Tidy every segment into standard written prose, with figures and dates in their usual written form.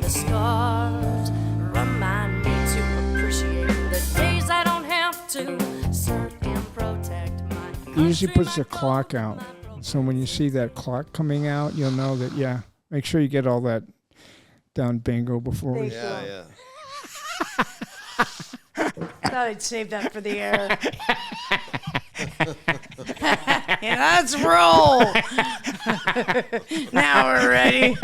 the scars remind me to appreciate the days I don't have to serve and protect my country. He usually puts the clock out. So when you see that clock coming out, you'll know that, yeah, make sure you get all that down bingo before we... Yeah. Thought I'd save that for the air. Yeah, let's roll. Now we're ready.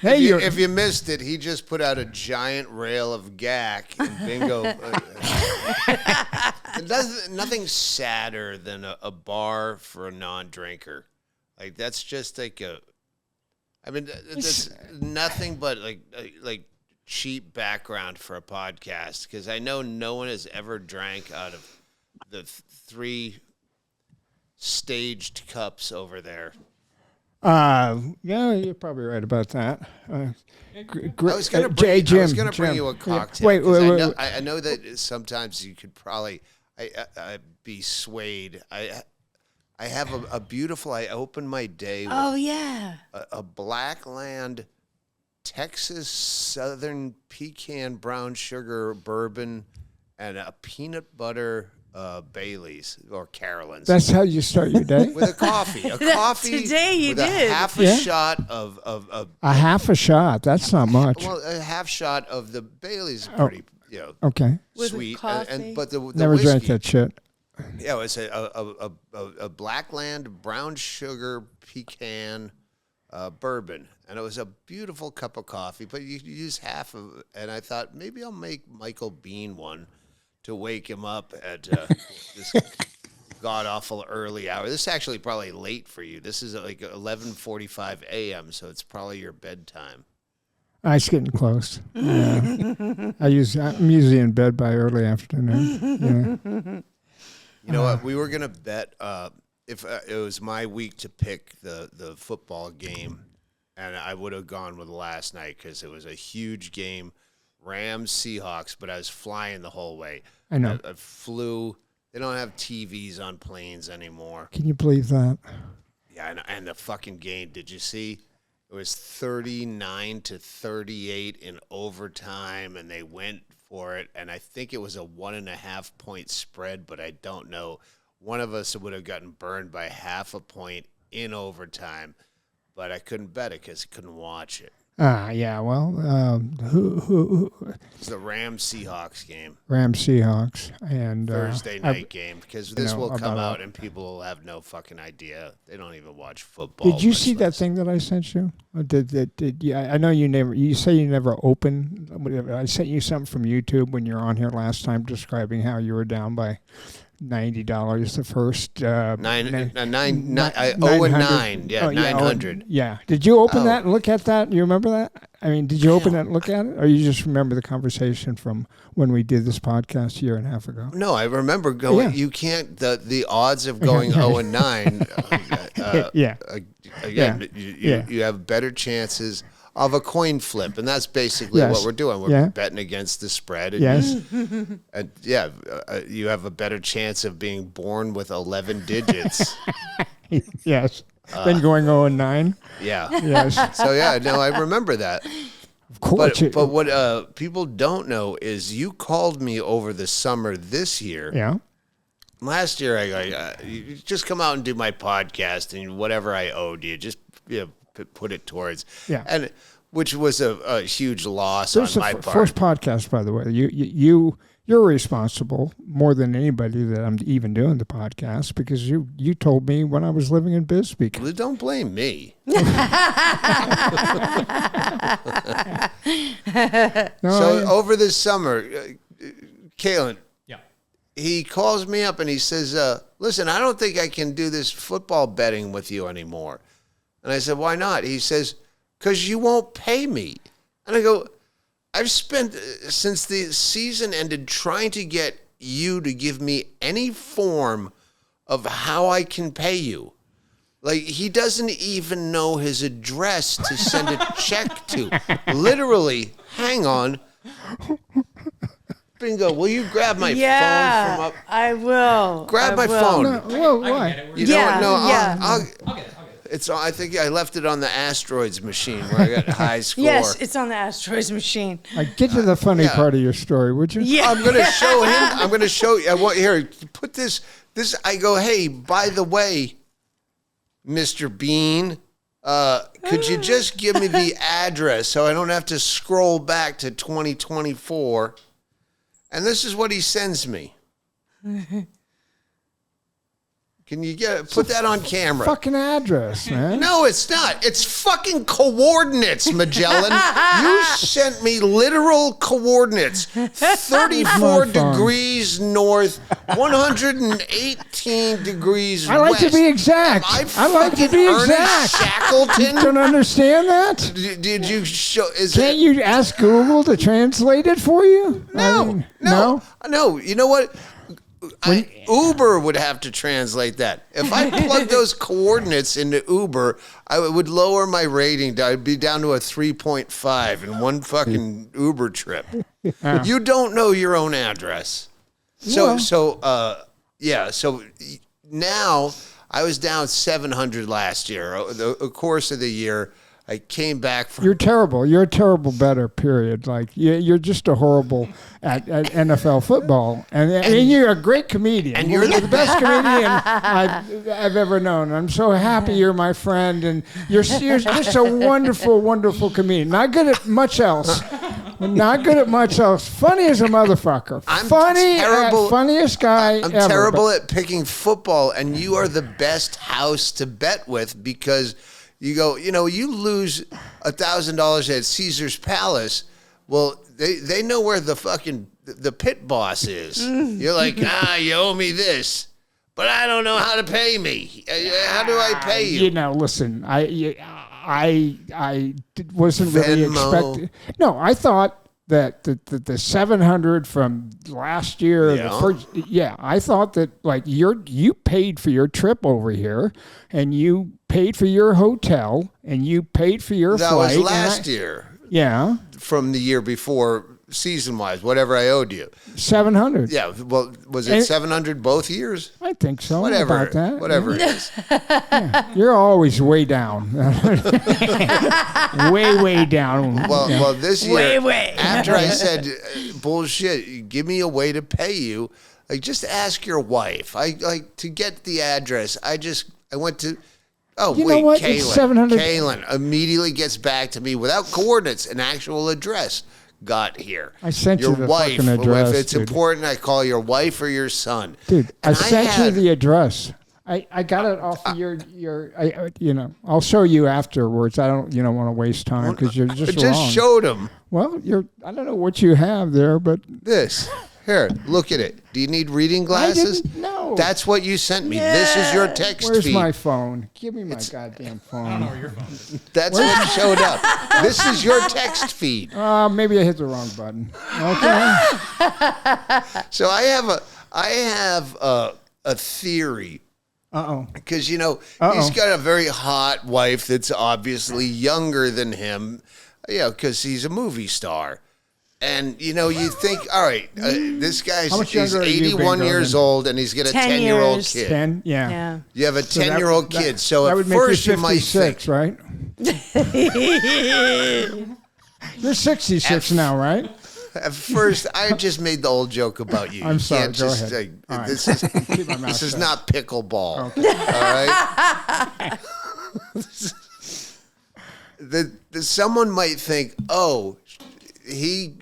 Hey, if you missed it, he just put out a giant rail of gack and bingo. Nothing sadder than a bar for a non-drinker. Like, that's just like that's nothing but like cheap background for a podcast, because I know no one has ever drank out of the 3 staged cups over there. Yeah, you're probably right about that. I was going to bring you a cocktail. Wait. I know that sometimes you could probably be swayed. I have a beautiful. I opened my day with a Blackland Texas Southern Pecan Brown Sugar Bourbon and a peanut butter Bailey's or Carolyn's. That's how you start your day? With a coffee. Today you with did. A half a shot of a half a shot. That's not much. Well, a half shot of the Bailey's is pretty, okay. Sweet. But the Never whiskey, drank that shit. Yeah, it's a Blackland Brown Sugar Pecan bourbon, and it was a beautiful cup of coffee, but you use half of it, and I thought maybe I'll make Michael Biehn one to wake him up at this god-awful early hour. This is actually probably late for you. This is like 11:45 a.m., so it's probably your bedtime. It's getting close. Yeah. I'm usually in bed by early afternoon. Yeah. You know what? We were going to bet if it was my week to pick the football game, and I would have gone with last night because it was a huge game, Rams-Seahawks, but I was flying the whole way. I know. I flew. They don't have TVs on planes anymore. Can you believe that? Yeah, and the fucking game, did you see? It was 39-38 in overtime, and they went for it, and I think it was a 1.5 point spread, but I don't know. One of us would have gotten burned by half a point in overtime, but I couldn't bet it because I couldn't watch it. Yeah, well, who? It's the Rams-Seahawks game. Rams-Seahawks. And Thursday night game, because this will come out that. and people will have no fucking idea. They don't even watch football. Did you see that thing that I sent you? I know you never. You say you never opened. I sent you something from YouTube when you were on here last time describing how you were down by $90 the first 900. Yeah, 900. Yeah. Did you open that and look at that? You remember that? I mean, did you open that and look at it, or you just remember the conversation from when we did this podcast a year and a half ago? No, I remember going. Yeah. You can't. The odds of going 0-9. Again, you have better chances of a coin flip, and that's basically what we're doing. We're betting against the spread. And you have a better chance of being born with 11 digits. Yes. Then going 0-9. Yeah. Yes. So I remember that. Of course. But what people don't know is you called me over the summer this year. Yeah. Last year, you just come out and do my podcast, and whatever I owed you, just put it towards. Yeah. And which was a huge loss on my part. First podcast, by the way. You're responsible more than anybody that I'm even doing the podcast, because you told me when I was living in Bisbee. Well, don't blame me. Over this summer, Kalen, he calls me up and he says, listen, I don't think I can do this football betting with you anymore. And I said, why not? He says, because you won't pay me. And I go, I've spent, since the season ended, trying to get you to give me any form of how I can pay you. Like, he doesn't even know his address to send a check to. Literally, hang on. Bingo, will you grab my phone from up? I will. Grab my phone. Whoa, why? You know what? No, I'll get it. It's. I think I left it on the asteroids machine where I got high score. Yes, it's on the asteroids machine. Get to the funny part of your story, would you? Yeah. I'm going to show him. I'm going to show you. Here, put this. I go, hey, by the way, Mr. Biehn, could you just give me the address so I don't have to scroll back to 2024? And this is what he sends me. Can you put that on camera? Fucking address, man. No, it's not. It's fucking coordinates, Magellan. You sent me literal coordinates. 34 degrees north, 118 degrees west. I like to be exact. I like to be Ernest exact. Shackleton? You don't understand that? Did you show? Can't you ask Google to translate it for you? No. You know what? Uber would have to translate that. If I plug those coordinates into Uber, I would lower my rating. I'd be down to a 3.5 in one fucking Uber trip. You don't know your own address. So now I was down 700 last year. The course of the year, I came back from... You're terrible. You're a terrible better, period. Like, you're just a horrible at NFL football. And you're a great comedian. And you're the best comedian I've ever known. I'm so happy you're my friend. And you're just a wonderful, wonderful comedian. Not good at much else. Not good at much else. Funny as a motherfucker. Funniest guy I'm ever. Terrible at picking football, and you are the best house to bet with because... You go, you lose $1,000 at Caesar's Palace. Well, they know where the fucking the pit boss is. You're like, you owe me this, but I don't know how to pay me. How do I pay you? Listen, I wasn't really expecting. No, I thought that the 700 from last year, I thought that like you paid for your trip over here, and you paid for your hotel, and you paid for your flight. That was last year. Yeah. From the year before, season-wise, whatever I owed you. 700. Yeah. Well, was it 700 both years? I think so. Whatever. About that. Whatever it is. Yeah. You're always way down. way down. Well, this year, Way. after I said, bullshit, give me a way to pay you, like, just ask your wife. To get the address, I went to... Oh, you know what? It's 700. Kaylin immediately gets back to me without coordinates, an actual address got here. I sent your you the wife, fucking address, if it's dude. important, I call your wife or your son. Dude, I sent you the address. I got it off of your I'll show you afterwards. I don't want to waste time because you're just I just wrong. showed him. Well, I don't know what you have there, but this. Here, look at it. Do you need reading glasses? No. That's what you sent me. Yeah. This is your text Where's feed. my phone? Give me my goddamn phone. I don't know where your phone is. That's what showed up. This is your text feed. Maybe I hit the wrong button. Okay. So I have a theory. Because he's got a very hot wife that's obviously younger than him. Because he's a movie star. And, you think, all right, this guy's he's 81 years old, and he's got a 10-year-old kid. 10? Yeah. You have a 10-year-old kid. So that at would first make you you might 56, think. right? You're 66 now, right? At first, I just made the old joke about you. I'm You sorry, can't go just ahead. say, All this right. is Keep my mouth this is shut. not pickleball. Okay. All right? Someone might think, oh, she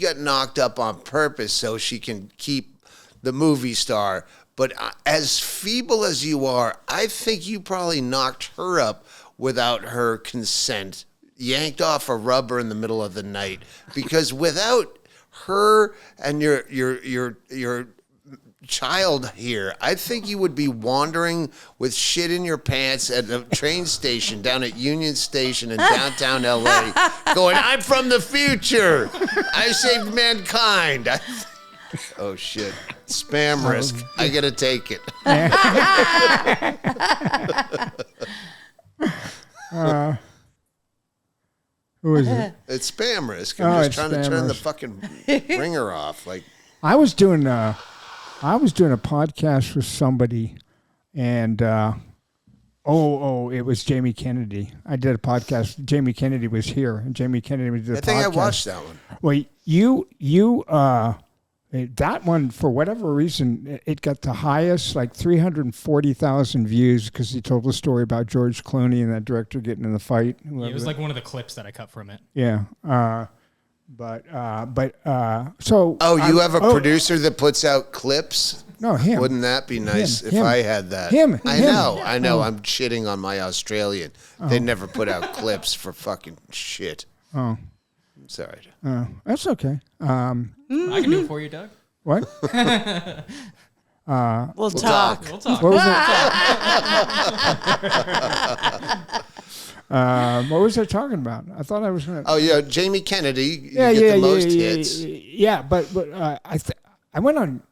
got knocked up on purpose so she can keep the movie star. But as feeble as you are, I think you probably knocked her up without her consent, yanked off a rubber in the middle of the night. Because without her and your child here, I think you would be wandering with shit in your pants at the train station down at Union Station in downtown LA going, I'm from the future. I saved mankind. Oh, shit. Spam risk. I got to take it. Who is it? It's spam risk. I'm just trying to turn the risk. fucking ringer off. Like, I was doing a podcast with somebody, and It was Jamie Kennedy. I did a podcast. Jamie Kennedy was here, and Jamie Kennedy did a podcast. I think I watched that one. Well, that one, for whatever reason, it got the highest, like 340,000 views, because he told a story about George Clooney and that director getting in the fight. Yeah, it was like one of the clips that I cut from it. Yeah. So. Oh, you have a producer that puts out clips? No, him. Wouldn't that be nice if I had that? I know. I'm shitting on my Australian. They never put out clips for fucking shit. Oh. I'm sorry. That's okay. I can do it for you, Doug. What? We'll talk. We'll talk. What was it? What was I talking about? I thought I was going to. Oh, yeah, Jamie Kennedy. You get the most hits. Yeah, but I went on.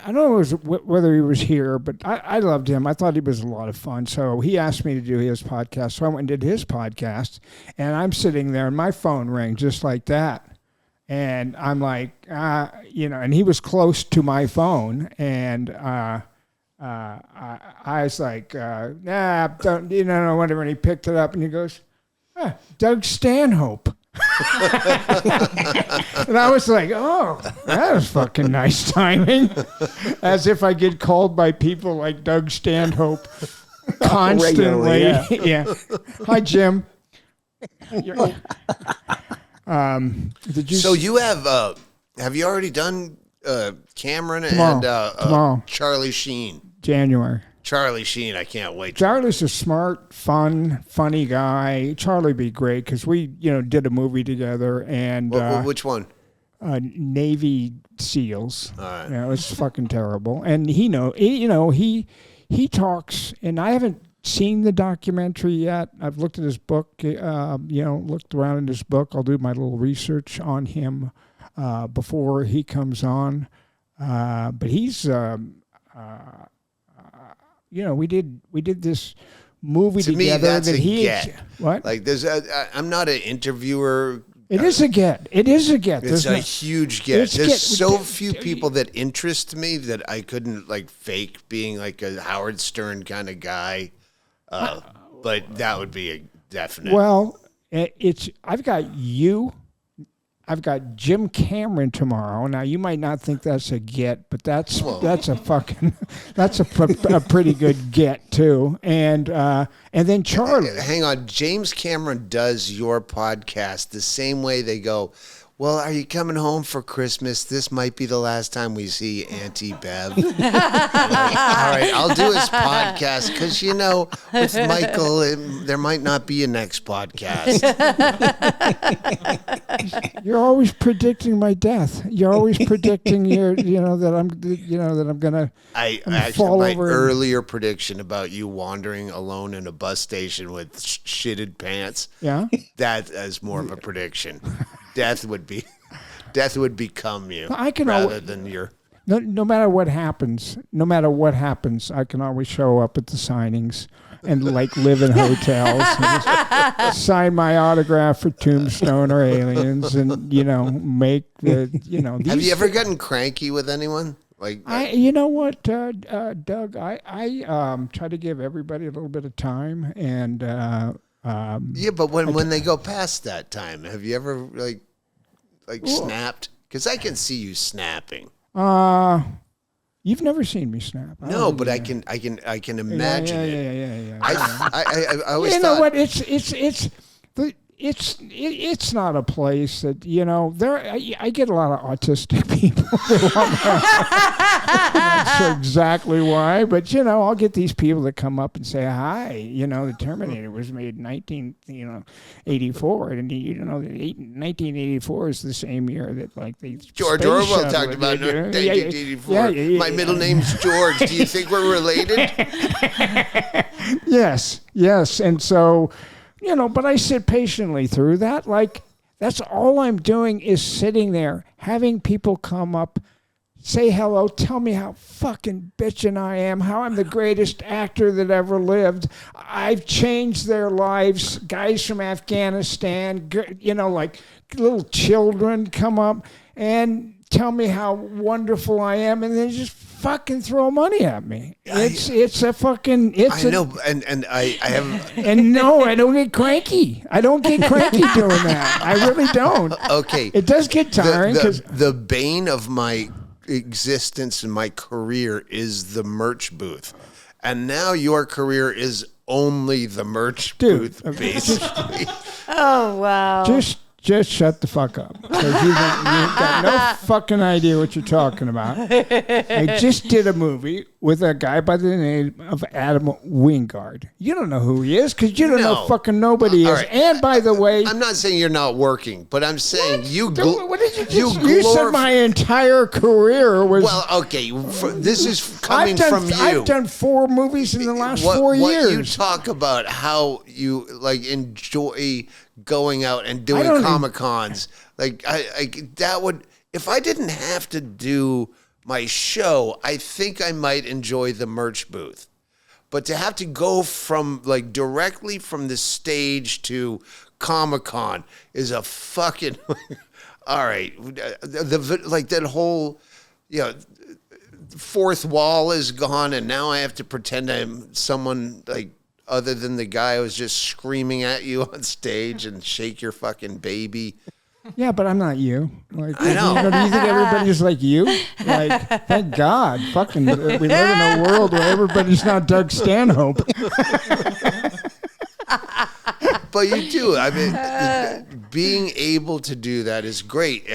I don't know whether he was here, but I loved him. I thought he was a lot of fun. So he asked me to do his podcast. So I went and did his podcast. And I'm sitting there, and my phone rang just like that. And I'm like, and he was close to my phone. And I was like, don't, whatever. And he picked it up, and he goes, Doug Stanhope. And I was like, oh, that was fucking nice timing. As if I get called by people like Doug Stanhope constantly. Yeah. Hi, Jim. Did you? So you have you already done Cameron Tomorrow. and Charlie Sheen? January. Charlie Sheen, I can't wait. Charlie's a smart, funny guy. Charlie be great because we, did a movie together and which one? Navy SEALs. All right. Yeah, it was fucking terrible. And he talks, and I haven't seen the documentary yet. I've looked at his book. Looked around in his book. I'll do my little research on him before he comes on. But he's. We did this movie to together. Me, that's that a he get. What? Like I'm not an interviewer. It is a get. It is a get. It's a huge get. There's so few people that interest me that I couldn't fake being like a Howard Stern kind of guy. But that would be a definite. Well, I've got you. I've got Jim Cameron tomorrow. Now you might not think that's a get, but that's a pretty good get too. And then Charlie. Hang on, James Cameron does your podcast the same way they go, well, are you coming home for Christmas? This might be the last time we see Auntie Bev. All right, I'll do his podcast because, with Michael, there might not be a next podcast. You're always predicting my death. You're always predicting that I'm gonna. My earlier prediction about you wandering alone in a bus station with shitted pants. Yeah, that is more of a prediction. Death would become you than your. No matter what happens, I can always show up at the signings and live in hotels, and sign my autograph for Tombstone or Aliens, and make the Have you ever gotten cranky with anyone? You know what, Doug? I try to give everybody a little bit of time, and but when they go past that time, have you ever snapped? Because I can see you snapping. You've never seen me snap. No, but I can imagine it. Yeah. I always thought. You know what? It's not a place that there. I get a lot of autistic people. I'm not sure exactly why, but I'll get these people that come up and say hi. The Terminator was made in 1984, and 1984 is the same year that the George Orwell talked about 1984. My middle name's George. Do you think we're related? Yes, and so. But I sit patiently through that. That's all I'm doing is sitting there, having people come up, say hello, tell me how fucking bitchin' I am, how I'm the greatest actor that ever lived. I've changed their lives. Guys from Afghanistan, little children come up and tell me how wonderful I am, and then just fucking throw money at me. It's a fucking. I know, and I have. And no, I don't get cranky. I don't get cranky doing that. I really don't. Okay. It does get tiring because the bane of my existence and my career is the merch booth, and now your career is only the merch booth, basically. Oh wow! Just shut the fuck up. Because you've got no fucking idea what you're talking about. I just did a movie with a guy by the name of Adam Wingard. You don't know who he is because you don't know fucking nobody is. Right. And by the way... I'm not saying you're not working, but I'm saying what did you said my entire career was... Well, okay, this is coming from you. I've done 4 movies in the last 4 years. What you talk about how you enjoy... going out and doing Comic-Cons. That would, if I didn't have to do my show, I think I might enjoy the merch booth. But to have to go from directly from the stage to Comic-Con is a fucking all right. That whole fourth wall is gone, and now I have to pretend I'm someone other than the guy who was just screaming at you on stage and shake your fucking baby. Yeah, but I'm not you. I know. Do you think everybody's like you? Thank God. Fucking, we live in a world where everybody's not Doug Stanhope. But you do. I mean, being able to do that is great.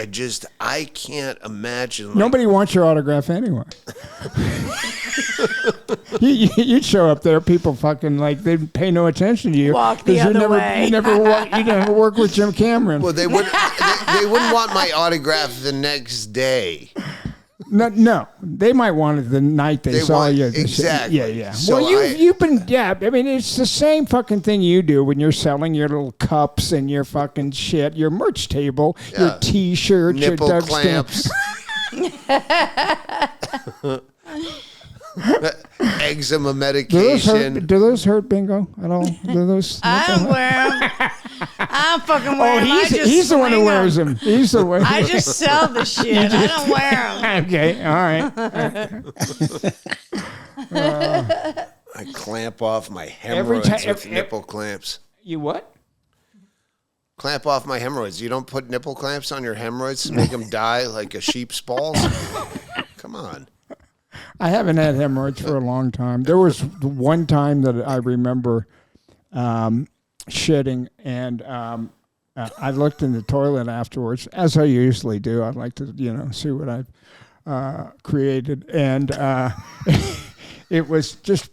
I can't imagine. Nobody wants your autograph anyway. You'd show up there, people fucking they'd pay no attention to you. Walk the other way. You never work with Jim Cameron. Well, they wouldn't want my autograph the next day. No, they might want it the night they saw you. Exactly. Yeah. So well, you've been. I mean, it's the same fucking thing you do when you're selling your little cups and your fucking shit, your merch table, your T-shirts, nipple your Doug clamps. Eczema medication. Do those hurt, Bingo, at all? Do those? I don't wear them. I'm fucking wear them. He's the one who wears them. He's the one. I just sell the shit. I don't wear them. Okay, all right. I clamp off my hemorrhoids with nipple clamps. You what? Clamp off my hemorrhoids. You don't put nipple clamps on your hemorrhoids to make them die like a sheep's balls? Come on. I haven't had hemorrhoids for a long time. There was one time that I remember shitting, and I looked in the toilet afterwards, as I usually do. I'd like to, see what I've created, and it was just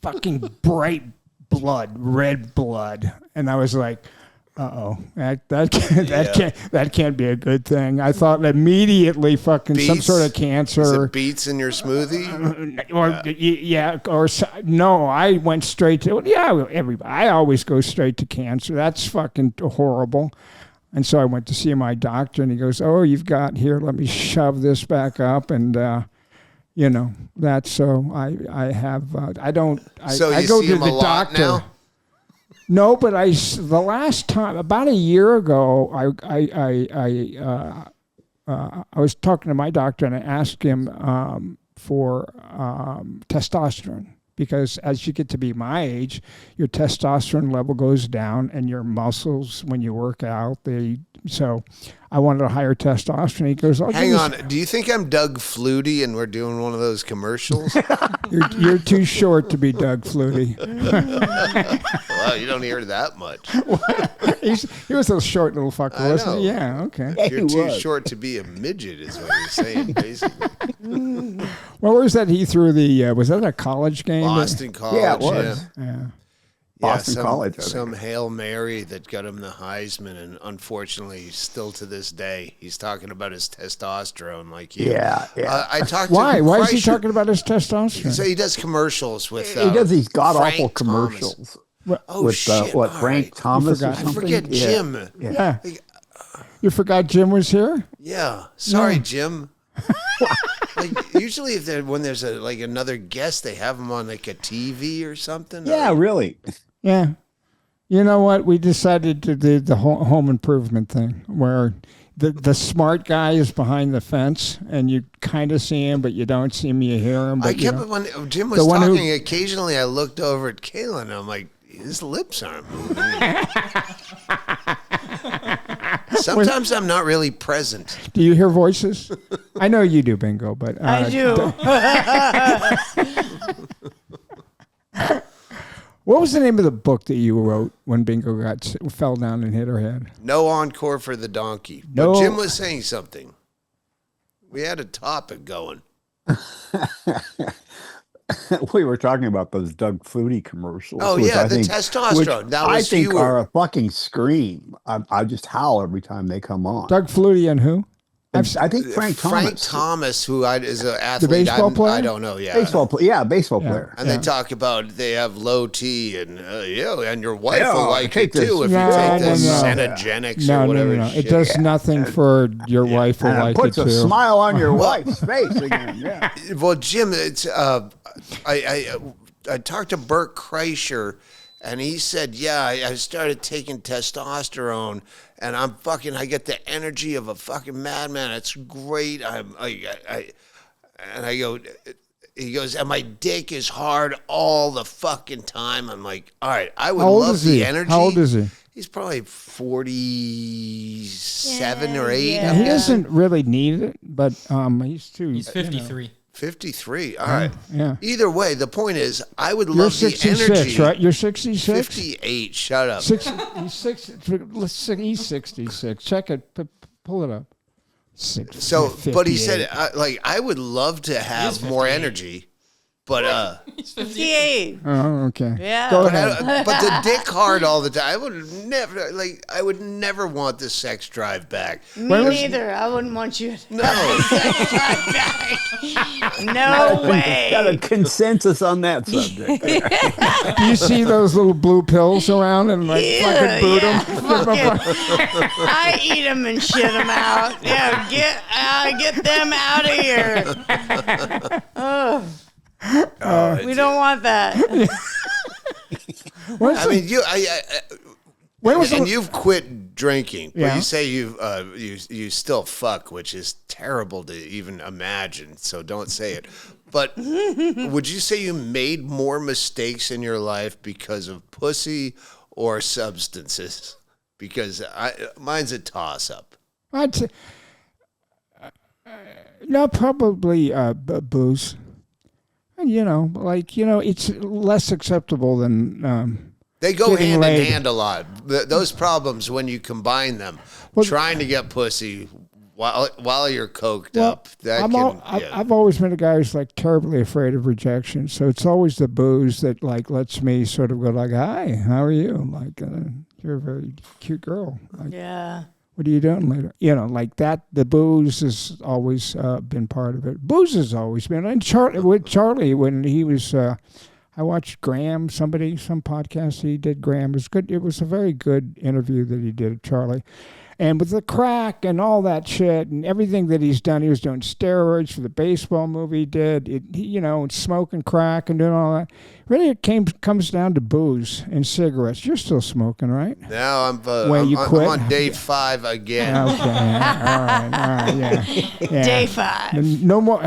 fucking bright blood, red blood, and I was like, uh-oh, that can't be a good thing. I thought immediately fucking beets? Some sort of cancer. Is it beets in your smoothie? No, I went straight to, I always go straight to cancer. That's fucking horrible. And so I went to see my doctor, and he goes, oh, you've got here, let me shove this back up, and that's so I have, I don't, I go to the doctor. Now? No, but the last time, about a year ago, I was talking to my doctor, and I asked him for testosterone, because as you get to be my age, your testosterone level goes down, and your muscles, when you work out, so I wanted a higher testosterone. He goes, hang on, do you think I'm Doug Flutie and we're doing one of those commercials? You're too short to be Doug Flutie. Well, you don't hear that much. He was a short little fucker, wasn't he? Yeah, okay. You're too short to be a midget is what you're saying, basically. Well, where was that? He threw was that a college game? Boston College. Yeah, it was. Yeah. Boston College. Some Hail Mary that got him the Heisman, and unfortunately, still to this day, he's talking about his testosterone like you. Yeah. I talked Why? to Why is he talking about his testosterone? So he does commercials with. He does these god awful Frank commercials. Oh with shit! Frank Thomas or I something? I forget Jim. Yeah. You forgot Jim was here? Yeah. Sorry, Jim. Usually when there's another guest, they have him on a TV or something. Yeah, really. Yeah. You know what? We decided to do the home improvement thing, where the smart guy is behind the fence, and you kind of see him, but you don't see him. You hear him. But I kept when Jim was talking. Occasionally, I looked over at Kayla, and I'm like, his lips aren't moving. Sometimes I'm not really present. Do you hear voices? I know you do, Bingo, but I do. What was the name of the book that you wrote when Bingo fell down and hit her head? No encore for the donkey. No. But Jim was saying something. We had a topic going. We were talking about those Doug Flutie commercials. Oh, yeah, the testosterone. That was I think are a fucking scream. I just howl every time they come on. Doug Flutie and who? I think Frank Thomas. Frank Thomas, who is an athlete. The baseball player? I don't know. Yeah, baseball player. And they talk about they have low T, and and your wife will like take it too if you take this Xenogenics or whatever. No. It does nothing for your wife will like it too. Puts a smile on your wife's face again. Yeah. Well, Jim, it's I talked to Bert Kreischer, and he said, I started taking testosterone, and I get the energy of a fucking madman. It's great. He goes, and my dick is hard all the fucking time. I'm like, all right, I would love the energy. How old is he? He's probably 47 or 8. Yeah, he doesn't really need it, but he's 53. 53. All right. Yeah. Either way, the point is, I would love the energy. You're 66, right? You're 66? 58. Shut up. He's 66. Check it. Pull it up. But he said, I would love to have more energy, but He's 58. Oh, okay. Yeah. Go ahead. but the dick hard all the time. I would never want the sex drive back. Me neither. I wouldn't want you to No. No way. Got a consensus on that subject. Do you see those little blue pills around and fucking boot them? I eat them and shit them out. Yeah, get them out of here. We don't want that. You've quit drinking, but Yeah. you say you still fuck, which is terrible to even imagine. So don't say it. But would you say you made more mistakes in your life because of pussy or substances? Because mine's a toss up. I'd say, no, probably booze. And, it's less acceptable than They go getting hand laid. in hand a lot. Those problems, when you combine them, trying to get pussy while you're coked up, I've always been a guy who's terribly afraid of rejection. So it's always the booze that lets me sort of go hi, how are you? You're a very cute girl. Yeah. What are you doing later? That. The booze has always been part of it. Booze has always been. And with Charlie, when he was, I watched Graham. Some podcast he did. Graham was good. It was a very good interview that he did of Charlie. And with the crack and all that shit and everything that he's done, he was doing steroids for the baseball movie he did, smoking crack and doing all that. Really, it comes down to booze and cigarettes. You're still smoking, right? Now I'm quit? on day 5 again. Okay, all right, yeah. Day 5. No more.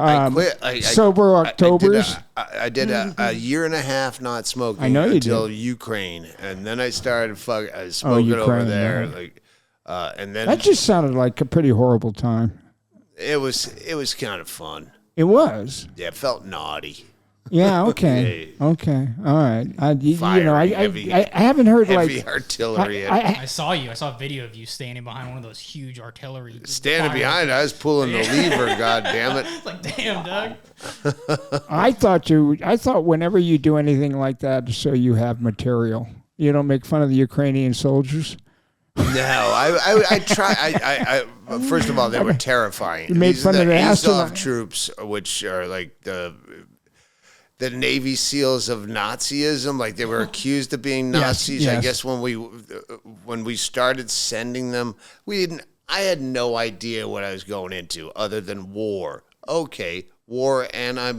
I quit. Sober Octobers. I did a year and a half not smoking. I know you until did. Ukraine, and then I started smoking Ukraine, over there. yeah. And then That just sounded like a pretty horrible time. it was kind of fun. It was. Yeah, it felt naughty. Yeah. Okay. Okay. All right. I haven't heard Heavy artillery. I saw you. I saw a video of you standing behind one of those huge artillery. Standing behind, I was pulling the lever. God damn it! It's damn, Doug. I thought whenever you do anything like that, so you have material. You don't make fun of the Ukrainian soldiers. No, I try. First of all, they were terrifying. You made fun of the Azov troops, which are like the Navy SEALs of Nazism. They were accused of being Nazis. Yes. I guess when we started sending them, I had no idea what I was going into other than war. Okay, war, and I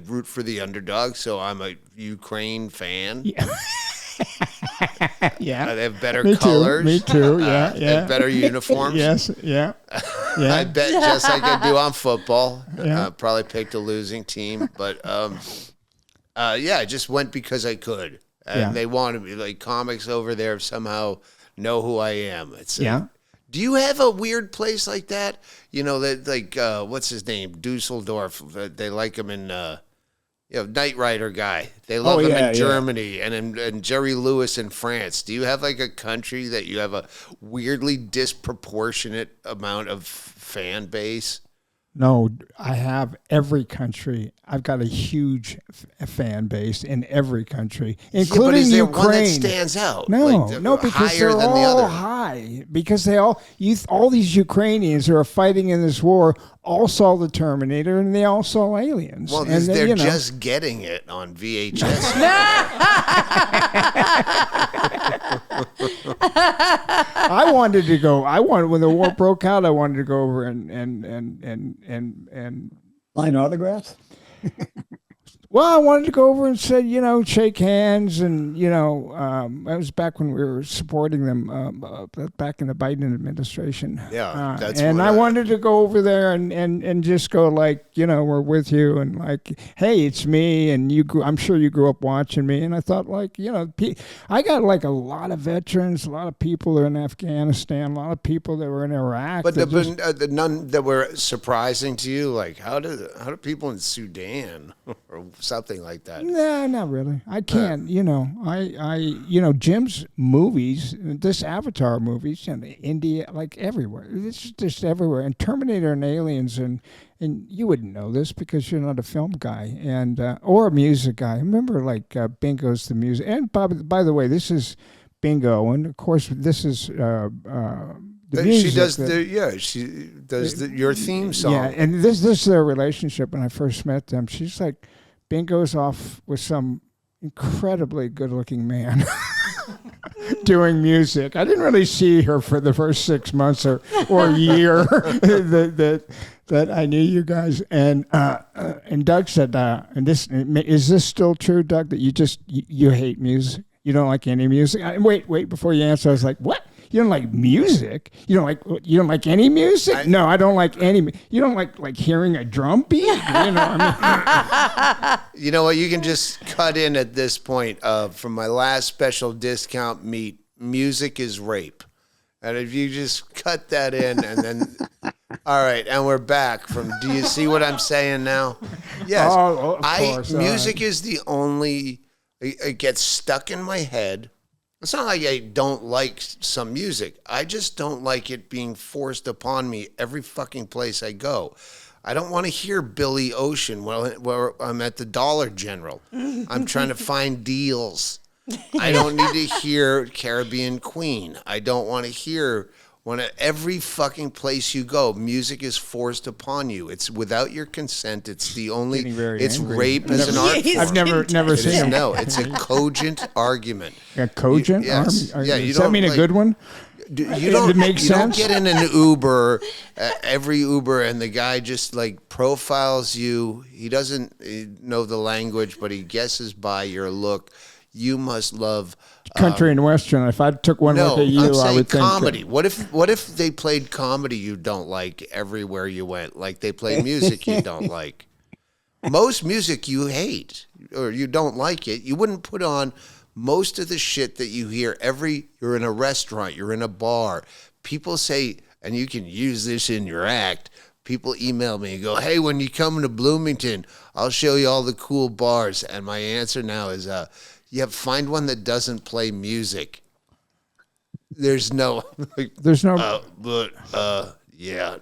root for the underdog, so I'm a Ukraine fan. Yeah. Yeah. They have better Me colors. too. Me too. Yeah. They have better uniforms. Yes. Yeah. I Yeah. bet just like I do on football. Yeah. Probably picked a losing team, but I just went because I could. And Yeah. they wanted me, like comics over there somehow know who I am. It's Yeah. do you have a weird place like that? You know, that like what's his name? Dusseldorf. They like him in Knight Rider guy. They love him in Germany and in Jerry Lewis in France. Do you have like a country that you have a weirdly disproportionate amount of fan base? No, I have every country. I've got a huge fan base in every country, including but is there Ukraine. one that stands out? No, like, no, because higher they're than the all other. high. Because they all these Ukrainians who are fighting in this war all saw the Terminator and they all saw Aliens. Well, and they're just getting it on VHS. I wanted to go. When the war broke out. I wanted to go over and Line autographs? well, I wanted to go over and say, shake hands, and that was back when we were supporting them back in the Biden administration. Yeah, that's and what I wanted to go over there and just go like, we're with you, and like, hey, it's me, and I'm sure you grew up watching me, and I thought like, I got like a lot of veterans, a lot of people that are in Afghanistan, a lot of people that were in Iraq, But the none that were surprising to you, like how do people in Sudan or something like that? Nah, not really. I can't. Jim's movies, this Avatar movies, and India, like everywhere. It's just everywhere. And Terminator and Aliens, and you wouldn't know this because you're not a film guy and or a music guy. Remember, like Bingo's the music. And by the way, this is Bingo, and of course, this is the music. She does your theme song. Yeah, and this is their relationship. When I first met them, she's like, Bingo's off with some incredibly good-looking man doing music. I didn't really see her for the first 6 months or a year that I knew you guys. And Doug said, is this still true, Doug, that you hate music? You don't like any music? Wait, before you answer, I was like, what? You don't like music? You don't like any music? No, I don't like any. You don't like hearing a drum beat? You know what? You can just cut in at this point. From my last special discount meet, music is rape. And if you just cut that in and then, all right, and we're back from, do you see what I'm saying now? Yes. Oh, of course. Music is the only, it gets stuck in my head. It's not like I don't like some music. I just don't like it being forced upon me every fucking place I go. I don't want to hear Billy Ocean where I'm at the Dollar General. I'm trying to find deals. I don't need to hear Caribbean Queen. I don't want to hear every fucking place you go, music is forced upon you. It's without your consent. It's the only. It's angry. rape as an art form. I've never seen him. No, it's a cogent argument. A cogent? Yes. Yeah. You Does that mean a good one? You don't make sense? Don't get in an Uber, every Uber, and the guy just like profiles you. He doesn't know the language, but he guesses by your look. You must love country and western. If I took one look at you, I'm saying I would comedy. think. What if they played comedy you don't like everywhere you went? Like they play music you don't like. Most music you hate or you don't like it. You wouldn't put on most of the shit that you hear you're in a restaurant, you're in a bar. People say, and you can use this in your act. People email me and go, hey, when you come to Bloomington, I'll show you all the cool bars. And my answer now is, find one that doesn't play music. There's no. Yeah.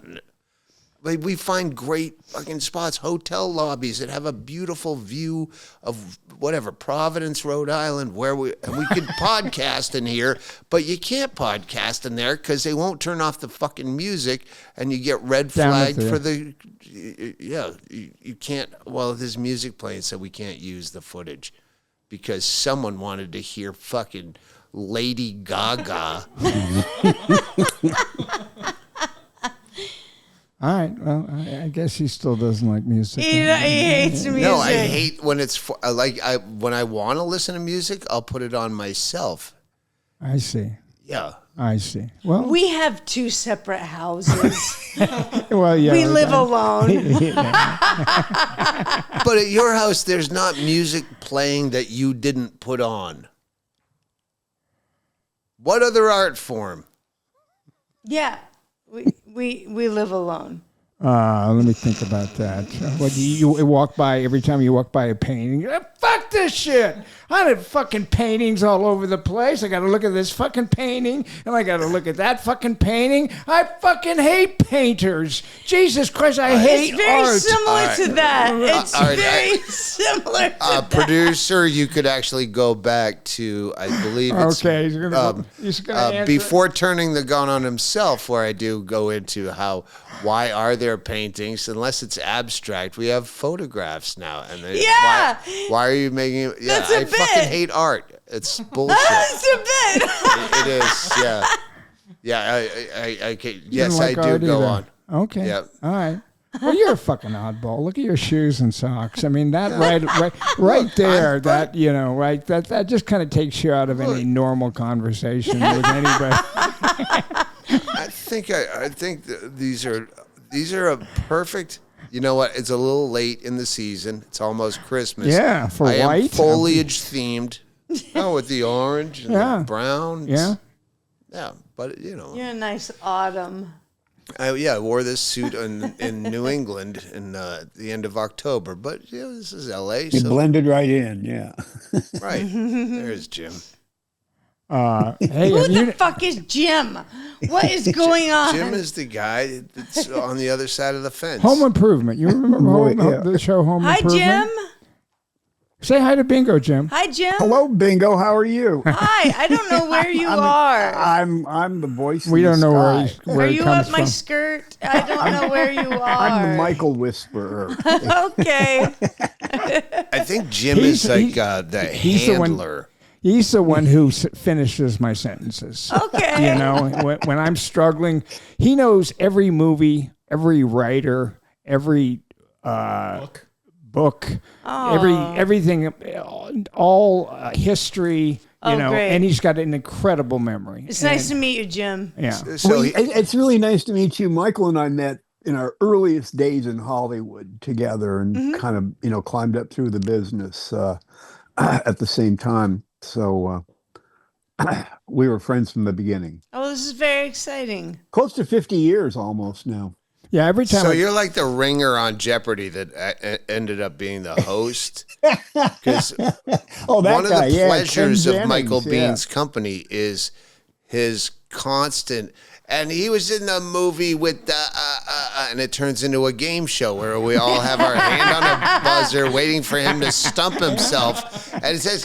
But we find great fucking spots, hotel lobbies that have a beautiful view of whatever, Providence, Rhode Island, and we could podcast in here, but you can't podcast in there because they won't turn off the fucking music and you get red flagged for the, you can't, well, there's music playing, so we can't use the footage because someone wanted to hear fucking Lady Gaga. All right. Well, I guess he still doesn't like music. He hates music. No, I hate when it's when I want to listen to music, I'll put it on myself. I see. Yeah. I see. Well, We have 2 separate houses. well, yeah. We live alone. But at your house, there's not music playing that you didn't put on. What other art form? Yeah, we live alone. Let me think about that. What you walk by every time you walk by a painting? Fuck this shit! I have fucking paintings all over the place. I got to look at this fucking painting, and I got to look at that fucking painting. I fucking hate painters. Jesus Christ, I hate It's very art. similar to that. It's All right, very similar to that. Producer, you could actually go back to, I believe it's Okay, he's gonna answer. before turning the gun on himself, where I do go into why are there paintings unless it's abstract? We have photographs now, and Yeah. why are you making it? Yeah, That's a I bit. fucking hate art. It's bullshit. That's a bit. It is, yeah, yeah. I can, yes, like I do. art Go either. on. Okay. Yep. All right. Well, you're a fucking oddball. Look at your shoes and socks. I mean, that right there, that just kind of takes you out of any normal conversation with anybody. I think these are a perfect. You know what? It's a little late in the season. It's almost Christmas. Yeah, for I am white. foliage themed. Oh, with the orange and the brown. Yeah. Yeah, but you know. You're a nice autumn. I wore this suit in New England in the end of October, but this is L.A. It blended right in, yeah. Right. There's Jim. Hey, Who the fuck is Jim? What is going on? Jim is the guy that's on the other side of the fence. Home Improvement. You remember the show Home Hi, Improvement? Jim. Say hi to Bingo, Jim. Hi, Jim. Hello, Bingo. How are you? Hi. I don't know where you are. I'm the voice. We in don't the know sky. where Are he you comes up my from. skirt? I don't know where you are. I'm the Michael Whisperer. Okay. I think Jim He's- is like he's- the he's the one- handler. He's the one who finishes my sentences. Okay. You know, when I'm struggling, he knows every movie, every writer, every book, everything, all history. You know, great. and he's got an incredible memory. It's nice to meet you, Jim. Yeah. So It's really nice to meet you. Michael and I met in our earliest days in Hollywood together and kind of, climbed up through the business at the same time. So we were friends from the beginning. Oh, this is very exciting. Close to 50 years almost now. Yeah, every time. So you're like the ringer on Jeopardy that ended up being the host. Because Oh, that one of guy, the yeah, pleasures Ken of Michael Jennings, yeah. Bihn's company is his constant. And he was in the movie with and it turns into a game show where we all have our hand on a buzzer waiting for him to stump himself. And it says,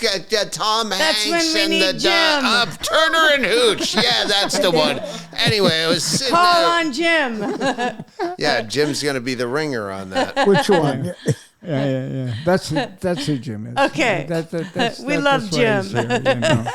Tom That's Hanks when we and need Jim. Turner and Hooch. Yeah, that's the one. Anyway, it was sitting Call there. on Jim. Yeah, Jim's going to be the ringer on that. Which one? Yeah. That's who Jim is. Okay. We love that's why he's Jim. here, you know.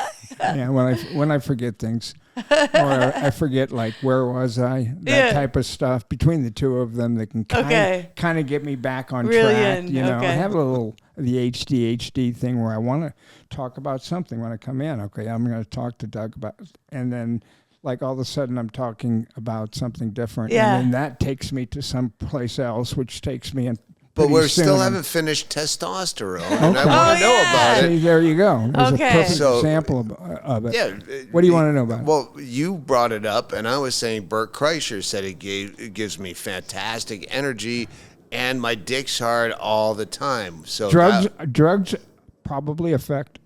Yeah, when I forget things, or I forget like where was I, that type of stuff. Between the two of them, they can kind of get me back on track. Brilliant. You know, Okay. I have a little the HD thing where I want to talk about something when I come in. Okay, I'm going to talk to Doug about, and then. Like all of a sudden I'm talking about something different. Yeah. And then that takes me to someplace else, which takes me in. But pretty we soon still I'm- haven't finished testosterone, and I want to know about See, it. there you go. There's Okay. a perfect So- example of it. Yeah. What do you want to know about it? Well, you brought it up, and I was saying Bert Kreischer said it gives me fantastic energy, and my dick's hard all the time. So Drugs probably affect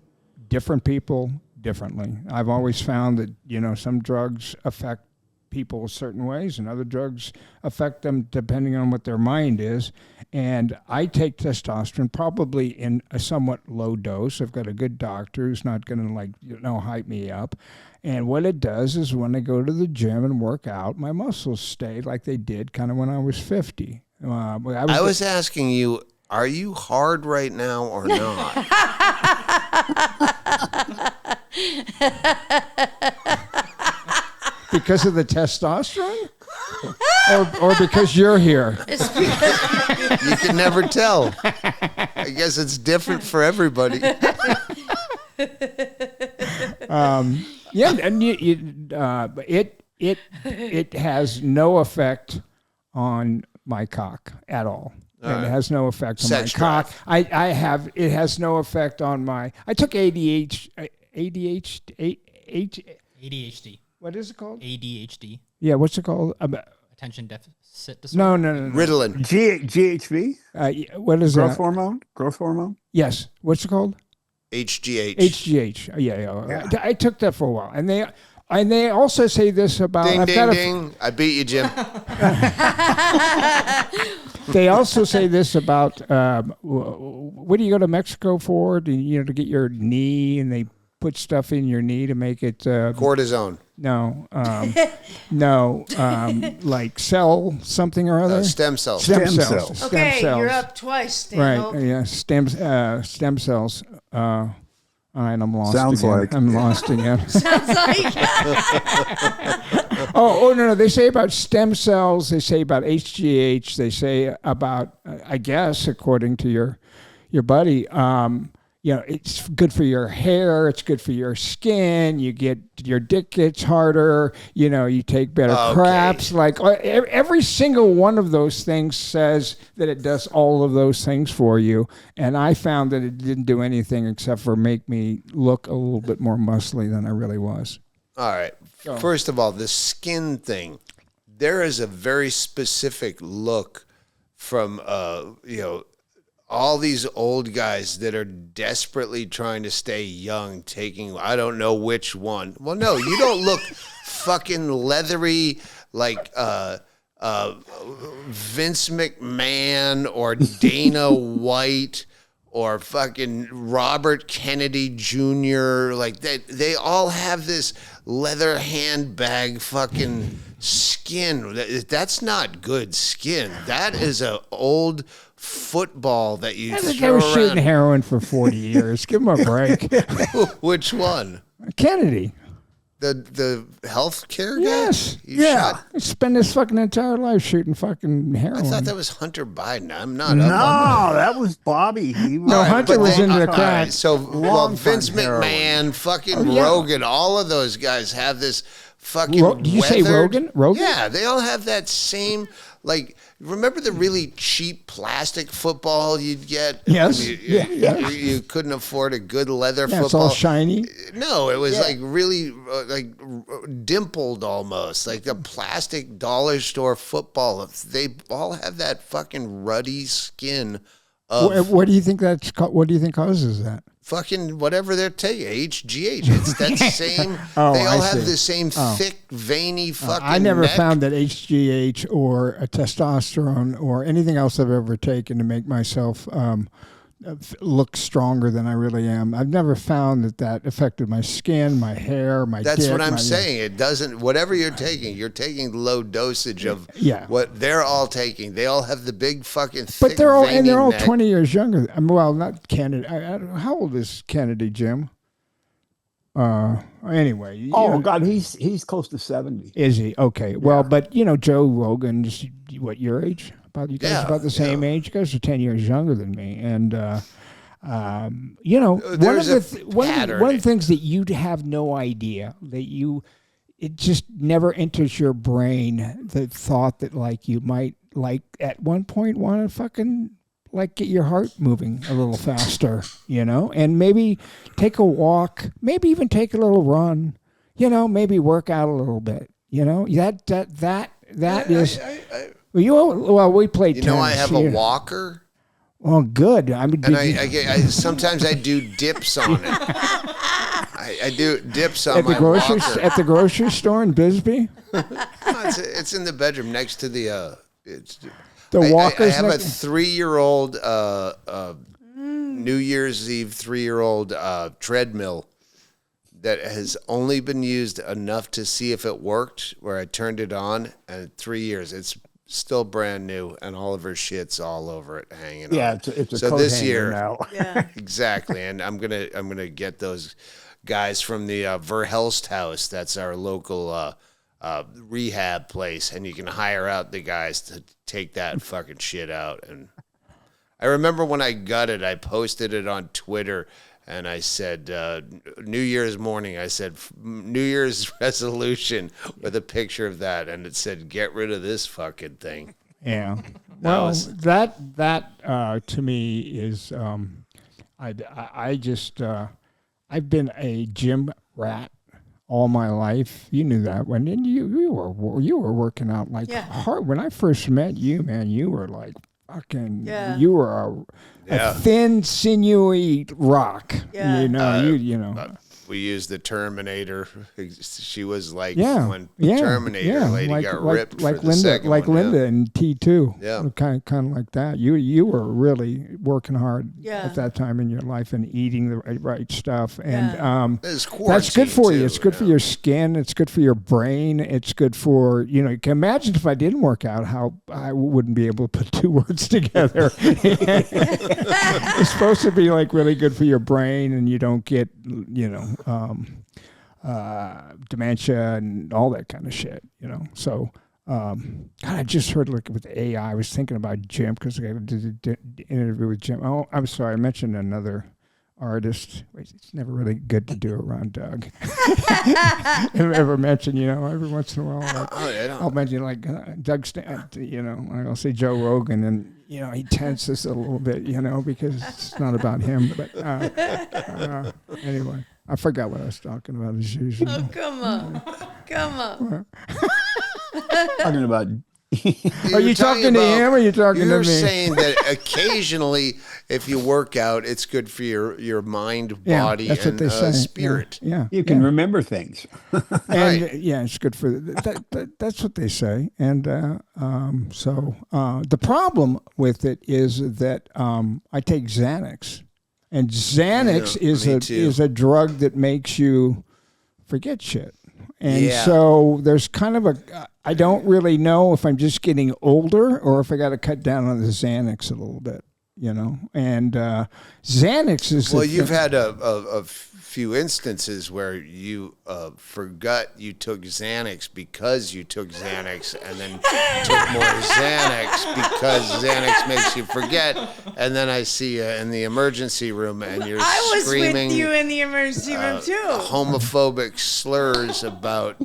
different people differently. I've always found that, some drugs affect people certain ways and other drugs affect them depending on what their mind is. And I take testosterone probably in a somewhat low dose. I've got a good doctor who's not going to hype me up. And what it does is when I go to the gym and work out, my muscles stay like they did kind of when I was 50. I was asking you, are you hard right now or not? Because of the testosterone? or because you're here? You can never tell. I guess it's different for everybody. Yeah, and it has no effect on my cock at all. And it has no effect on Sex my cock. drive. It has no effect on my. I took ADHD. What is it called? ADHD. Yeah, what's it called? Attention deficit disorder. No. Ritalin. GHB, What is growth that? hormone, growth hormone. Yes. What's it called? HGH. HGH. Yeah. I took that for a while, and they also say this about. Ding, I've ding, got ding. I beat you, Jim. They also say this about what do you go to Mexico for? To get your knee, and they put stuff in your knee to make it Cortisone. no, like cell something or other. Stem cells. Stem Stem cells. cells. Okay, Stem you're cells. up twice, Stanhope. Right. Yeah. Stem cells. All right, I'm lost. Sounds again. like. I'm lost again. Sounds like No. They say about stem cells. They say about HGH. They say about, I guess, according to your buddy, it's good for your hair. It's good for your skin. Your dick gets harder. You take better craps. Like every single one of those things says that it does all of those things for you. And I found that it didn't do anything except for make me look a little bit more muscly than I really was. All right. First of all, the skin thing. There is a very specific look from all these old guys that are desperately trying to stay young, taking I don't know which one. Well, no, you don't look fucking leathery like Vince McMahon or Dana White or fucking Robert Kennedy Jr. Like they all have this leather handbag fucking skin. That's not good skin. That is a old football that you I think I throw was shooting around. heroin for 40 years. Give him a break. Which one? Kennedy. The healthcare guy? Yes. You shot- I spent his fucking entire life shooting fucking I heroin. thought that was Hunter Biden. I'm not No, up on that. that was Bobby. He was, No, Hunter but was into the all crack. So, Long Vince time heroin. McMahon, fucking Oh, yeah. Rogan, all of those guys have this fucking. Did you say weathered- Rogan? Yeah, they all have that same. Like, remember the really cheap plastic football you'd get? Yes. You couldn't afford a good leather Yeah, football. it's all shiny. No, it was like really dimpled almost, like the plastic dollar store football. They all have that fucking ruddy skin of What do you think what do you think causes that? fucking whatever they're taking, HGH. It's that same. Oh, they all I have see. the same thick, veiny fucking. I never neck. found that HGH or a testosterone or anything else I've ever taken to make myself look stronger than I really am. I've never found that affected my skin, my hair, my That's dick, what I'm my- saying. It doesn't. Whatever you're taking low dosage of. Yeah. What they're all taking. They all have the big fucking. But Thick, they're all veiny neck. 20 years younger. Well, not Kennedy. How old is Kennedy, Jim? Anyway. oh God, he's close to 70. Is he? Okay. Well, but Joe Rogan's what, your age? About you guys Yeah, about the same age? You guys are 10 years younger than me. And There's a pattern. one of the things that you have no idea it just never enters your brain, the thought that you might at one point want to fucking get your heart moving a little faster, and maybe take a walk, maybe even take a little run, maybe work out a little bit, that is. We played tennis. I have a walker. Oh, good. I mean, And I sometimes I do dips on it. I do dips on at the my grocery walker. at the grocery store in Bisbee. It's in the bedroom next to the. The I walkers. have a 3-year-old New Year's Eve 3-year-old treadmill that has only been used enough to see if it worked. Where I turned it on, and 3 years, it's still brand new, and all of her shit's all over it, hanging. Yeah, on. it's a so coat this hanger year now. Yeah. exactly, and I'm gonna get those guys from the Verhelst House. That's our local rehab place, and you can hire out the guys to take that fucking shit out. And I remember when I got it, I posted it on Twitter, And I said, New Year's morning, I said, New Year's resolution with a picture of that. And it said, get rid of this fucking thing. Yeah. Well, that to me is, I just, I've been a gym rat all my life. You knew that when you were working out like hard. When I first met you, man, you were like fucking, you were a thin, sinewy rock. Yeah. You know, we used the Terminator. She was like when Terminator lady got ripped like for the Linda, second like one. Linda in T2. Yeah, kind of like that. You were really working hard at that time in your life and eating the right stuff. And that's good for you. It's good for your skin. It's good for your brain. It's good for you can imagine if I didn't work out, how I wouldn't be able to put two words together. It's supposed to be like really good for your brain, and you don't get dementia and all that kind of shit, So, God, I just heard with AI. I was thinking about Jim because I did an interview with Jim. Oh, I'm sorry, I mentioned another artist. It's never really good to do around Doug. Ever mention, every once in a while, I'll mention Doug I'll say Joe Rogan, and he tenses a little bit, because it's not about him. But anyway, I forgot what I was talking about as usual. Oh, come on. Talking about. Are you talking to him or are you talking to me? You're saying that occasionally, if you work out, it's good for your mind, body, and spirit. Yeah. You can remember things. And it's good for that. That's what they say. And so the problem with it is that I take Xanax, and Xanax is a drug that makes you forget shit. And so there's kind of I don't really know if I'm just getting older or if I got to cut down on the Xanax a little bit, And Xanax is you've had a few instances where you forgot you took Xanax because you took Xanax, and then took more Xanax because Xanax makes you forget. And then I see you in the emergency room, and you're screaming. I was with you in the emergency room too. Homophobic slurs about.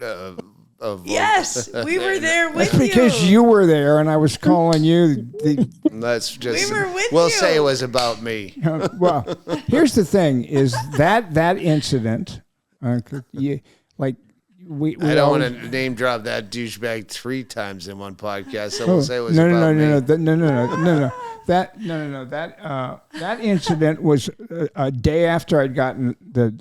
Yes, we were there with you. That's because you were there, and I was calling you. Let's just. We were with we'll you. say it was about me. Well, here's the thing: is that incident? We I don't want to name drop that douchebag 3 times in one podcast. So we'll say it was about me. No. That incident was a day after I'd gotten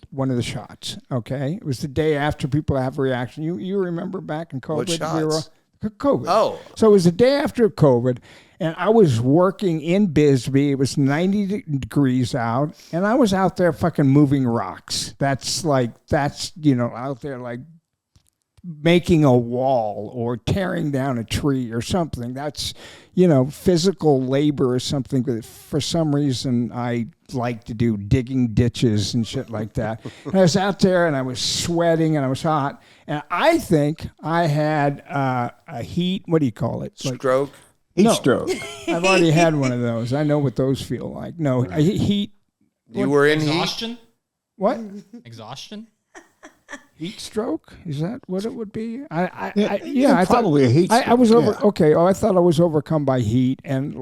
one of the shots. Okay, it was the day after people have a reaction. You remember back in COVID? What shots? COVID. Oh, so it was the day after COVID, and I was working in Bisbee. It was 90 degrees out, and I was out there fucking moving rocks. That's out there like making a wall or tearing down a tree or something. That's, physical labor or something that for some reason I like to do, digging ditches and shit like that. And I was out there and I was sweating and I was hot. And I think I had a heat, what do you call it? Stroke? Heat stroke. I've already had one of those. I know what those feel like. No, heat. You were in exhaustion? What? Exhaustion? Heat stroke? Is that what it would be? I probably a heat stroke. I was over. Okay. I thought I was overcome by heat and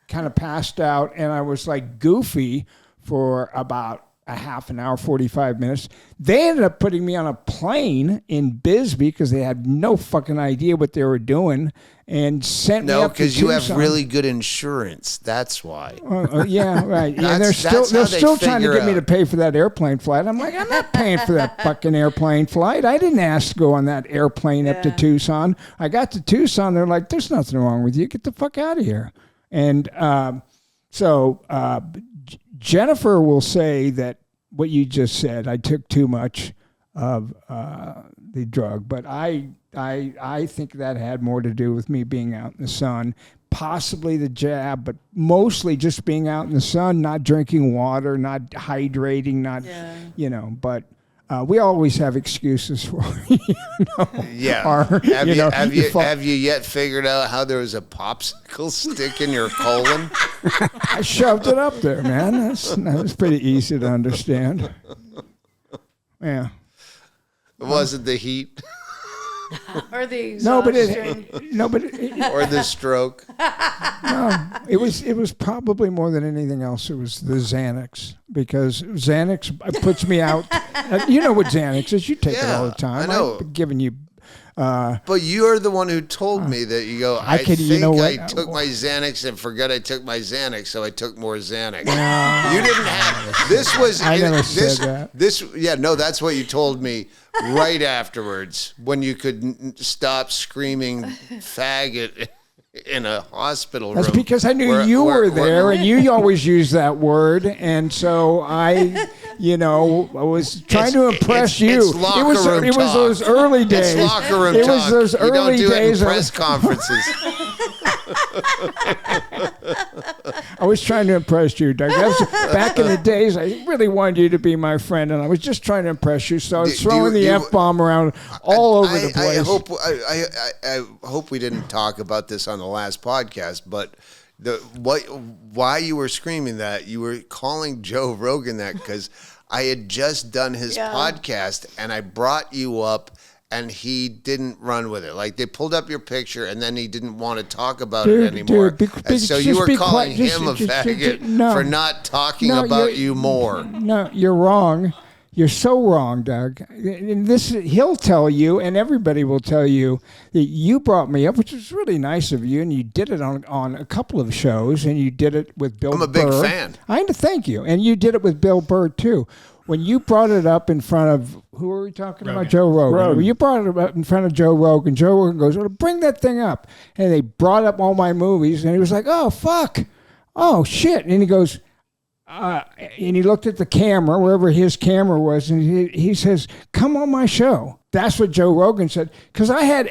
kind of passed out, and I was goofy for about a half an hour, 45 minutes. They ended up putting me on a plane in Bisbee because they had no fucking idea what they were doing, and sent me up to Tucson. No, because you have really good insurance. That's why. Yeah, right. And they're still trying to get me to pay for that airplane flight. I'm like, I'm not paying for that fucking airplane flight. I didn't ask to go on that airplane up to Tucson. I got to Tucson. They're like, there's nothing wrong with you. Get the fuck out of here. And so Jennifer will say that what you just said, I took too much of the drug, but I think that had more to do with me being out in the sun, possibly the jab, but mostly just being out in the sun, not drinking water, not hydrating, but we always have excuses for Yeah. Have Have you yet figured out how there was a popsicle stick in your colon? I shoved it up there, man. That's pretty easy to understand. Yeah. It wasn't the heat Or the No, but exhaustion. or the stroke. it was probably more than anything else. It was the Xanax, because Xanax puts me out. You know what Xanax is? You take it all the time. I know. I've given you. But you're the one who told me that you go, I took my Xanax and forgot I took my Xanax, so I took more Xanax. You didn't have this was I never said that. That's what you told me right afterwards when you couldn't stop screaming faggot in a hospital room. That's because I knew you were there, and you always use that word, and so I was trying to impress you. It's locker room it was talk. those early days. It's locker room It talk. was those You early don't do days. it in press conferences. I was trying to impress you, Doug. Back in the days, I really wanted you to be my friend, and I was just trying to impress you. So I was throwing the F-bomb around all over the place. I hope we didn't talk about this on the last podcast, but why you were screaming that, you were calling Joe Rogan that because I had just done his podcast and I brought you up and he didn't run with it. Like, they pulled up your picture and then he didn't want to talk about it anymore. And so you were calling him a faggot for not talking about you more. No, you're wrong. You're so wrong, Doug. And he'll tell you, and everybody will tell you, that you brought me up, which was really nice of you, and you did it on a couple of shows, and you did it with Bill Burr. I'm a big fan. Thank you. And you did it with Bill Burr, too. When you brought it up in front of, who are we talking about? Joe Rogan. When you brought it up in front of Joe Rogan goes, well, bring that thing up. And they brought up all my movies, and he was like, oh, fuck. Oh, shit. And he goes... and he looked at the camera, wherever his camera was, and he says, come on my show. That's what Joe Rogan said. Because I had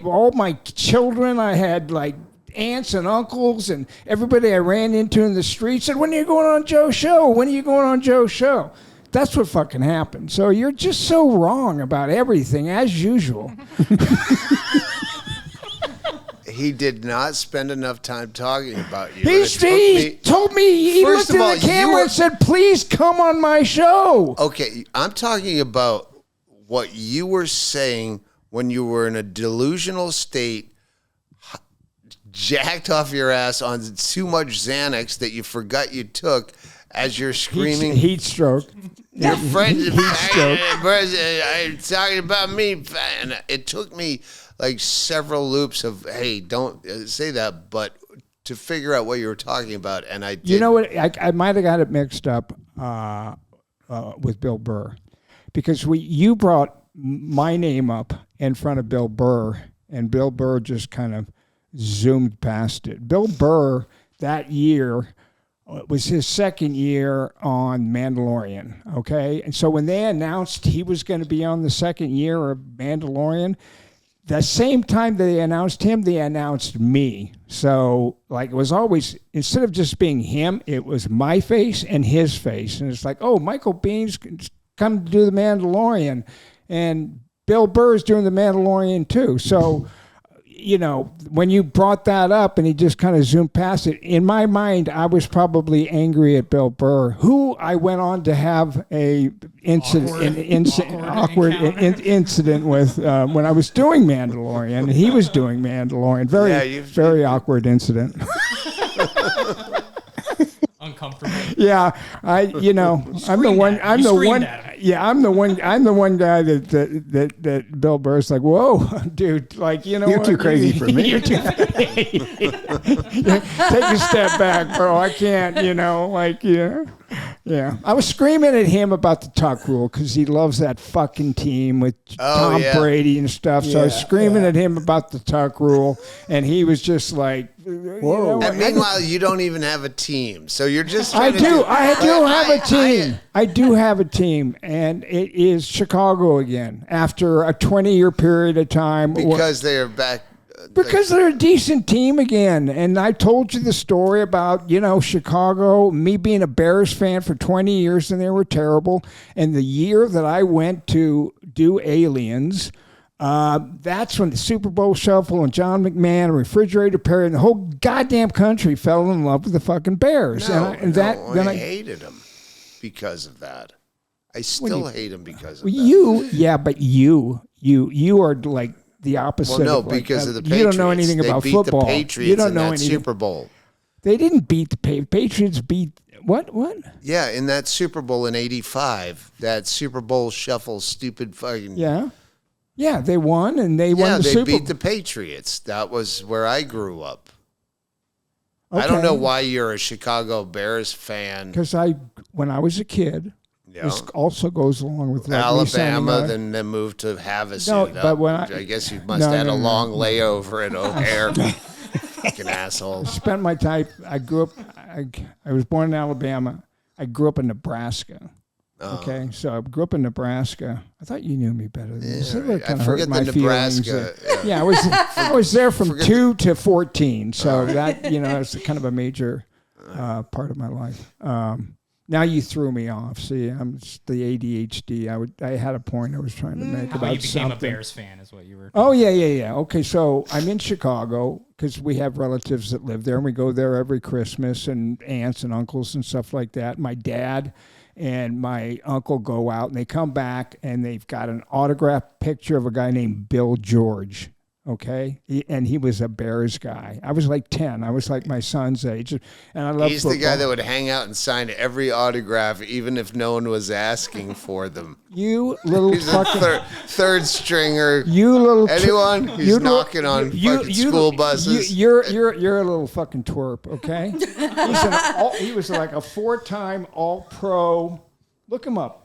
all my children, I had like aunts and uncles and everybody I ran into in the street said, when are you going on Joe's show? When are you going on Joe's show? That's what fucking happened. So you're just so wrong about everything, as usual. He did not spend enough time talking about you. He told me, he looked at the camera and said, please come on my show. Okay, I'm talking about what you were saying when you were in a delusional state, jacked off your ass on too much Xanax that you forgot you took as you're screaming. Heat stroke. Your friends, I'm talking about me. And it took me like several loops of, hey, don't say that, but to figure out what you were talking about. And I did. You know what? I might have got it mixed up with Bill Burr, because you brought my name up in front of Bill Burr, and Bill Burr just kind of zoomed past it. Bill Burr that year was his second year on Mandalorian, okay? And so when they announced he was going to be on the second year of Mandalorian, the same time they announced him, they announced me. So, like, it was always, instead of just being him, it was my face and his face. And it's like, oh, Michael Biehn come to do the Mandalorian. And Bill Burr's doing the Mandalorian too. So, you know, when you brought that up and he just kind of zoomed past it, in my mind, I was probably angry at Bill Burr, who I went on to have a awkward incident with when I was doing Mandalorian, and he was doing Mandalorian. Very awkward incident. Uncomfortable. Yeah, I'm the one guy that Bill Burr's like, whoa, dude, like, you know, you're too crazy for me. Take a step back, bro. I can't, yeah. I was screaming at him about the tuck rule because he loves that fucking team with Tom Brady and stuff. So I was screaming at him about the tuck rule, and he was just like, whoa. And meanwhile, you don't even have a team, so you're just. I do have a team, and it is Chicago again after a 20-year period of time. Because they are back. Because they're a decent team again. And I told you the story about, Chicago, me being a Bears fan for 20 years and they were terrible. And the year that I went to do Aliens, that's when the Super Bowl Shuffle and John McMahon and Refrigerator Perry and the whole goddamn country fell in love with the fucking Bears. I hated them because of that. I still hate them because of that. But you are like the opposite. Well, no, of like, because of the Patriots. You don't know anything about football. They beat the Patriots in that Super Bowl. They didn't beat the Patriots. Beat what? Yeah, in that Super Bowl in '85, that Super Bowl Shuffle, stupid fucking. Yeah, they won and they won the Super Bowl. Yeah, they beat the Patriots. That was where I grew up. Okay. I don't know why you're a Chicago Bears fan. Because when I was a kid. Yeah. This also goes along with like Alabama, then moved to Havasu. No, but when I guess you must have had a long layover at O'Hare. Fucking asshole. Spent my time. I grew up. I was born in Alabama. I grew up in Nebraska. Okay, so I grew up in Nebraska. I thought you knew me better than this. I forget the Nebraska. Yeah, I was there from 2 to 14. So that it's kind of a major part of my life. Now you threw me off. See, I'm the ADHD. I had a point I was trying to make about you became something. a Bears fan is what you were. Oh yeah. Okay, so I'm in Chicago because we have relatives that live there, and we go there every Christmas, and aunts and uncles and stuff like that. My dad and my uncle go out, and they come back, and they've got an autographed picture of a guy named Bill George. Okay, and he was a Bears guy. I was like 10. I was like my son's age, and I love. He's the guy that would hang out and sign every autograph, even if no one was asking for them. You little fucking third stringer. You little anyone who's knocking on fucking school buses. You're a little fucking twerp. Okay, he was like a 4-time All-Pro. Look him up.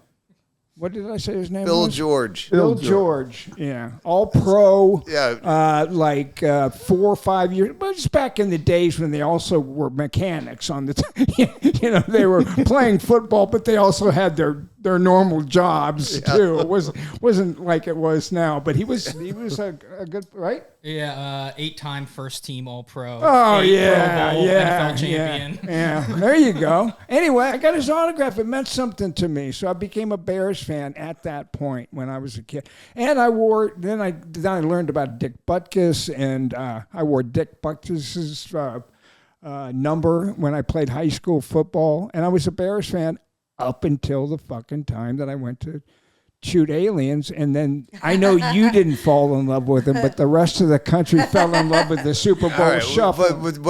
What did I say his name Bill was? George. Bill George, yeah. All-Pro, 4 or 5 years. But it's back in the days when they also were mechanics on the they were playing football, but they also had their normal jobs, too. It wasn't like it was now, but he was a good, right? Yeah, 8-time first-team All-Pro. Oh, yeah, Pro Bowl, NFL champion. Yeah, there you go. Anyway, I got his autograph. It meant something to me, so I became a Bears fan at that point when I was a kid. And I learned about Dick Butkus, and I wore Dick Butkus's number when I played high school football, and I was a Bears fan up until the fucking time that I went to shoot Aliens, and then I know you didn't fall in love with him, but the rest of the country fell in love with the Super Bowl Shuffle. But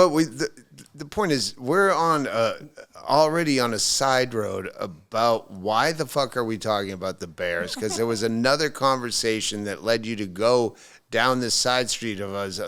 the point is, we're already on a side road about why the fuck are we talking about the Bears? Because there was another conversation that led you to go down this side street of us.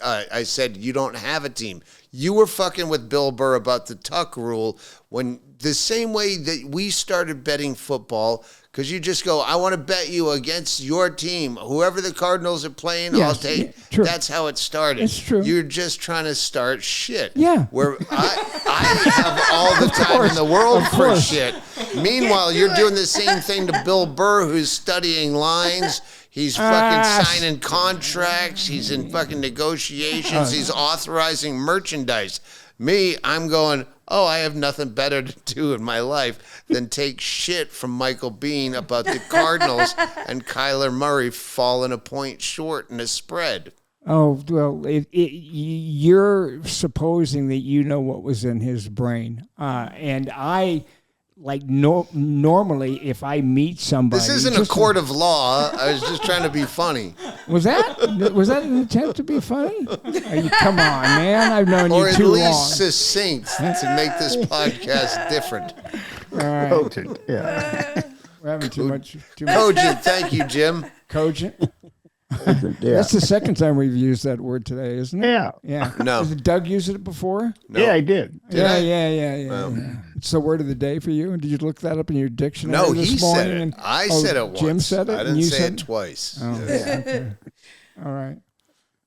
I said you don't have a team. You were fucking with Bill Burr about the Tuck rule when the same way that we started betting football, because you just go, I want to bet you against your team. Whoever the Cardinals are playing, yes, I'll take. Yeah, true. That's how it started. It's true. You're just trying to start shit. Yeah. Where I have all the time in the world for shit. Meanwhile, you're doing the same thing to Bill Burr, who's studying lines. He's fucking signing contracts. He's in fucking negotiations. He's authorizing merchandise. Me, I'm going, I have nothing better to do in my life than take shit from Michael Biehn about the Cardinals and Kyler Murray falling a point short in a spread. Oh, well, you're supposing that you know what was in his brain. And I... normally, if I meet somebody... This isn't a court of law. I was just trying to be funny. Was that an attempt to be funny? Come on, man. I've known you too long. Or at least succinct to make this podcast different. All right. Cogent, yeah. We're having too much. Cogent, thank you, Jim. Cogent. Yeah. That's the second time we've used that word today, isn't it? Yeah. Yeah. No. Did Doug use it before? No. Yeah, I did. Yeah. It's the word of the day for you. Did you look that up in your dictionary No, this he morning? said it. I said it once. Jim said it? I didn't say it twice. Oh, okay. All right.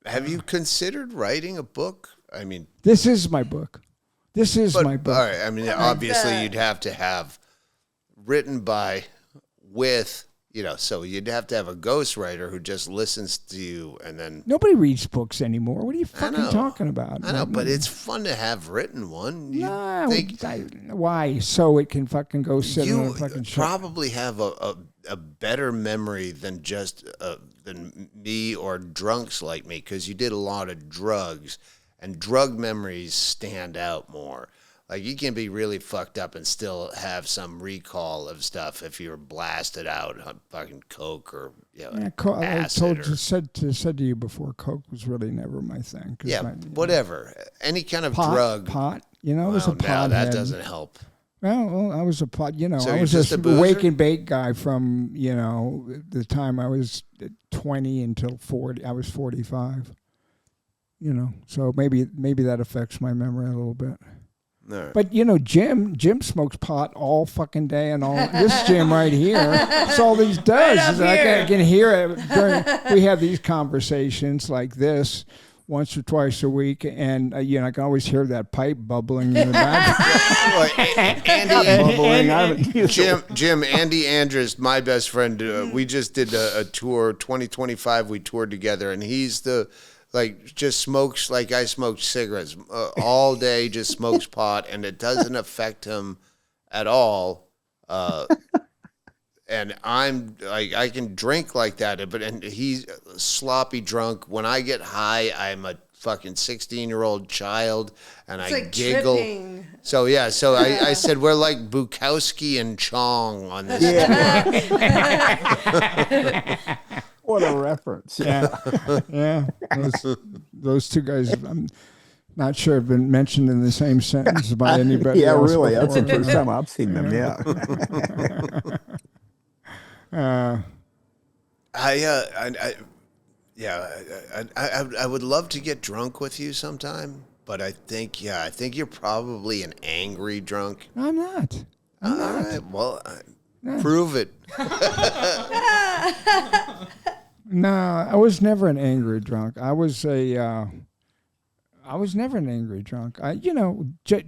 Have you considered writing a book? I mean... This is my book. My book. All right. I mean, obviously, you'd have to have written by, with... so you'd have to have a ghostwriter who just listens to you and then. Nobody reads books anymore. What are you I fucking know. talking about? I know, but it's fun to have written one. Nah, why? So it can fucking go sit on a You fucking shit. probably have a better memory than just than me or drunks like me, because you did a lot of drugs, and drug memories stand out more. Like, you can be really fucked up and still have some recall of stuff if you're blasted out on fucking coke or acid. Said to you before, coke was really never my thing. Whatever. Any kind of drug. Pot. I was a pot. No, that doesn't help. Well, I was a pot. So I was just a wake and bake guy from the time I was 20 until 40. I was 45. So maybe that affects my memory a little bit. Right. But Jim smokes pot all fucking day, and all this Jim right here. That's all he does. I can hear it. We have these conversations like this once or twice a week, and I can always hear that pipe bubbling in the back. Jim, Andy Andrus, my best friend. We just did a tour, 2025. We toured together, and he's just smokes like I smoked cigarettes all day, just smokes pot, and it doesn't affect him at all. And I'm like, I can drink like that, and he's sloppy drunk. When I get high, I'm a fucking 16-year-old child, and I giggle. Tripping. So I said we're like Bukowski and Chong on this tour. What a reference. Yeah. Those two guys, I'm not sure have been mentioned in the same sentence by anybody else. Really. Before. That's the first time I've seen them, I would love to get drunk with you sometime, but I think you're probably an angry drunk. I'm not. All right, well, prove it. No, I was never an angry drunk. I was never an angry drunk.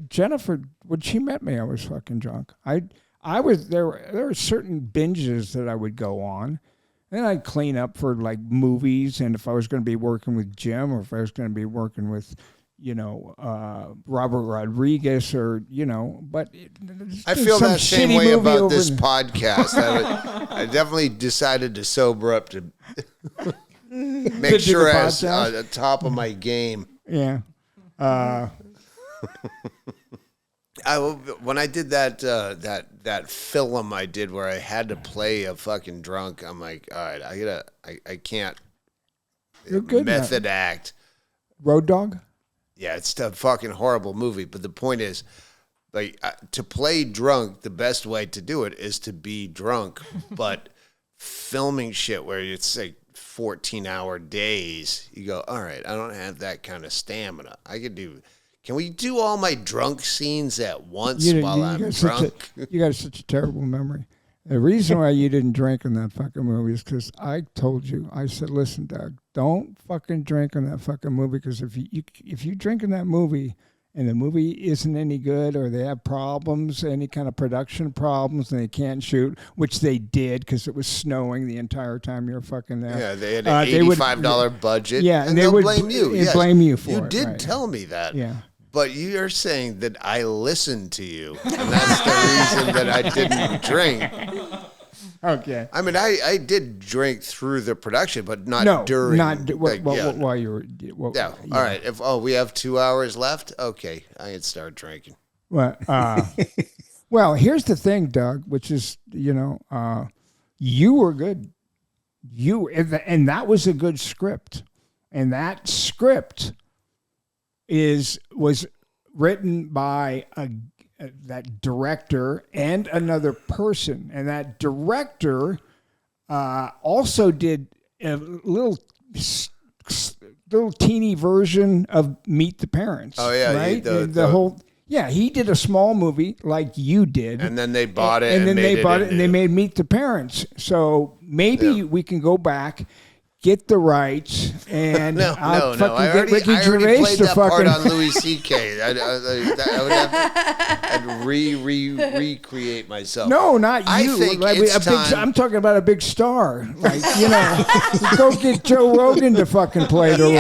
Jennifer, when she met me, I was fucking drunk. There were certain binges that I would go on, and I'd clean up for like movies, and if I was going to be working with Jim, or if I was going to be working with Robert Rodriguez, or but I feel that same way about this podcast. I definitely decided to sober up to make sure I was at the top of my game. Yeah. When I did that film I did where I had to play a fucking drunk, I'm like, all right, I can't. You're good. Method act. Road Dog. Yeah, it's a fucking horrible movie. But the point is, like, to play drunk, the best way to do it is to be drunk. But filming shit where it's like 14-hour days, you go, all right, I don't have that kind of stamina. Can we do all my drunk scenes at once while I'm drunk? You got such a terrible memory. The reason why you didn't drink in that fucking movie is because I told you. I said, listen, Doug, don't fucking drink in that fucking movie, because if you drink in that movie and the movie isn't any good, or they have problems, any kind of production problems, and they can't shoot, which they did because it was snowing the entire time you were fucking there. Yeah, they had an $85 budget. Yeah, and they'll blame you. Yes, blame you for it. You did right. tell me that. Yeah. But you're saying that I listened to you, and that's the reason that I didn't drink. Okay. I mean, I did drink through the production, but not during. While you were. Yeah. All right. We have 2 hours left. Okay, I can start drinking. Well, well, here's the thing, Doug, which is you were good. And that was a good script, and that script was written by that director and another person, and that director also did a little teeny version of Meet the Parents. Oh yeah, right? He did a small movie like you did, and then they bought it, and then they bought it, and they made Meet the Parents. So maybe we can go back, get the rights, and No. I I Ricky already Gervais played to that part fucking. on Louis C.K. I would have I'd recreate myself. No, not you. I think Like, it's a big, time. I'm talking about a big star. Like, go get Joe Rogan to fucking play the role, All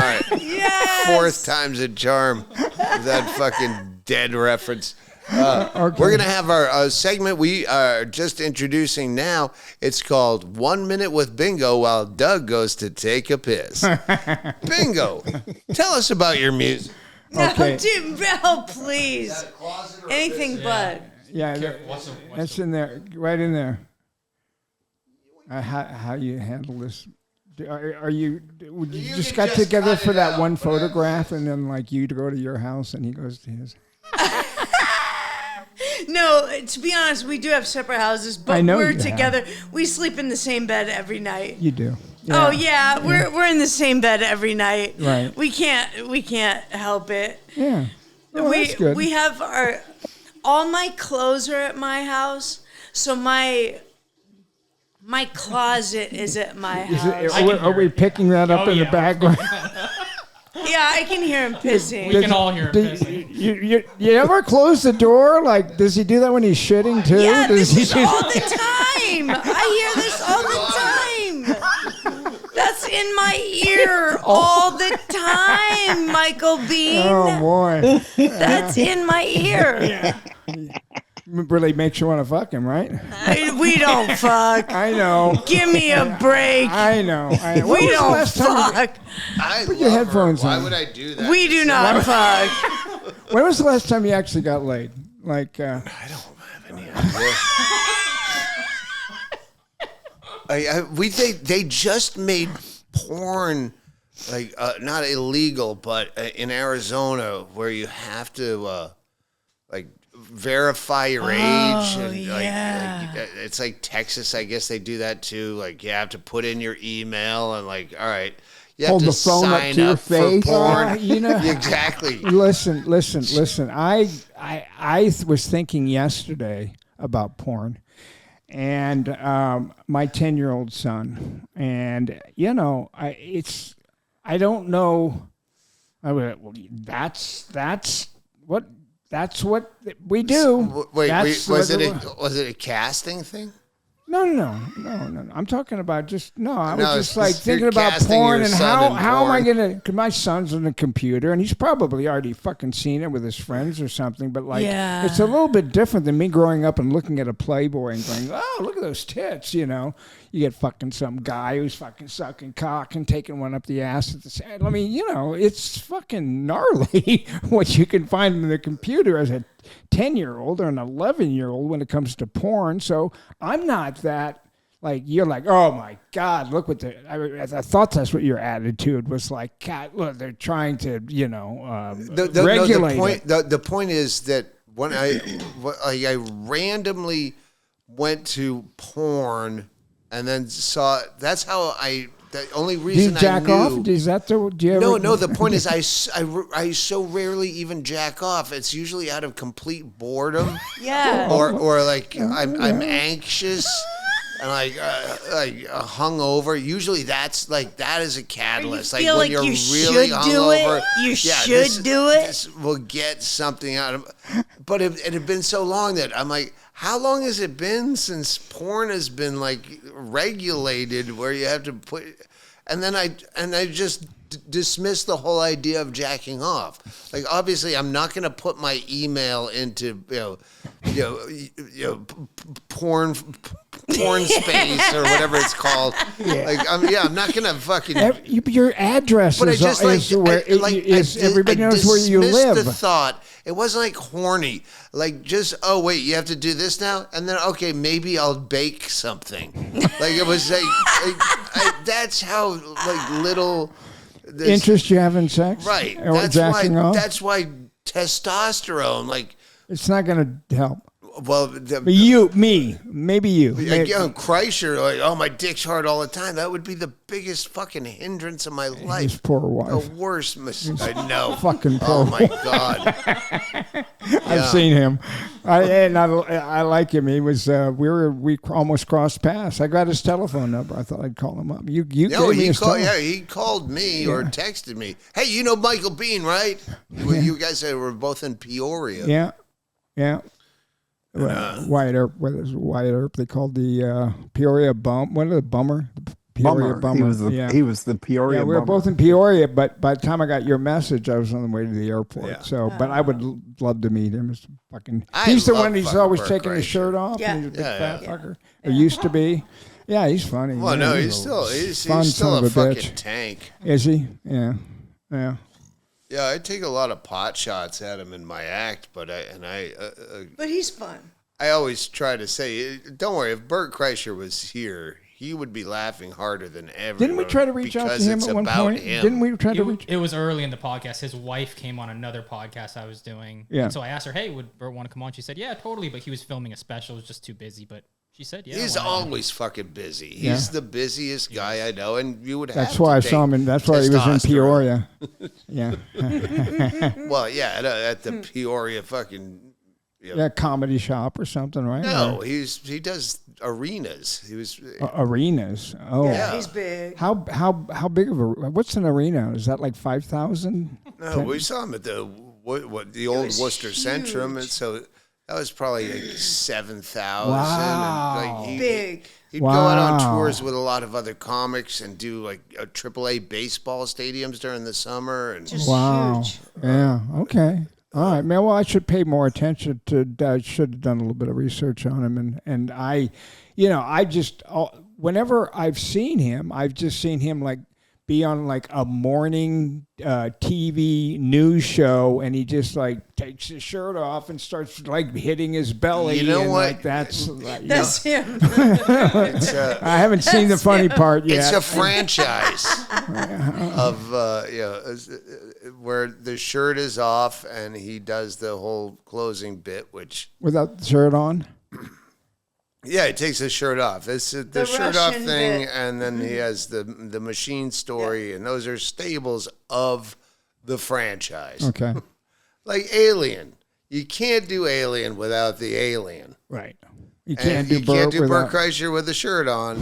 right. Yes. Fourth time's a charm. That fucking dead reference. Okay. We're going to have our segment we are just introducing now. It's called 1 Minute with Bingo while Doug goes to take a piss. Bingo, tell us about your music. Okay. No, dude, no, please. Anything but. Yeah, that's in there, right in there. How you handle this? Are you? Would you just got together for that one photograph, and then like you to go to your house, and he goes to his. No, to be honest, we do have separate houses, but we're together. We sleep in the same bed every night. You do. Yeah. Oh yeah, we're in the same bed every night. Right. We can't help it. Yeah. Well, that's good. We have all my clothes are at my house, so my closet is at my house. Are we picking that up in the background? Yeah, I can hear him pissing. We can all hear him pissing. You ever close the door? Like, does he do that when he's shitting too? Yeah, does this is all the time. I hear this all the time. That's in my ear all the time, Michael Biehn. Oh boy, that's in my ear. really makes you want to fuck him, right? We don't fuck. I know. Give me a break. I know. We don't fuck. Put your headphones Why on. would I do that? We do not fuck. When was the last time you actually got laid? Like, I don't have any idea. They just made porn like not illegal, but in Arizona where you have to like verify your age. And, yeah. like it's like Texas, I guess they do that too. Like you have to put in your email and like, all right, you have Hold to the phone up sign to your up for face. porn. Exactly. Listen. I was thinking yesterday about porn, and my 10-year-old son, and I don't know. That's what we do. Wait, was it a a casting thing? No. I'm talking about I was just like you're thinking about casting porn your and son how am I porn. going to, because my son's on the computer and he's probably already fucking seen it with his friends or something, but like, it's a little bit different than me growing up and looking at a Playboy and going, oh, look at those tits, You get fucking some guy who's fucking sucking cock and taking one up the ass at the same. I mean, it's fucking gnarly what you can find in the computer as a 10-year-old or an 11-year-old when it comes to porn. So I'm not that, like, you're like, oh my God, look what I thought that's what your attitude was like. God, look, they're trying to, regulate it. The point is that when I randomly went to porn and then saw, that's how the only reason do you jack I knew. off? Is that do you ever? No. The point is, I so rarely even jack off. It's usually out of complete boredom. Yeah. Or like I'm anxious and like hungover. Usually that is a catalyst. Or you feel when you're you really should hungover, do it. You should do it. This will get something out of. But it had been so long that I'm like, how long has it been since porn has been like regulated where you have to put, and then I just dismissed the whole idea of jacking off. Like obviously I'm not going to put my email into porn space or whatever it's called. Yeah. Like I'm not going to fucking. Your address But I is, just everybody knows where you live. The thought, it wasn't like horny, like just you have to do this now, and then okay, maybe I'll bake something. Like it was like that's how like little interest you have in sex, right? Or jacking off. That's why testosterone, like it's not going to help. Well, But you, me, maybe you. Again, Kreischer, like, oh, my dick's hard all the time. That would be the biggest fucking hindrance of my life. His poor wife. The worst. I know. Fucking poor. Oh my God. I've seen him. I like him. He was. We almost crossed paths. I got his telephone number. I thought I'd call him up. You gave me his telephone. Yeah, he called me or texted me. Hey, you know Michael Biehn, right? You guys were both in Peoria. Yeah. Wyatt Earp. What is Wyatt Earp? They called the Peoria bum. What are the bummer? The Peoria bummer. He was the Peoria. Yeah, we were both in Peoria, but by the time I got your message, I was on the way to the airport. Yeah. So, but I would love to meet him. He's the one who's always taking his shirt off. Yeah. And he's a big fat fucker. Or used to be. Yeah, he's funny. Well, man. no, he's still son a of fucking bitch. tank. Is he? Yeah. Yeah, I take a lot of pot shots at him in my act, but But he's fun. I always try to say, don't worry, if Bert Kreischer was here, he would be laughing harder than ever. Didn't we try to reach out to him at one point? Didn't we try to reach? It was early in the podcast. His wife came on another podcast I was doing. Yeah. And so I asked her, hey, would Bert want to come on? She said, yeah, totally. But he was filming a special. It was just too busy. But she said, yeah. He's always fucking busy. He's the busiest guy I know, and you would have That's why I saw him. That's why he was in Peoria. Yeah. Well, yeah, at the Peoria fucking... Yeah, comedy shop or something, right? No, he does arenas. He was arenas. Oh, Yeah, he's big. How big of a? What's an arena? Is that like 5,000? No, we saw him at the old Worcester huge. Centrum, and so that was probably like 7,000. Wow. And Big. He'd go out on tours with a lot of other comics and do like AAA baseball stadiums during the summer. And Just Wow. huge. Yeah. Okay. All right, man. Well, I should pay more attention to. I should have done a little bit of research on him, and I, I just whenever I've seen him, I've just seen him like be on like a morning TV news show, and he just like takes his shirt off and starts like hitting his belly. You know and, what? Like, that's him. I haven't seen the funny part yet. It's a franchise of where the shirt is off and he does the whole closing bit, which without the shirt on. Yeah, he takes his shirt off. It's the shirt off Russian thing, bit. and then he has the machine story, and those are staples of the franchise. Okay. Like Alien, you can't do Alien without the alien. Right. You can't And do you can't do without- Bert Kreischer with the shirt on,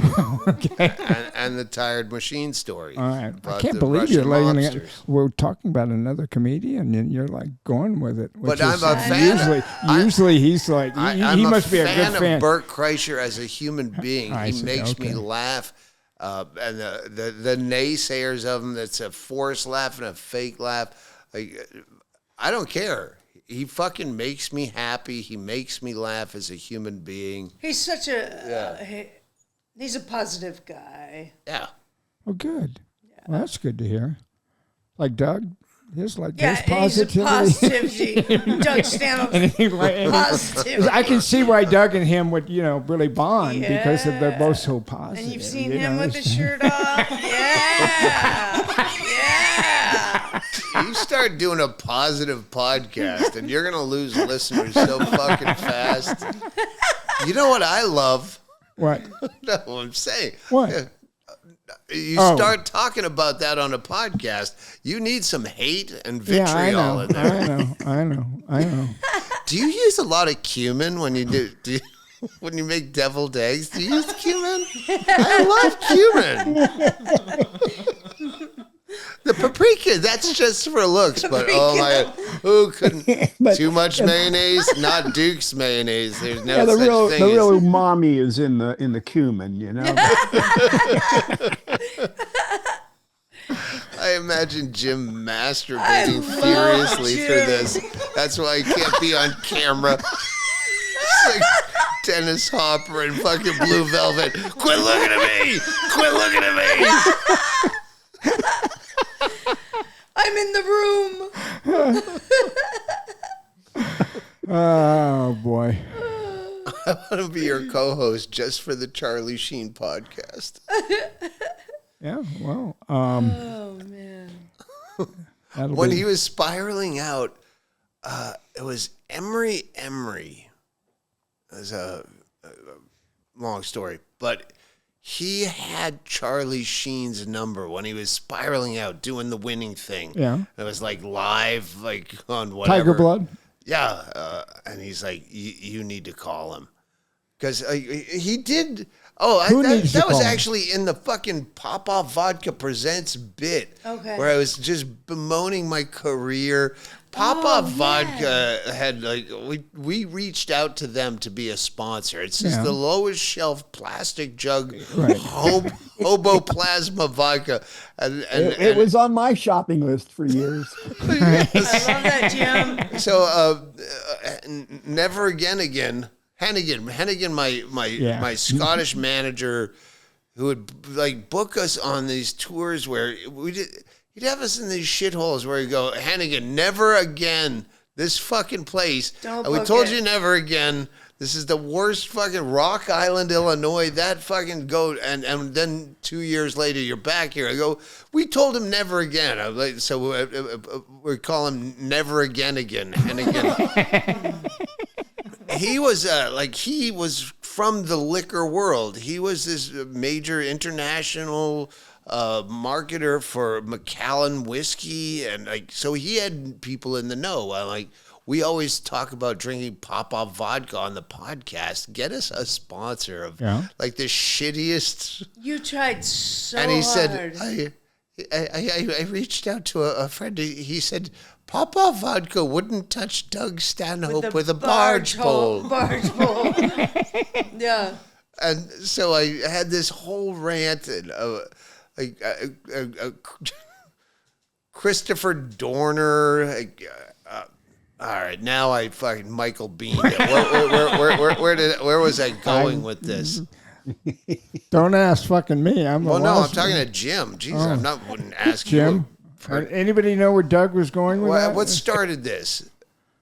and the tired machine story. All right. I about can't the believe you're Russian laying it. mobsters. We're talking about another comedian, and you're like going with it. But I'm a fan. Usually he's like, I'm he must be a fan good fan. of Bert Kreischer as a human being. I He see, makes me okay. laugh. And the naysayers of him, that's a forced laugh and a fake laugh. Like, I don't care. He fucking makes me happy. He makes me laugh as a human being. He's such a he's a positive guy. Yeah. Oh, good. Well, that's good to hear. Like Doug, his Yeah, positivity. he's a positivity. Doug Stanhope. Positivity. I can see why Doug and him would, really bond because they're both so positive. And you've seen him with the shirt off. Yeah. Yeah. You start doing a positive podcast and you're going to lose listeners so fucking fast. You know what I love? What? No, I'm saying. What? You start talking about that on a podcast, you need some hate and vitriol in there. I know. Do you use a lot of cumin when you do you, when you make deviled eggs? Do you use cumin? I love cumin. The paprika, that's just for looks, but oh my God, who couldn't? Too much mayonnaise, not Duke's mayonnaise. There's no the such real thing the real as. umami is in the cumin, I imagine Jim masturbating furiously through this. That's why he can't be on camera. It's like Dennis Hopper and fucking Blue Velvet. Quit looking at me! Quit looking at me! I'm in the room. Oh, boy. I want to be your co-host just for the Charlie Sheen podcast. Yeah, well. Oh, man. When he was spiraling out, it was Emery. It's a long story, but he had Charlie Sheen's number when he was spiraling out, doing the winning thing. Yeah. It was like live, like on whatever. Tiger Blood. Yeah, and he's like, you need to call him. Because he did. Oh, that was actually in the fucking Pop-Off Vodka Presents bit. Okay. Where I was just bemoaning my career. Pop-Off Vodka had, like, we reached out to them to be a sponsor. It's just the lowest shelf plastic jug hobo plasma vodka. And it was on my shopping list for years. I love that, Jim. So, Never Again. Hennigan, my Scottish manager, who would like book us on these tours where he'd have us in these shitholes where he'd go, Hennigan, never again. This fucking place. We told you never again. This is the worst fucking Rock Island, Illinois. That fucking goat. And then 2 years later, you're back here. I go, we told him never again. I'm like, so we call him Never Again. Hennigan. He was from the liquor world. He was this major international marketer for Macallan whiskey, and like so he had people in the know. We always talk about drinking Pop-Off vodka on the podcast. Get us a sponsor of like the shittiest. You tried so hard. And he hard. said, I reached out to a friend. He said, Pop-Off vodka wouldn't touch Doug Stanhope with a barge pole. Barge pole. Yeah. And so I had this whole rant and Christopher Dorner. All right, now I fucking Michael Biehn. Where was I going with this? Don't ask fucking me. I'm talking to Jim. Jeez, wouldn't ask Jim. Anybody know where Doug was going with that? What started this?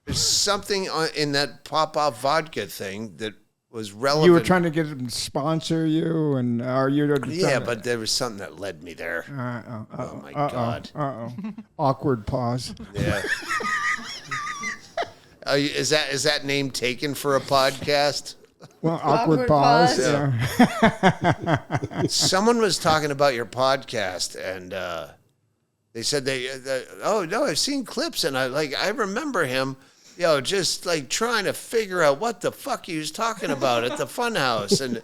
There's something in that Pop-Off vodka thing that was relevant. You were trying to get him to sponsor you, and but there was something that led me there. Oh my God! Awkward pause. Yeah. Is that name taken for a podcast? Well, awkward pause. Yeah. Someone was talking about your podcast, and they said I've seen clips, and I remember him, just like trying to figure out what the fuck he was talking about at the Funhouse, and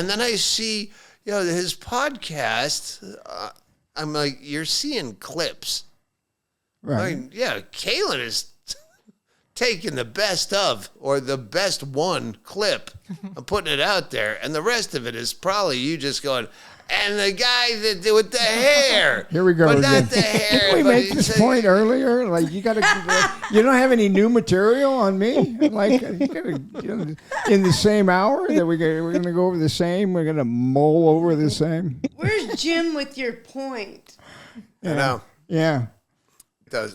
then I see his podcast. I'm like, you're seeing clips, right? Kaylin is taking the best of or the best one clip and putting it out there, and the rest of it is probably you just going, and the guy with the hair. Here we go. But again. not the hair. Didn't we make this point earlier? Like you gotta, you don't have any new material on me. Like you gotta, in the same hour that we're gonna go over the same. We're gonna mull over the same. Where's Jim with your point? I know. Yeah.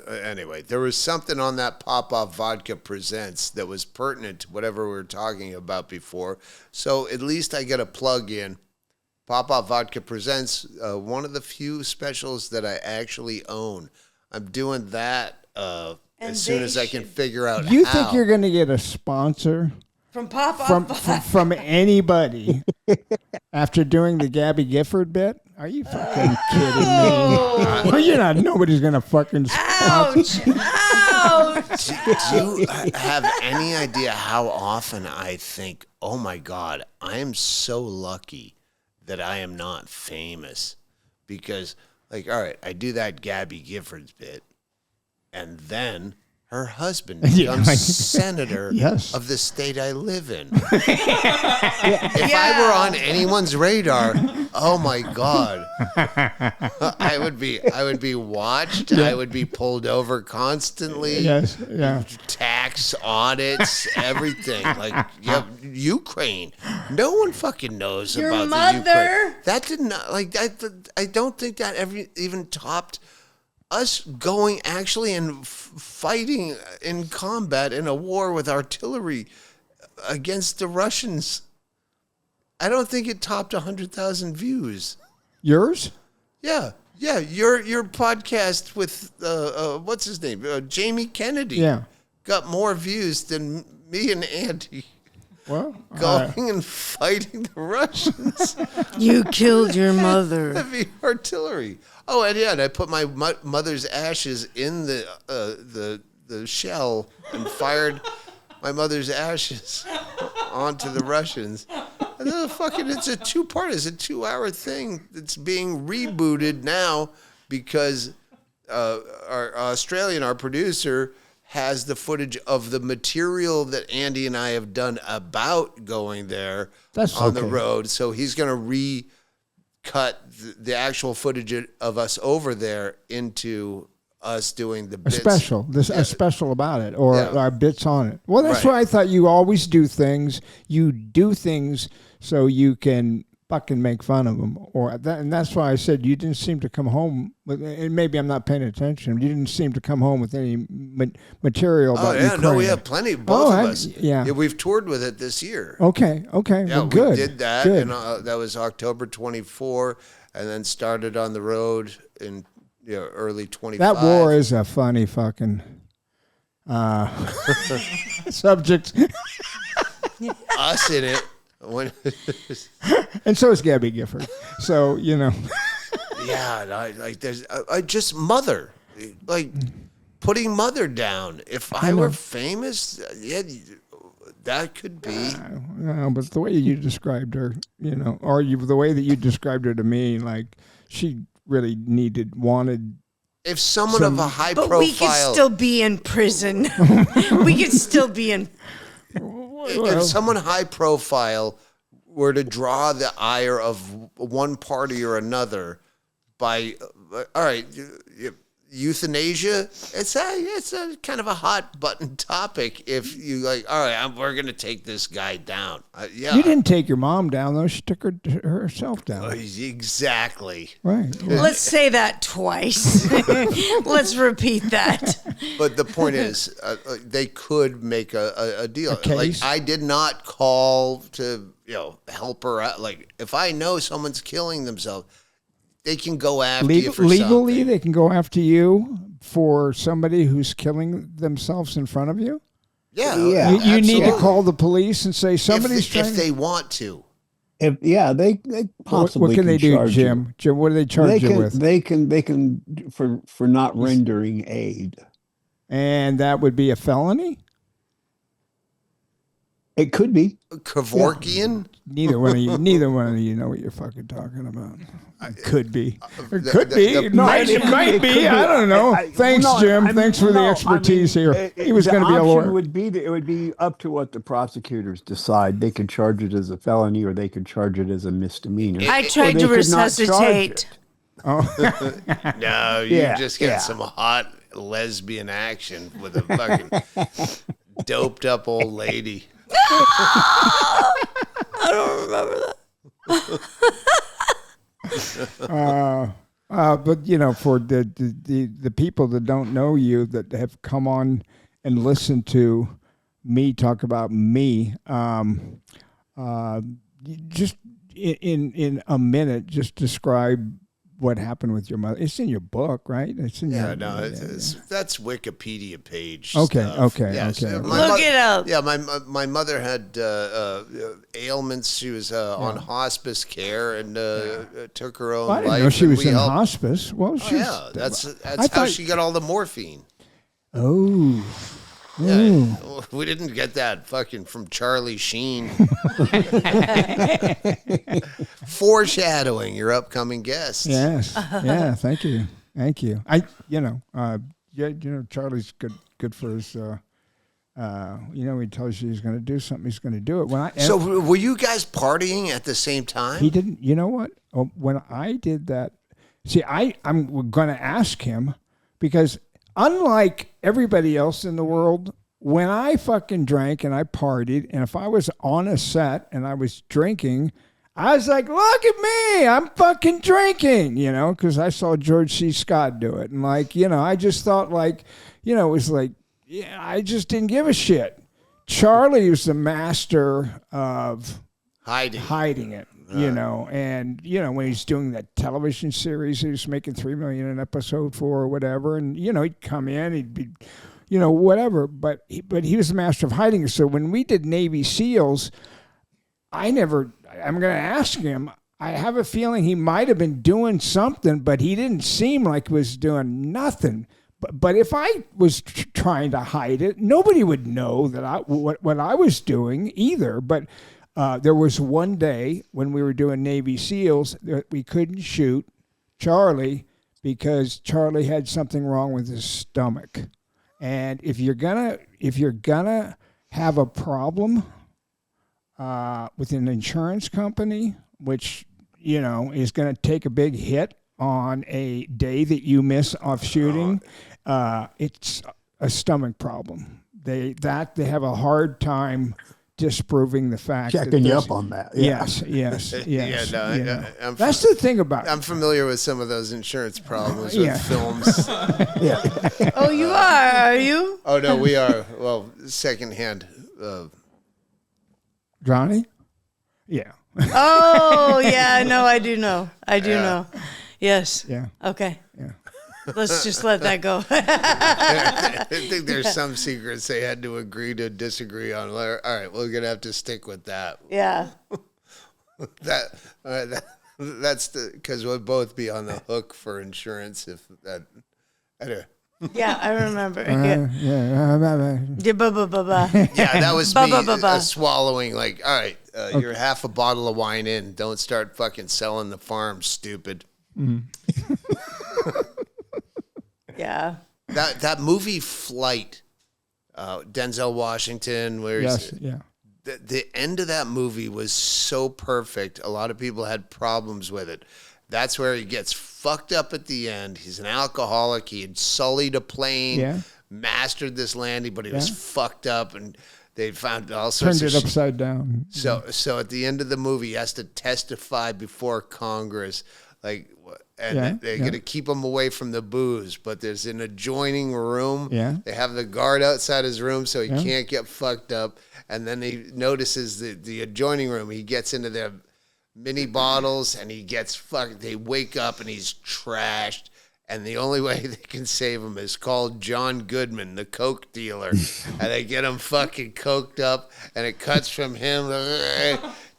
Anyway, there was something on that Pop-Off Vodka Presents that was pertinent to whatever we were talking about before. So at least I get a plug in. Pop-Off Vodka Presents, one of the few specials that I actually own. I'm doing that as soon as I can figure out You how. think you're going to get a sponsor from Pop-Off from anybody after doing the Gabby Gifford bit? Are you fucking kidding me? Well, nobody's going to fucking sponsor. Ouch! Do you have any idea how often I think, oh my God, I am so lucky that I am not famous? Because, like, all right, I do that Gabby Giffords bit, and then her husband becomes senator of the state I live in. If I were on anyone's radar, oh my God, I would be watched. I would be pulled over constantly. Yes, yeah. Tax audits, everything. Like Ukraine, no one fucking knows Your about mother. the Ukraine. That did not like that. I don't think that ever even topped us going actually and fighting in combat in a war with artillery against the Russians. I don't think it topped 100,000 views. Yours? Yeah. Your podcast with what's his name, Jamie Kennedy. Yeah, got more views than me and Andy Well, going and fighting the Russians. You killed your mother. Heavy artillery. Oh, and yeah, and I put my mother's ashes in the shell and fired my mother's ashes onto the Russians. And then it's a 2-part. It's a 2-hour thing that's being rebooted now because our producer, has the footage of the material that Andy and I have done about going there on the road. So he's going to recut the actual footage of us over there into us doing the bits. A special about it, or our bits on it. Well, that's why I thought you always do things. You do things so you can fucking make fun of them, and that's why I said you didn't seem to come home with. And maybe I'm not paying attention. You didn't seem to come home with any material about Ukraine. No, we have plenty. Both of us. Yeah, we've toured with it this year. Okay. Yeah, well, good. We did that, good. and that was October 24, and then started on the road in early 25. That war is a funny fucking subject. Us in it. And so is Gabby Gifford. So, Yeah, there's just mother, putting mother down. If I were famous, that could be. But the way you described her, or the way that you described her to me, like she really wanted. If someone of a high profile, but we could still be in prison. We could still be in. If someone high profile were to draw the ire of one party or another by, all right, euthanasia, it's a kind of a hot button topic. If you all right, we're going to take this guy down. You didn't take your mom down, though. She took herself down. Exactly. Right. Let's say that twice. Let's repeat that. But the point is, they could make a deal. A case? I did not call to help her out. If I know someone's killing themselves, they can go after you for legally, something. they can go after you for somebody who's killing themselves in front of you. Yeah, You need to call the police and say somebody's trying. If they want to. They possibly. What can they do, Jim? Jim, what do they charge you with? They can for not rendering aid. And that would be a felony? It could be. Kevorkian? Neither one of you know what you're fucking talking about. It could be. It could be. It might be. I don't know. Thanks, Jim. Thanks for the expertise here. He was going to be a lawyer. It would be up to what the prosecutors decide. They can charge it as a felony, or they could charge it as a misdemeanor. I tried to resuscitate. Oh. No, you just get some hot lesbian action with a fucking doped up old lady. I don't remember that. But for the people that don't know you, that have come on and listened to me talk about me, just in a minute, just describe what happened with your mother. It's in your book, right? It's in that's Wikipedia page. Okay, stuff. okay. Look it up. Yeah, my mother had ailments. She was on hospice care and took her own I didn't life. know she was in helped. hospice. Well, that's how she got all the morphine. Oh. Yeah, we didn't get that fucking from Charlie Sheen. Foreshadowing your upcoming guests. Yes. Yeah. Thank you. Charlie's good for his. He tells you he's going to do something, he's going to do it. So were you guys partying at the same time? He didn't. You know what? When I did that, see, I'm going to ask him because. Unlike everybody else in the world, when I fucking drank and I partied, and if I was on a set and I was drinking, I was like, look at me, I'm fucking drinking, because I saw George C. Scott do it. And I just thought it was like, I just didn't give a shit. Charlie was the master of hiding it. And when he's doing that television series, he was making $3 million an episode for or whatever, and he'd come in, he'd be whatever. But he was the master of hiding it. So when we did Navy SEALs, I'm going to ask him. I have a feeling he might have been doing something, but he didn't seem like he was doing nothing. But if I was trying to hide it, nobody would know that what I was doing either. But there was one day when we were doing Navy SEALs that we couldn't shoot Charlie because Charlie had something wrong with his stomach. And if you're gonna have a problem with an insurance company, which is going to take a big hit on a day that you miss off shooting, it's a stomach problem. They have a hard time disproving the fact. Checking you up on that. Yeah. Yes. That's the thing about it. I'm familiar with some of those insurance problems with films. Yeah. Oh, you are you? Oh, no, we are. Well, secondhand. Johnny? Yeah. Oh, yeah. No, I do know. I do know. Yes. Yeah. Okay. Yeah. Let's just let that go. I think there's some secrets they had to agree to disagree on. All right, we're going to have to stick with that. Yeah. That's because we'll both be on the hook for insurance if that. Anyway. Yeah, I remember. Yeah. Yeah, Yeah, that was me Ba-ba-ba-ba. swallowing like, all right, you're half a bottle of wine in. Don't start fucking selling the farm, stupid. Yeah. That movie Flight, Denzel Washington, where the end of that movie was so perfect. A lot of people had problems with it. That's where he gets fucked up at the end. He's an alcoholic. He had sullied a plane, mastered this landing, but he was fucked up, and they found all sorts Turned of it upside down. So at the end of the movie, he has to testify before Congress, they're going to keep him away from the booze, but there's an adjoining room. Yeah. They have the guard outside his room so he can't get fucked up. And then he notices the adjoining room. He gets into their mini bottles and he gets fucked. They wake up and he's trashed. And the only way they can save him is call John Goodman, the coke dealer. And they get him fucking coked up, and it cuts from him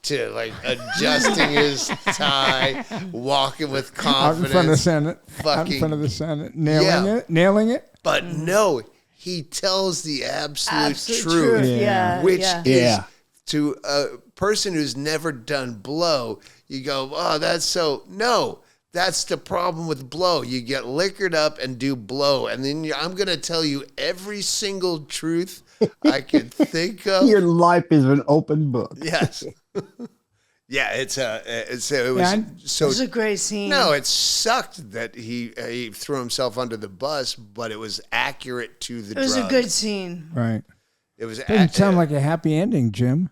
to like adjusting his tie, walking with confidence. Out in front of the Senate. Fucking, out in front of the Senate. Nailing it. But no, he tells the absolute truth. Truth. Yeah. Which is to a person who's never done blow, you go, oh, that's so. No, that's the problem with blow. You get liquored up and do blow. And then I'm going to tell you every single truth I can think of. Your life is an open book. Yes. Yeah, it was a great scene. No, it sucked that he threw himself under the bus, but it was accurate to the drugs. It was a good scene. Right. It was. Didn't sound like a happy ending, Jim.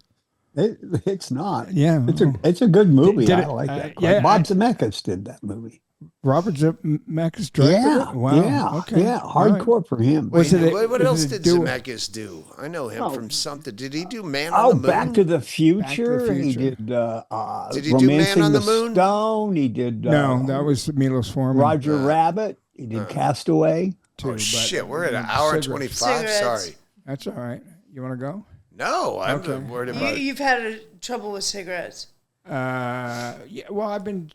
It's not. Yeah. It's a good movie. Did I it- like that. yeah, Bob Zemeckis did that movie. Robert Zemeckis directed it? Wow. Okay. Yeah. Hardcore for him. Was it what was else it did do- Zemeckis do? I know him from something. Did he do Man on the Moon? Back to the Future. He Future. did. Did he do Man Romancing on the the Moon? Stone. He did. No, that was Milos Forman. Roger Rabbit. He did Castaway. too, Oh but- shit, we're at an hour and Cigarettes. 25. Cigarettes. Sorry. That's all right. You want to go? No, I'm Okay. not worried about it. You've had trouble with cigarettes. Yeah. Well, I've been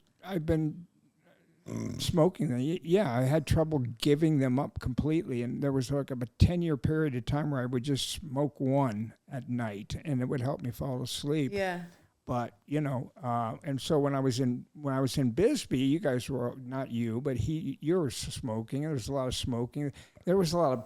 smoking them. Yeah, I had trouble giving them up completely, and there was like a 10-year period of time where I would just smoke one at night, and it would help me fall asleep. Yeah. But and so when I was in Bisbee, you guys were not you, but you were smoking. There was a lot of smoking. There was a lot of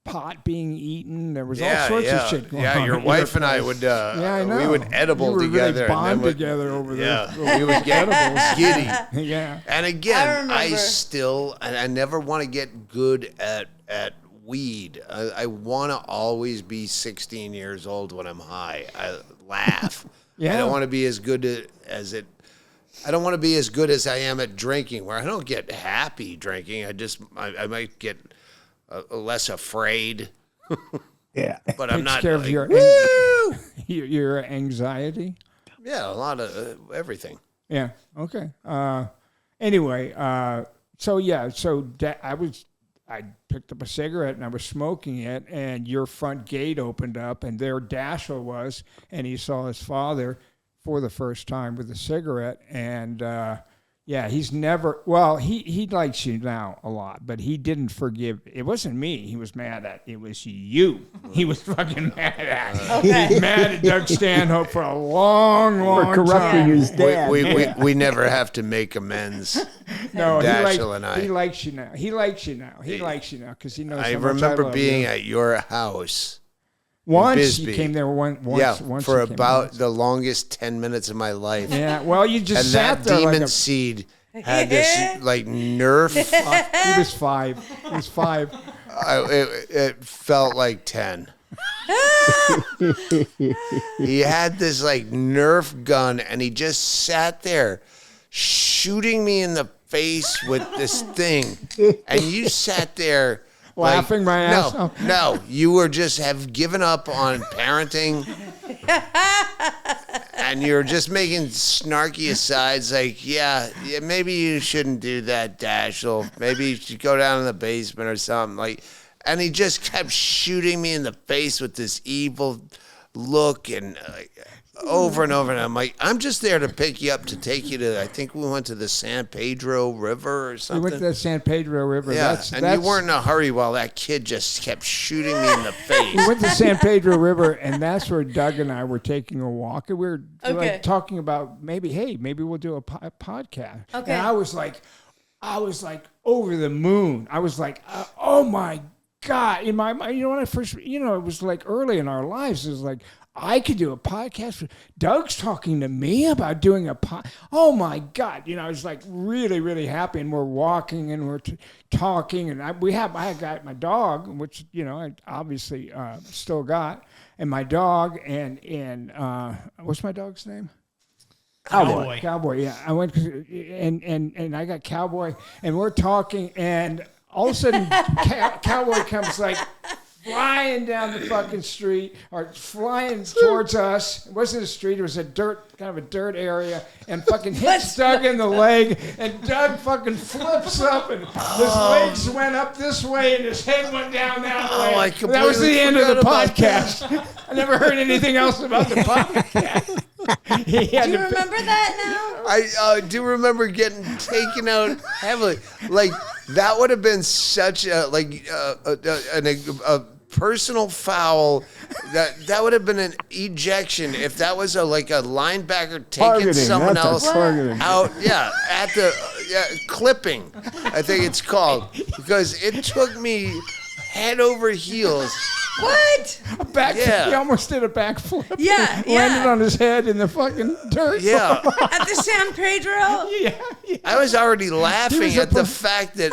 pot being eaten. There was all sorts of shit going on. Yeah, your wife and I would. I know. We would edible we would together. Really bond and then together over Yeah, there. we would get giddy. Yeah. And I again, remember. I never want to get good at weed. I want to always be 16 years old when I'm high. I laugh. Yeah. I don't want to be as good as it. I don't want to be as good as I am at drinking, where I don't get happy drinking. I might get less afraid. Yeah. But I'm Takes not. care of Like, your woo! your anxiety. Yeah, a lot of everything. Yeah. Okay. Anyway, so I picked up a cigarette and I was smoking it, and your front gate opened up, and there Dashiell was, and he saw his father for the first time with a cigarette, and yeah, he's never, well, he likes you now a lot, but he didn't forgive. It wasn't me he was mad at. It was you he was fucking mad at. He's mad at Doug Stanhope for a long corrupting time. his dad. We never have to make amends. No, Dashiell and I. he likes you now. He likes you now. He likes you now because he knows I how much remember love being you. at your house. Once you Bisbee. came there once For you came about once. the longest 10 minutes of my life. Yeah, well, you just And sat that there demon like seed had this like Nerf. he was 5. He was 5. It felt like 10. He had this like Nerf gun, and he just sat there shooting me in the face with this thing. And you sat there Laughing my ass off. No, you were just have given up on parenting. And you're just making snarky asides like, yeah, maybe you shouldn't do that, Dashiell. Maybe you should go down in the basement or something. Like, and he just kept shooting me in the face with this evil look and over and over. And I'm like, I'm just there to pick you up to take you to, I think we went to the San Pedro River or We something. went to the San Pedro River. Yeah, you weren't in a hurry while that kid just kept shooting me in the face. We went to San Pedro River, and that's where Doug and I were taking a walk, and we were like talking about maybe we'll do a podcast. Okay. And I was like over the moon. I was like, oh my God! In my mind, when I first, it was like early in our lives. It was like, I could do a podcast. Doug's talking to me about doing a podcast. Oh my God. I was like really, really happy. And we're walking and we're talking. And I got my dog, which, I obviously still got. And my dog and what's my dog's name? Cowboy. Yeah. I went and I got Cowboy and we're talking and all of a sudden Cowboy comes like flying down the fucking street or flying towards us. It wasn't a street, it was a kind of a dirt area, and fucking hits Doug in the leg, and Doug fucking flips up, and his legs went up this way, and his head went down that way. That was the end of the podcast. I never heard anything else about the podcast. Do you remember that now? I do remember getting taken out heavily. Like, that would have been such a personal foul. That would have been an ejection if that was a linebacker taking Targeting, someone that's else targeting. out. Yeah, at the clipping, I think it's called, because it took me head over heels. What? He almost did a backflip. Yeah, Landed on his head in the fucking dirt. Yeah. At the San Pedro? Yeah. I was already laughing at the fact that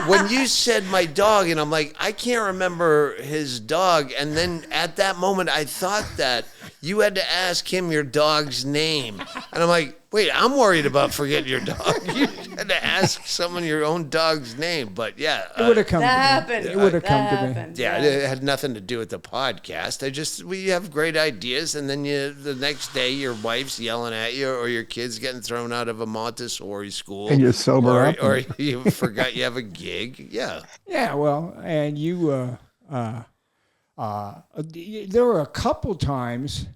when you said my dog, and I'm like, I can't remember his dog. And then at that moment, I thought that you had to ask him your dog's name. And I'm like, wait, I'm worried about forgetting your dog. You had to ask someone your own dog's name. But yeah. It would have come That to me. happened. It would have come to me. happened. Yeah, it had nothing to do with the podcast. We have great ideas, and then the next day your wife's yelling at you, or your kid's getting thrown out of a Montessori school, And you sober up. or you forgot you have a gig. Yeah. Yeah, well, and you, there were a couple times.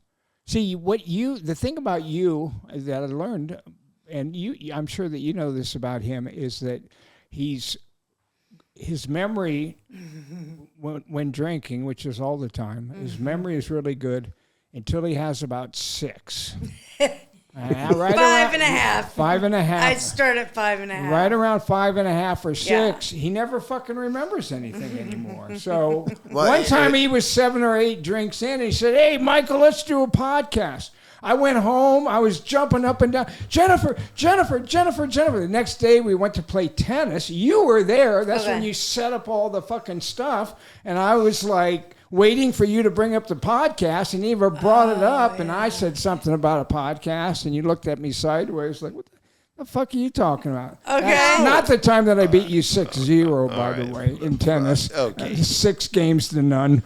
See, the thing about you that I learned, and I'm sure that you know this about him, is that his memory when drinking, which is all the time, his memory is really good until he has about 6. Right 5.5. 5.5. I start at 5.5. Right around 5.5 or 6, he never fucking remembers anything anymore. So one time he was 7 or 8 drinks in, and he said, "Hey, Michael, let's do a podcast." I went home. I was jumping up and down. Jennifer. The next day we went to play tennis. You were there. That's when you set up all the fucking stuff. And I was like waiting for you to bring up the podcast, and Eva brought it up, and I said something about a podcast, and you looked at me sideways like, what the fuck are you talking about? Okay. That's not the time that I beat you 6-0, by the way, in tennis. Okay. 6 games to none.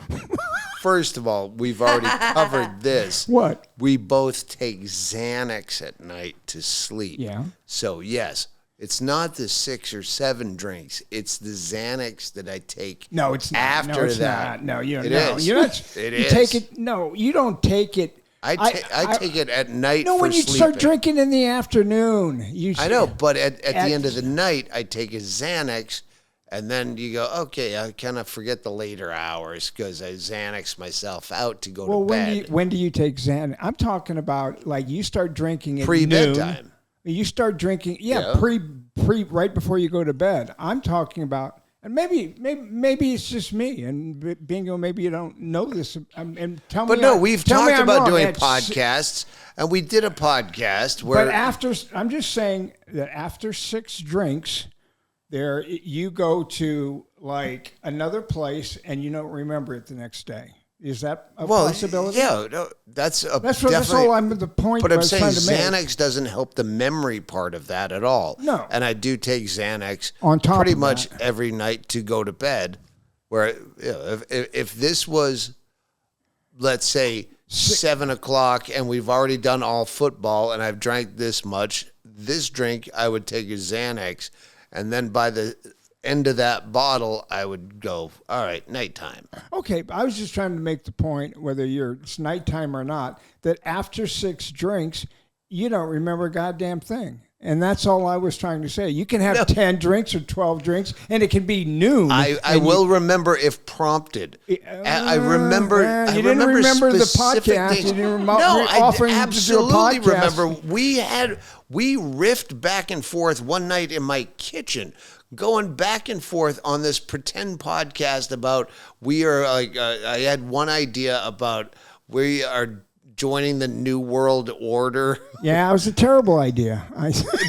First of all, we've already covered this. What? We both take Xanax at night to sleep. Yeah. So, yes, It's not the 6 or 7 drinks. It's the Xanax that I take. No, it's not. After no, it's that. Not. No, you don't. It no, is. You're not. It you is. take it. No, you don't take it. I take it at night. No, for when you sleeping. start drinking in the afternoon, I know, but at the end of the night, I take a Xanax, and then you go, okay, I kind of forget the later hours because I Xanax myself out to go to bed. When do you take Xanax? I'm talking about like you start drinking at Pre-bedtime. noon. You start drinking, pre right before you go to bed. I'm talking about, and maybe it's just me, and Bingo, maybe you don't know this, and tell me. But no, we've talked about doing At podcasts, and we did a podcast where. But I'm just saying that after 6 drinks, there you go to like another place, and you don't remember it the next day. Is that a possibility? Yeah, no, that's that's all I'm the point. But I'm was saying trying to make. Xanax doesn't help the memory part of that at all. No. And I do take Xanax on top pretty of much that. every night to go to bed. Where if this was, let's say 7 o'clock, and we've already done all football, and I've drank this much, this drink I would take a Xanax, and then by the end of that bottle, I would go, all right, nighttime. Okay, I was just trying to make the point, whether it's nighttime or not, that after 6 drinks, you don't remember a goddamn thing. And that's all I was trying to say. You can have 10 drinks or 12 drinks, and it can be noon. I will remember if prompted. I remember. You I didn't remember the specific podcast. things. You didn't I absolutely to do a podcast. remember. We riffed back and forth one night in my kitchen, going back and forth on this pretend podcast about I had one idea about we are joining the New World Order. Yeah, it was a terrible idea.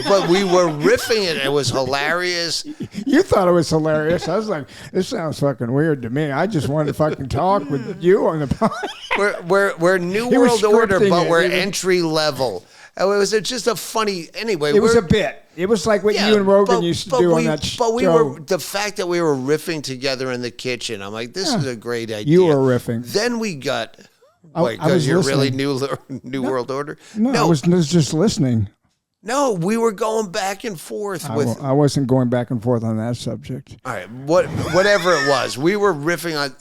But we were riffing it. It was hilarious. You thought it was hilarious. I was like, this sounds fucking weird to me. I just wanted to fucking talk with you on the podcast. We're New He was World Order, scripting but it. we're entry level. It was just a funny. Anyway, It was a bit. It was like what you and Rogan used to do on that show. But we were the fact that we were riffing together in the kitchen. I'm like, this is a great idea. You were riffing. Then we got. I Because was you're listening. really New World Order. No, I was just listening. No, we were going back and forth with. I wasn't going back and forth on that subject. All right, whatever it was, we were riffing on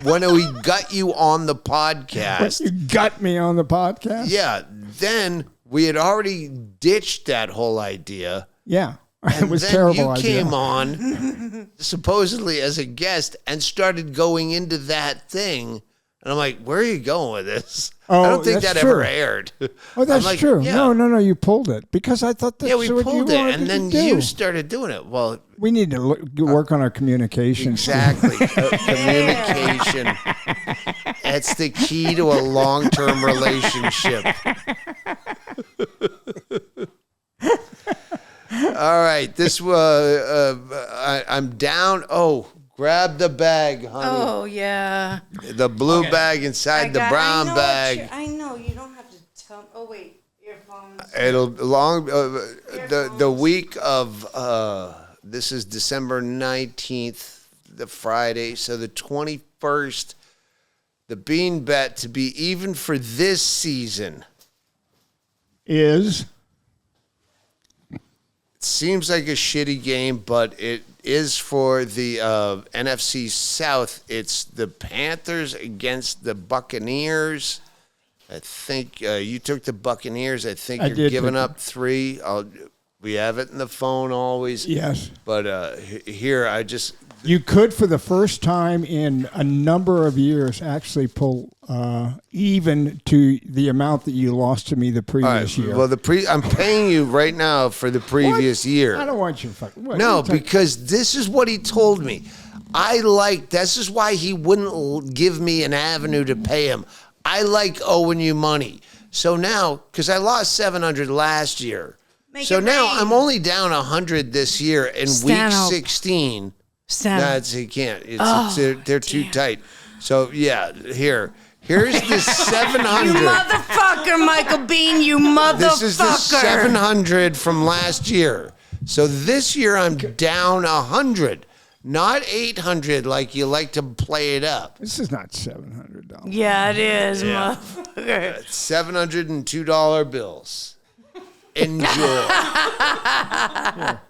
when we got you on the podcast. You got me on the podcast? Yeah, then we had already ditched that whole idea. Yeah. It And was then terrible you idea. came on supposedly as a guest and started going into that thing. And I'm like, where are you going with this? Oh, I don't think that's that true. ever aired. Oh, that's I'm like, true. Yeah. No, you pulled it because I thought that's Yeah, we what you pulled it, wanted and to then do. you started doing it. Well, We need to work on our communication. exactly. Communication. That's the key to a long-term relationship. All right, I'm down. Oh, grab the bag, honey. Oh, yeah. The blue bag inside the brown bag. I know. You don't have to tell. Oh, wait. Earphones. It'll the week of this is December 19th, the Friday, so the 21st, the Biehn bet to be even for this season. Is It seems like a shitty game, but it is for the NFC South. It's the Panthers against the Buccaneers. I think you took the Buccaneers. I think you're giving up 3. We have it in the phone always. yes. But here, You could, for the first time in a number of years, actually pull even to the amount that you lost to me the previous year. Well, I'm paying you right now for the previous year. I don't want you fucking. No, because this is what he told me. This is why he wouldn't give me an avenue to pay him. I like owing you money. So now, because I lost $700 last year. Make it now rain. I'm only down 100 this year in Stanhope. week 16. Stanhope. He can't. They're too tight. So yeah, here's the 700. You motherfucker, Michael Biehn, you motherfucker. This is the 700 from last year. So this year I'm down 100, not 800 like you like to play it up. This is not $700. Yeah, it is, motherfucker. $702 bills. Enjoy.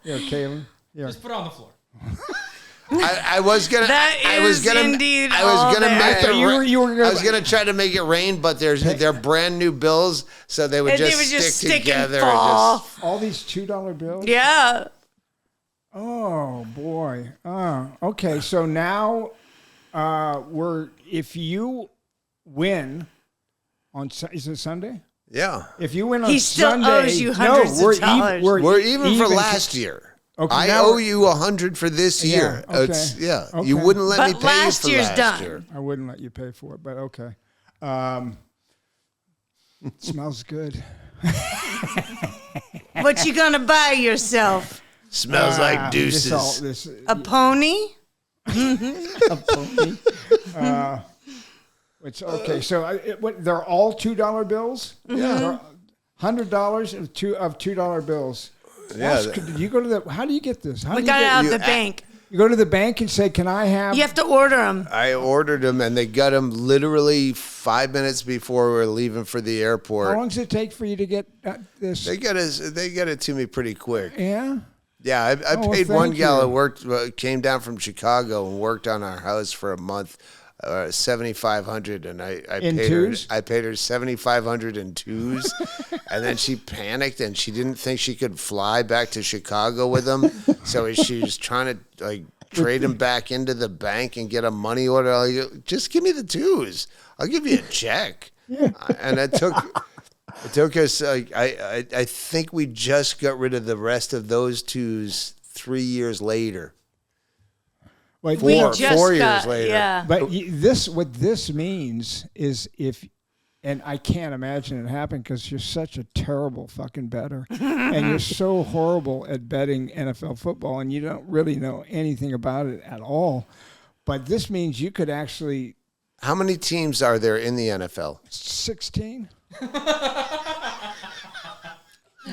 Here, Kaylin. Here. Just put it on the floor. I was gonna. That I was is gonna. indeed I was all gonna there. make I thought you were gonna- I was gonna try to make it rain, but they're brand new bills, so they would And they just would just stick stick and together. fall. All these $2 bills? Yeah. Oh, boy. Okay, so now if you win on, is it Sunday? Yeah, If you win on He still Sunday, owes you hundreds of dollars. we're even for last year. Okay, I now owe we're- you 100 for this year. okay. You Okay. wouldn't let me But pay last you for year's last done. year. I wouldn't let you pay for it, but okay. It smells good. What you gonna buy yourself? Smells like deuces. This A pony? a pony. It's okay. So they're all $2 bills. Yeah. $100 of $2 bills. Yeah. Did you go to the? How do you get this? How We do got it out you of the bank. You go to the bank and say, "Can I have?" You have to order them. I ordered them, and they got them literally 5 minutes before we were leaving for the airport. How long does it take for you to get this? They got it to me pretty quick. Yeah. Yeah, I Oh, paid well, one thank gal you. that came down from Chicago and worked on our house for a month, $7,500, and I In paid twos? her. I paid her $7,500 in twos, and then she panicked and she didn't think she could fly back to Chicago with them, so she was trying to like trade them back into the bank and get a money order. I go, just give me the twos. I'll give you a check. And it took. It took us. I think we just got rid of the rest of those twos 3 years later. Wait, Four Just 4 years got- later. Yeah. But what this means is and I can't imagine it happened because you're such a terrible fucking bettor, and you're so horrible at betting NFL football, and you don't really know anything about it at all. But this means you could actually How many teams are there in the NFL? 16.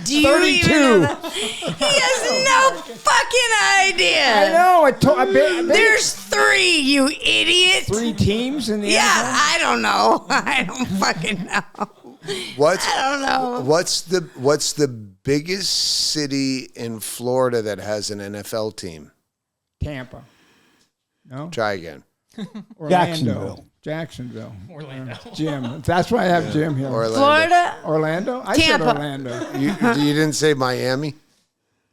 Do you 32. even know that? He has no fucking idea. I know. I bet There's 3, you idiot. 3 teams in the Yeah, NFL. I don't know. I don't fucking know. I don't know. What's the biggest city in Florida that has an NFL team? Tampa. No. Try again. Orlando. Jacksonville. Orlando. Jim. That's why I have Jim here. Florida? Orlando? I Tampa. said Orlando. You didn't say Miami?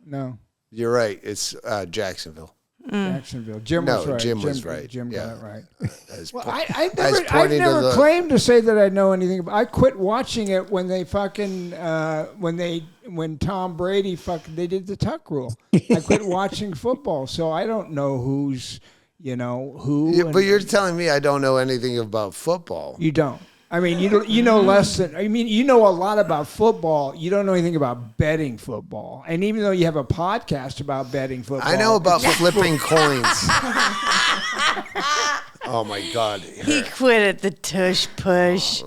No. You're right. It's Jacksonville. Jacksonville. Jim No, was right. Jim was right. Jim Yeah. got it right. As Well, po- I've as never pointing to the- claimed to say that I know anything about. I quit watching it when they fucking when Tom Brady they did the tuck rule. I quit watching football, so I don't know who's who. Yeah, and- but you're telling me I don't know anything about football. you don't. I mean, you know less than. I mean, you know a lot about football. You don't know anything about betting football. And even though you have a podcast about betting football, I know about flipping coins. Oh my God! He quit at the tush push.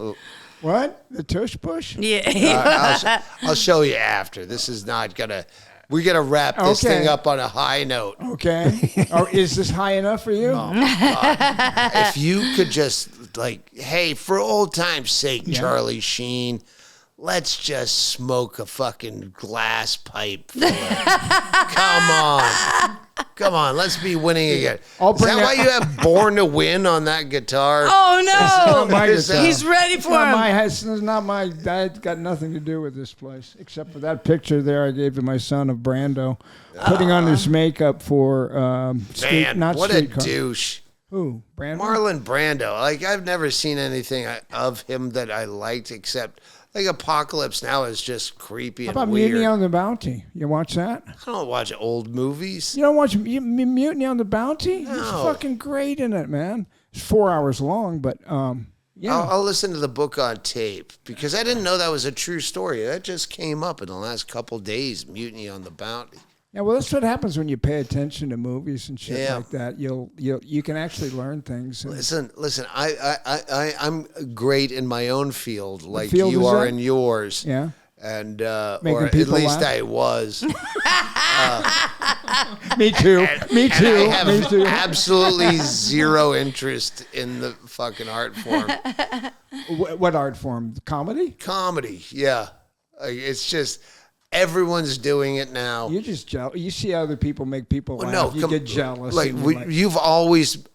what the tush push. Yeah. I'll show you after. This is not gonna. We're gonna wrap this Okay. thing up on a high note. Okay. Is this high enough for you? If you could just hey, for old time's sake, Charlie Sheen, let's just smoke a fucking glass pipe. Come on, let's be winning again. I'll Is that bring why you have "Born to Win" on that guitar? Oh not my no! guitar. He's ready It's for not him. it's not my. That got nothing to do with this place, except for that picture there I gave to my son of Brando, putting on his makeup for Man, what a streetcar. douche. Who? Brando? Marlon Brando. I've never seen anything of him that I liked except Apocalypse Now is just creepy How and about weird. Mutiny on the Bounty? You watch that? I don't watch old movies. You don't watch Mutiny on the Bounty? It's No. fucking great in it, man. It's 4 hours long, but yeah. I'll listen to the book on tape because I didn't know that was a true story. That just came up in the last couple days. Mutiny on the Bounty. Yeah, well, that's what happens when you pay attention to movies and shit Yeah. like that. You can actually learn things. And Listen. I'm great in my own field, like field you is are that? in yours. yeah. And Making or at people least laugh? I was. Me too. Me And too. I have Me too. absolutely zero interest in the fucking art form. What art form? Comedy? Comedy, yeah. It's just Everyone's doing it now. You're just jealous. You see other people make people laugh. No, you get jealous. Like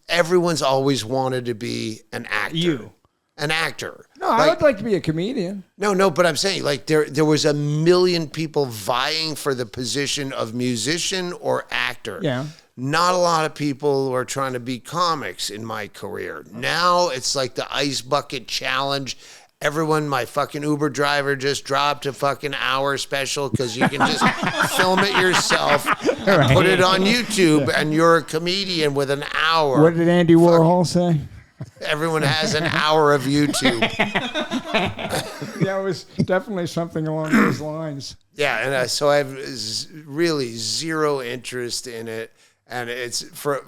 everyone's always wanted to be an actor. An actor. No, I would like to be a comedian. No, but I'm saying like there was a million people vying for the position of musician or actor. Yeah. Not a lot of people were trying to be comics in my career. Now it's like the ice bucket challenge. Everyone, my fucking Uber driver just dropped a fucking hour special because you can just film it yourself and put it on YouTube, and you're a comedian with an hour. What did Andy Warhol say? Everyone has an hour of YouTube. Yeah, it was definitely something along those lines. Yeah, and so I have really zero interest in it. And it's for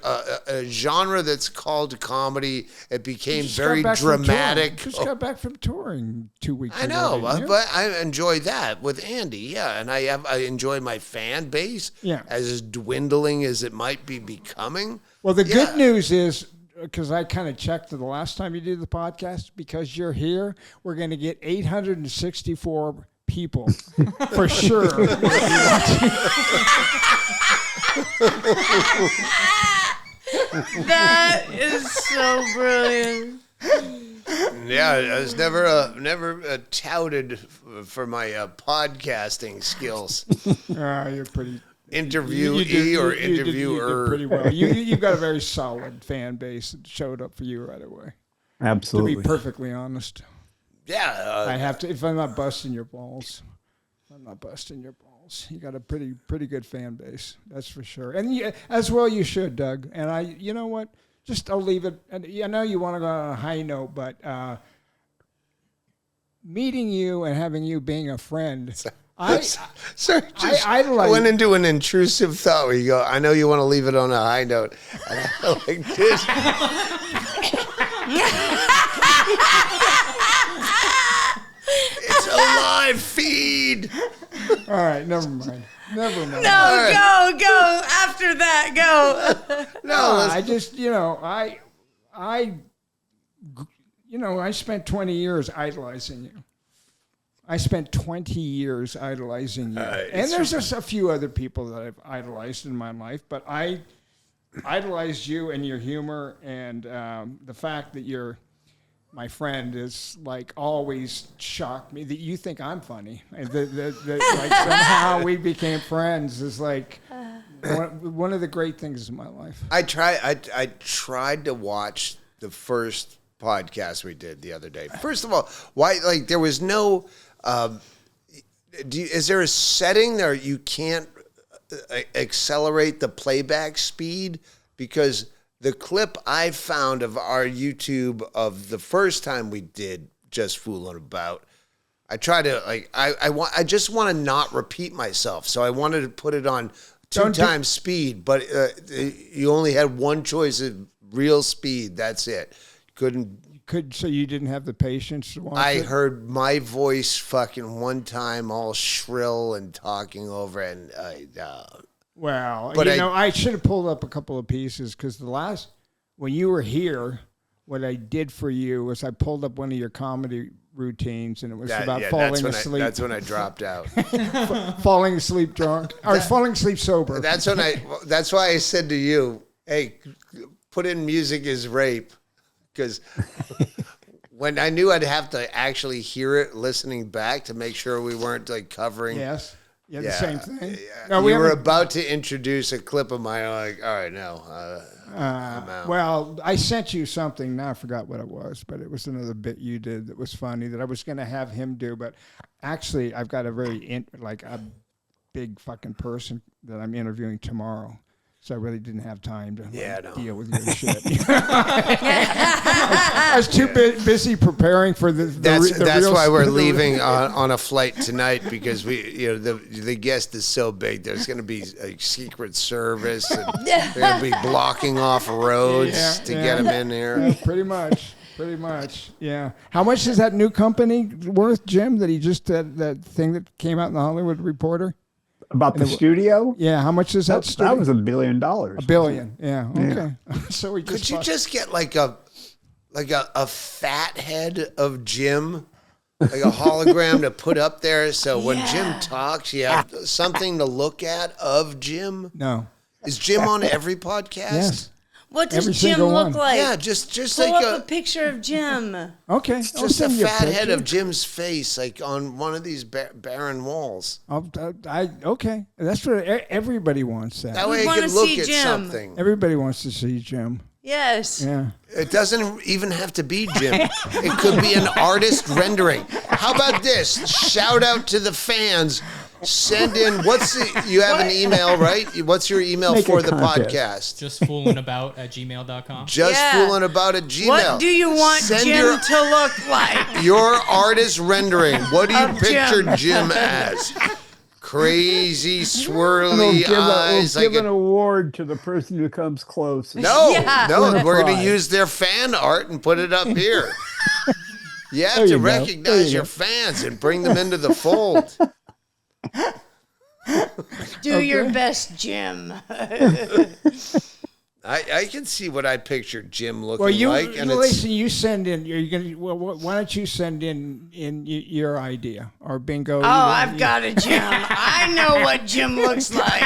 a genre that's called comedy. It became very dramatic. Just got back from touring 2 weeks ago. I know, but I enjoy that with Andy. Yeah, and I enjoy my fan base. Yeah. As dwindling as it might be becoming. Well, the good news is, because I kind of checked the last time you did the podcast, because you're here, we're going to get 864 people for sure. That is so brilliant. Yeah, I was never touted for my podcasting skills. You're pretty interviewee or interviewer. You did pretty well. You've got a very solid fan base that showed up for you right away. Absolutely. To be perfectly honest. Yeah. I have to, if I'm not busting your balls. I'm not busting your balls. You got a pretty good fan base, that's for sure. And as well you should, Doug. And you know what? I'll leave it. And I know you want to go on a high note, but meeting you and having you being a friend, I went into an intrusive thought where you go, I know you want to leave it on a high note. And I like this. It's a live feed. All right, never mind. No, go. After that, go. I just, I spent 20 years idolizing you. I spent 20 years idolizing you. And there's just a few other people that I've idolized in my life, but I idolized you and your humor, and the fact that you're my friend is like always shocked me that you think I'm funny. And that like somehow we became friends is like one of the great things in my life. I tried to watch the first podcast we did the other day. First of all, why, like, there was no is there a setting there you can't accelerate the playback speed? Because the clip I found of our YouTube of the first time we did Just Foolin' About, I try to, like, I just want to not repeat myself. So I wanted to put it on 2 times speed, but you only had one choice of real speed. That's it. So you didn't have the patience to watch it? Heard my voice fucking one time all shrill and talking over, and well, but I should have pulled up a couple of pieces, because when you were here, what I did for you was I pulled up one of your comedy routines, and it was about falling asleep. That's when I dropped out. Falling asleep drunk, or falling asleep sober. That's why I said to you, hey, put in Music is Rape, because when I knew I'd have to actually hear it listening back to make sure we weren't like covering. Yes. Yeah, the same thing. Yeah. No, we were about to introduce a clip of mine. Like, all right, no. I'm out. Well, I sent you something. Now I forgot what it was, but it was another bit you did that was funny that I was going to have him do. But actually, I've got a big fucking person that I'm interviewing tomorrow. So I really didn't have time to deal with your shit. I was too busy preparing for the That's why we're leaving on a flight tonight, because the guest is so big. There's going to be a Secret Service, and they're going to be blocking off roads to get him in here. Yeah, pretty much. Yeah. How much is that new company worth, Jim? That he just that thing that came out in the Hollywood Reporter? About the studio? Yeah, how much is that studio? That was $1 billion. $1 billion, yeah. Okay. So could you just get like a fat head of Jim like a hologram to put up there. So when Yeah. Jim talks, you have something to look at of Jim. No. Is Jim on every podcast? Yes. What does Every Jim single look one. like? Yeah, just Pull like up a picture of Jim. Okay. I'll just a send you fat head picture. of Jim's face, like on one of these barren walls. Okay. That's what everybody wants. That We way I wanna can look see at Jim. something. Everybody wants to see Jim. Yes. Yeah. It doesn't even have to be Jim. It could be an artist rendering. How about this? Shout out to the fans. Send in, you have an email, right? What's your email Make for a the contest. podcast? Just foolinabout@gmail.com. Just Yeah. fooling about at Gmail. What do you want Send Jim to look like? your artist rendering. What do you Of picture Jim. Jim as? Crazy, We'll swirly eyes. give like an award to the person who comes closest. No, Yeah. no, Win a we're going to prize. use their fan art and put it up here. You have There to you go. There recognize you your go. fans and bring them into the fold. Do your best, Jim. I can see what I pictured Jim looking Well, you like, and listen. You send in. You're gonna. Well, why don't you send in your idea or bingo? Oh, I've got it, Jim. I know what Jim looks like.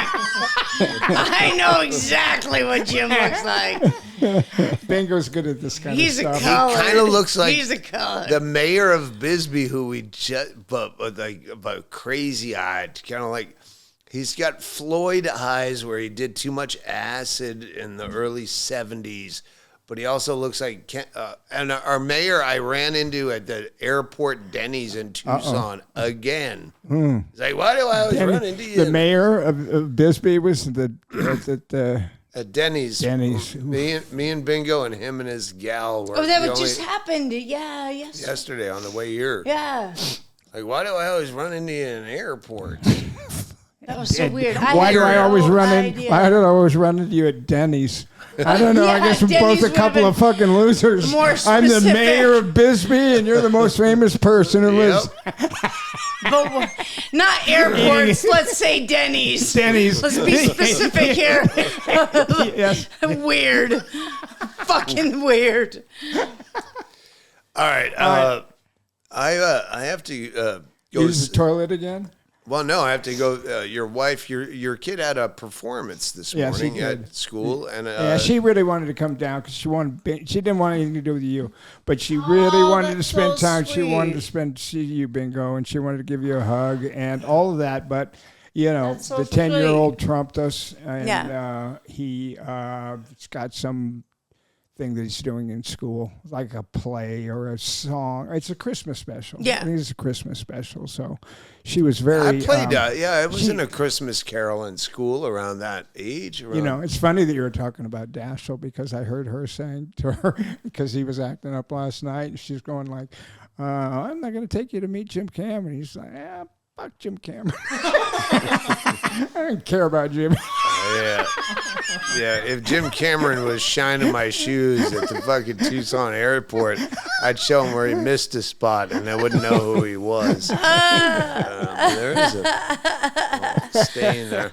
I know exactly what Jim looks like. Bingo's good at this kind He's of a stuff. color. kinda looks like He's a color. the mayor of Bisbee, who we just but crazy eyed, kind of like. He's got Floyd eyes where he did too much acid in the early 70s, but he also looks like and our mayor I ran into at the airport Denny's in Tucson again. He's like, why do I always run into you? The mayor of Bisbee was the At Denny's. Denny's. Me and Bingo and him and his gal were Oh, that the what just only- happened. Yeah, yes. yesterday on the way here. Yeah. Like, why do I always run into you in airports? That was so weird. Why do I always no run in? idea. Why did I always run into you at Denny's? I don't know. I Yeah, guess we're Denny's both a would couple have of fucking losers. more I'm the specific. mayor of Bisbee, and you're the most famous person who lives. But not airports. Let's say Denny's. Denny's. Let's be specific here. Yes. Weird. Fucking weird. All right. I have to go. Use the toilet again. Well, no, I have to go. Your wife, your kid had a performance this Yes, he morning did. at school, and Yeah, she really wanted to come down because she didn't want anything to do with you, but she really wanted to that's spend so time. She wanted sweet. to see you, Bingo, and she wanted to give you a hug and all of that. But you know, That's so the 10-year-old trumped us, and Yeah. he's got some thing that he's doing in school, like a play or a song. It's a Christmas special. Yeah. I think it's a Christmas special. So she was very. I played. I was she- in a Christmas carol in school around that age. You know, it's funny that you were talking about Dashiell because I heard her saying to her, because he was acting up last night, and she's going like, I'm not going to take you to meet Jim Cameron. He's like, fuck Jim Cameron. I don't care about Jim. Yeah. Yeah, if Jim Cameron was shining my shoes at the fucking Tucson airport, I'd show him where he missed a spot and I wouldn't know who he was. There is a stain there.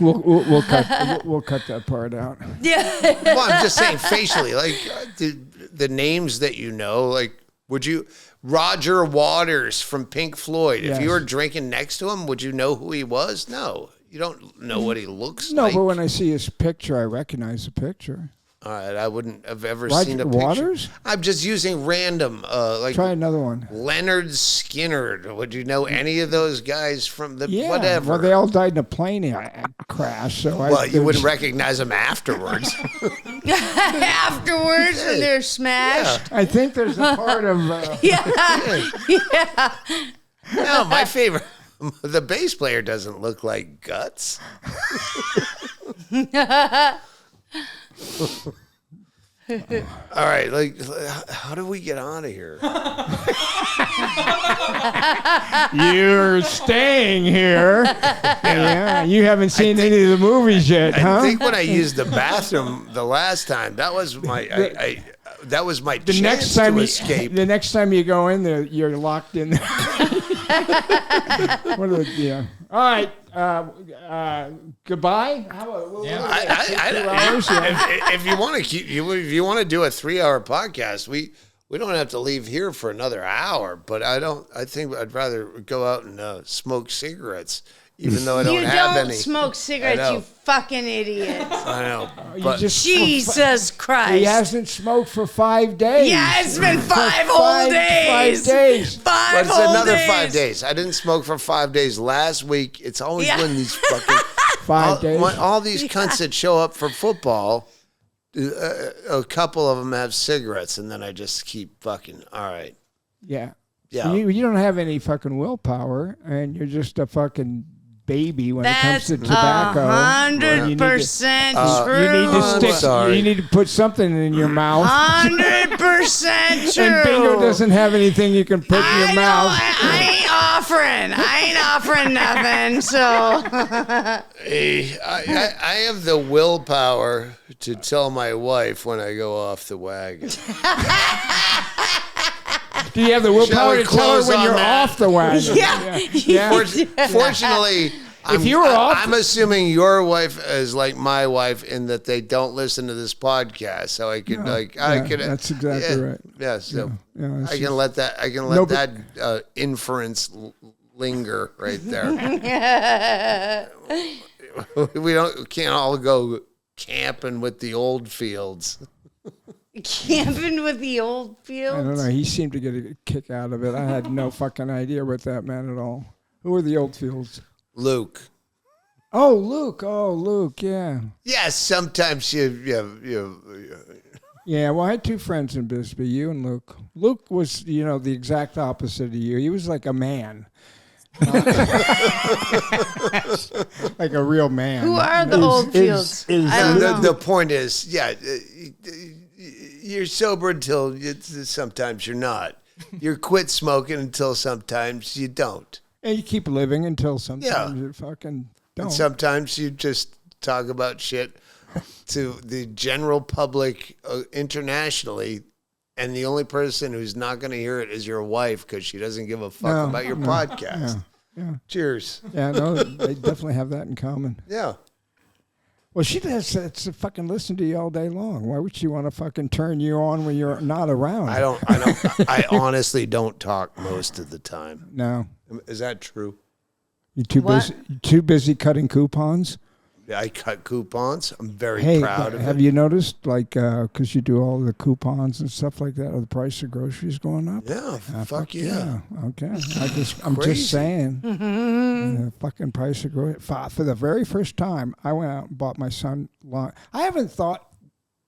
We'll cut that part out. Yeah. Well, I'm just saying facially, like the names that you know, like would you Roger Waters from Pink Floyd, if you Yes. were drinking next to him, would you know who he was? No. You don't know what he looks No, like. but when I see his picture, I recognize the picture. All right, I wouldn't have ever Roger seen a picture. Waters? I'm just using random, like Try another one. Leonard Skinner. Would you know any of those guys from the Yeah. whatever? Well, they all died in a plane crash. So Well, you wouldn't recognize them afterwards. Afterwards, when they're smashed. I think there's a part of. Yeah. No, my favorite. The bass player doesn't look like Guts. All right, like, how do we get out of here? You're staying here. Yeah, you haven't seen any of the movies yet, huh? I think when I used the bathroom the last time, that was my that was my the chance next time to you, escape. the next time you go in there, you're locked in there. What are the, yeah. All right. Goodbye. How about, Yeah. I, 2 hours? Yeah. if you want to keep if you want to do a 3-hour podcast, we we don't have to leave here for another hour, but I think I'd rather go out and smoke cigarettes, even though I don't have any. You don't smoke cigarettes, you fucking idiot. I know. You But just Jesus Christ. He hasn't smoked for 5 days. Yeah, it's been 5 whole days. 5 days. Five it's whole another days. 5 days. I didn't smoke for 5 days last week. It's always Yeah. when these fucking 5 days. when all these cunts that show up for football, a couple of them have cigarettes, and then I just keep fucking. All right. Yeah. Yeah. You don't have any fucking willpower, and you're just a fucking baby when it comes That's to tobacco. 100% true. You need to stick. sorry. You need to put something in your mouth. 100% true. And Bingo doesn't have anything you can put in your mouth. I ain't offering nothing. So Hey, I have the willpower to tell my wife when I go off the wagon. Do you have the willpower we to tell her close when on you're that? off the wagon? yeah. Fortunately, I'm assuming your wife is like my wife in that they don't listen to this podcast, so I could that's exactly right. Yeah, so Yeah, I can let that inference linger right there. We can't all go camping with the old fields. Camping with the old I fields. don't know. He seemed to get a kick out of it. I had no fucking idea what that meant at all. Who were the Oldfields? Luke. Oh, Luke. Oh, Luke. Yeah. Yes, sometimes you. Yeah. Well, I had two friends in Bisbee, you and Luke. Luke was, the exact opposite of you. He was like a man. Like a real man. Who are the Oldfields? I don't know. The point is, you're sober until sometimes you're not. You're quit smoking until sometimes you don't. And you keep living until sometimes you fucking don't. And sometimes you just talk about shit to the general public internationally, and the only person who's not going to hear it is your wife because she doesn't give a fuck about your podcast. Yeah. Cheers. Yeah, no, they definitely have that in common. Yeah. Well, she has to fucking listen to you all day long. Why would she want to fucking turn you on when you're not around? I honestly don't talk most of the time. No. Is that true? You too busy cutting coupons? I cut coupons. I'm very proud of it. Have you noticed, because you do all the coupons and stuff like that, are the price of groceries going up? Yeah, fuck yeah. Okay. I'm just saying. Fucking price of groceries. For the very first time, I went out and bought my son lunch. I haven't thought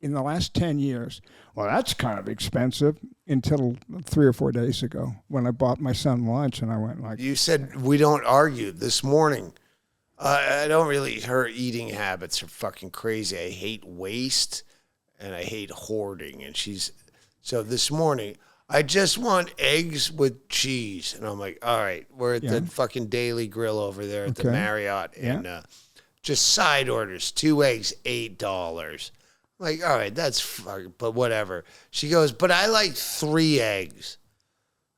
in the last 10 years, well, that's kind of expensive, until 3 or 4 days ago when I bought my son lunch, and I went like... You said we don't argue this morning. I don't really. Her eating habits are fucking crazy. I hate waste, and I hate hoarding. And so this morning, I just want eggs with cheese, and I'm like, all right, we're at the fucking Daily Grill over there at the Marriott, and just side orders, 2 eggs, $8. I'm like, all right, that's fucking, but whatever. She goes, but I like 3 eggs.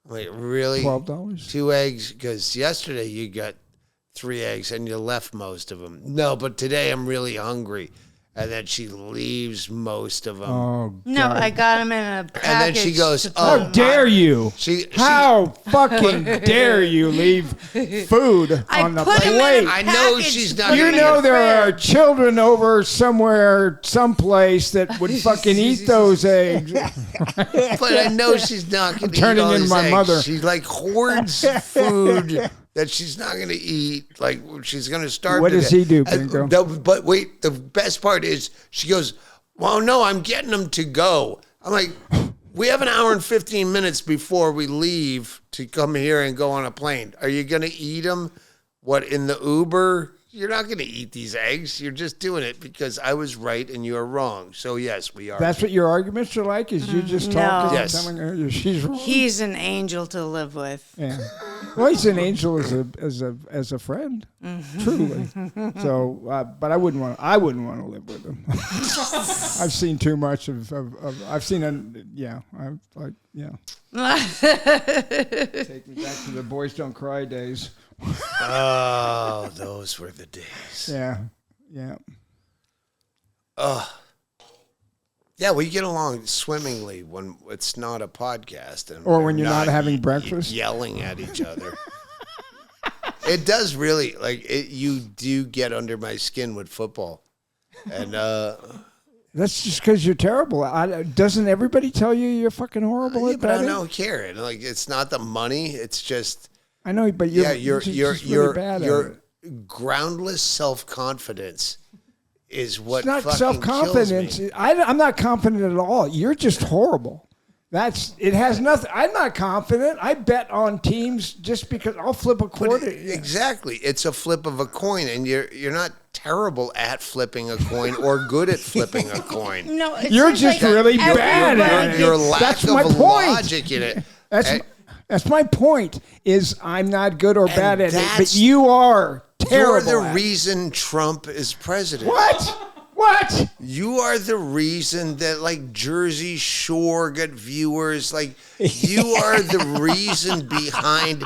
I'm like, really? $12? 2 eggs, because yesterday you got 3 eggs and you left most of them. No, but today I'm really hungry. And then she leaves most of them. Oh, No, I got them in a package. And then she goes, how dare you? How fucking dare you leave food on the plate? I know she's not. You know there are children over somewhere, someplace that would fucking eat those eggs. But I know she's not going to eat turning all into these my eggs. mother. She hoards food that she's not going to eat. Like, she's going to starve What to does death. he do, Bingo? But wait, the best part is she goes, well, no, I'm getting them to go. I'm like, we have an hour and 15 minutes before we leave to come here and go on a plane. Are you going to eat them? What, in the Uber? You're not going to eat these eggs. You're just doing it because I was right and you're wrong. So, yes, we are. That's what your arguments are like? Is you just talking and Yes. telling her she's wrong? He's an angel to live with. Yeah. Well, he's an angel as a friend, truly. So, but I wouldn't want to live with him. I've seen too much of I've seen I'm like take me back to the boys don't cry days. Oh, those were the days. Yeah. Yeah, we get along swimmingly when it's not a podcast, and Or we're when you're not having breakfast? yelling at each other. It does really you do get under my skin with football, and That's just because you're terrible. Doesn't everybody tell you you're fucking horrible at but I betting? don't care. And like, it's not the money; it's just I know, but you're your really bad at it. groundless self-confidence is what It's not fucking self-confidence. kills me. I'm not confident at all. You're just horrible. It has nothing. I'm not confident. I bet on teams just because I'll flip a quarter. Exactly, it's a flip of a coin, and you're not terrible at flipping a coin or good at flipping a coin. No, it's You're just really bad at it. Your lack That's of my point. logic in it. That's my point. Is I'm not good or bad at it, but that's- you are terrible. You're the at it. reason Trump is president. What? What? You are the reason that like Jersey Shore got viewers. Like you are the reason behind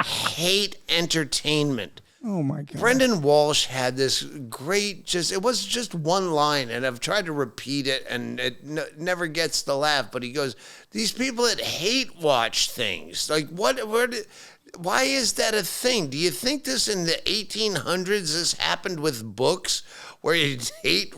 hate entertainment. Oh my God. Brendan Walsh had this great, it was just one line, and I've tried to repeat it, and it never gets the laugh. But he goes, "These people that hate watch things, like why is that a thing? Do you think this in the 1800s this happened with books, where you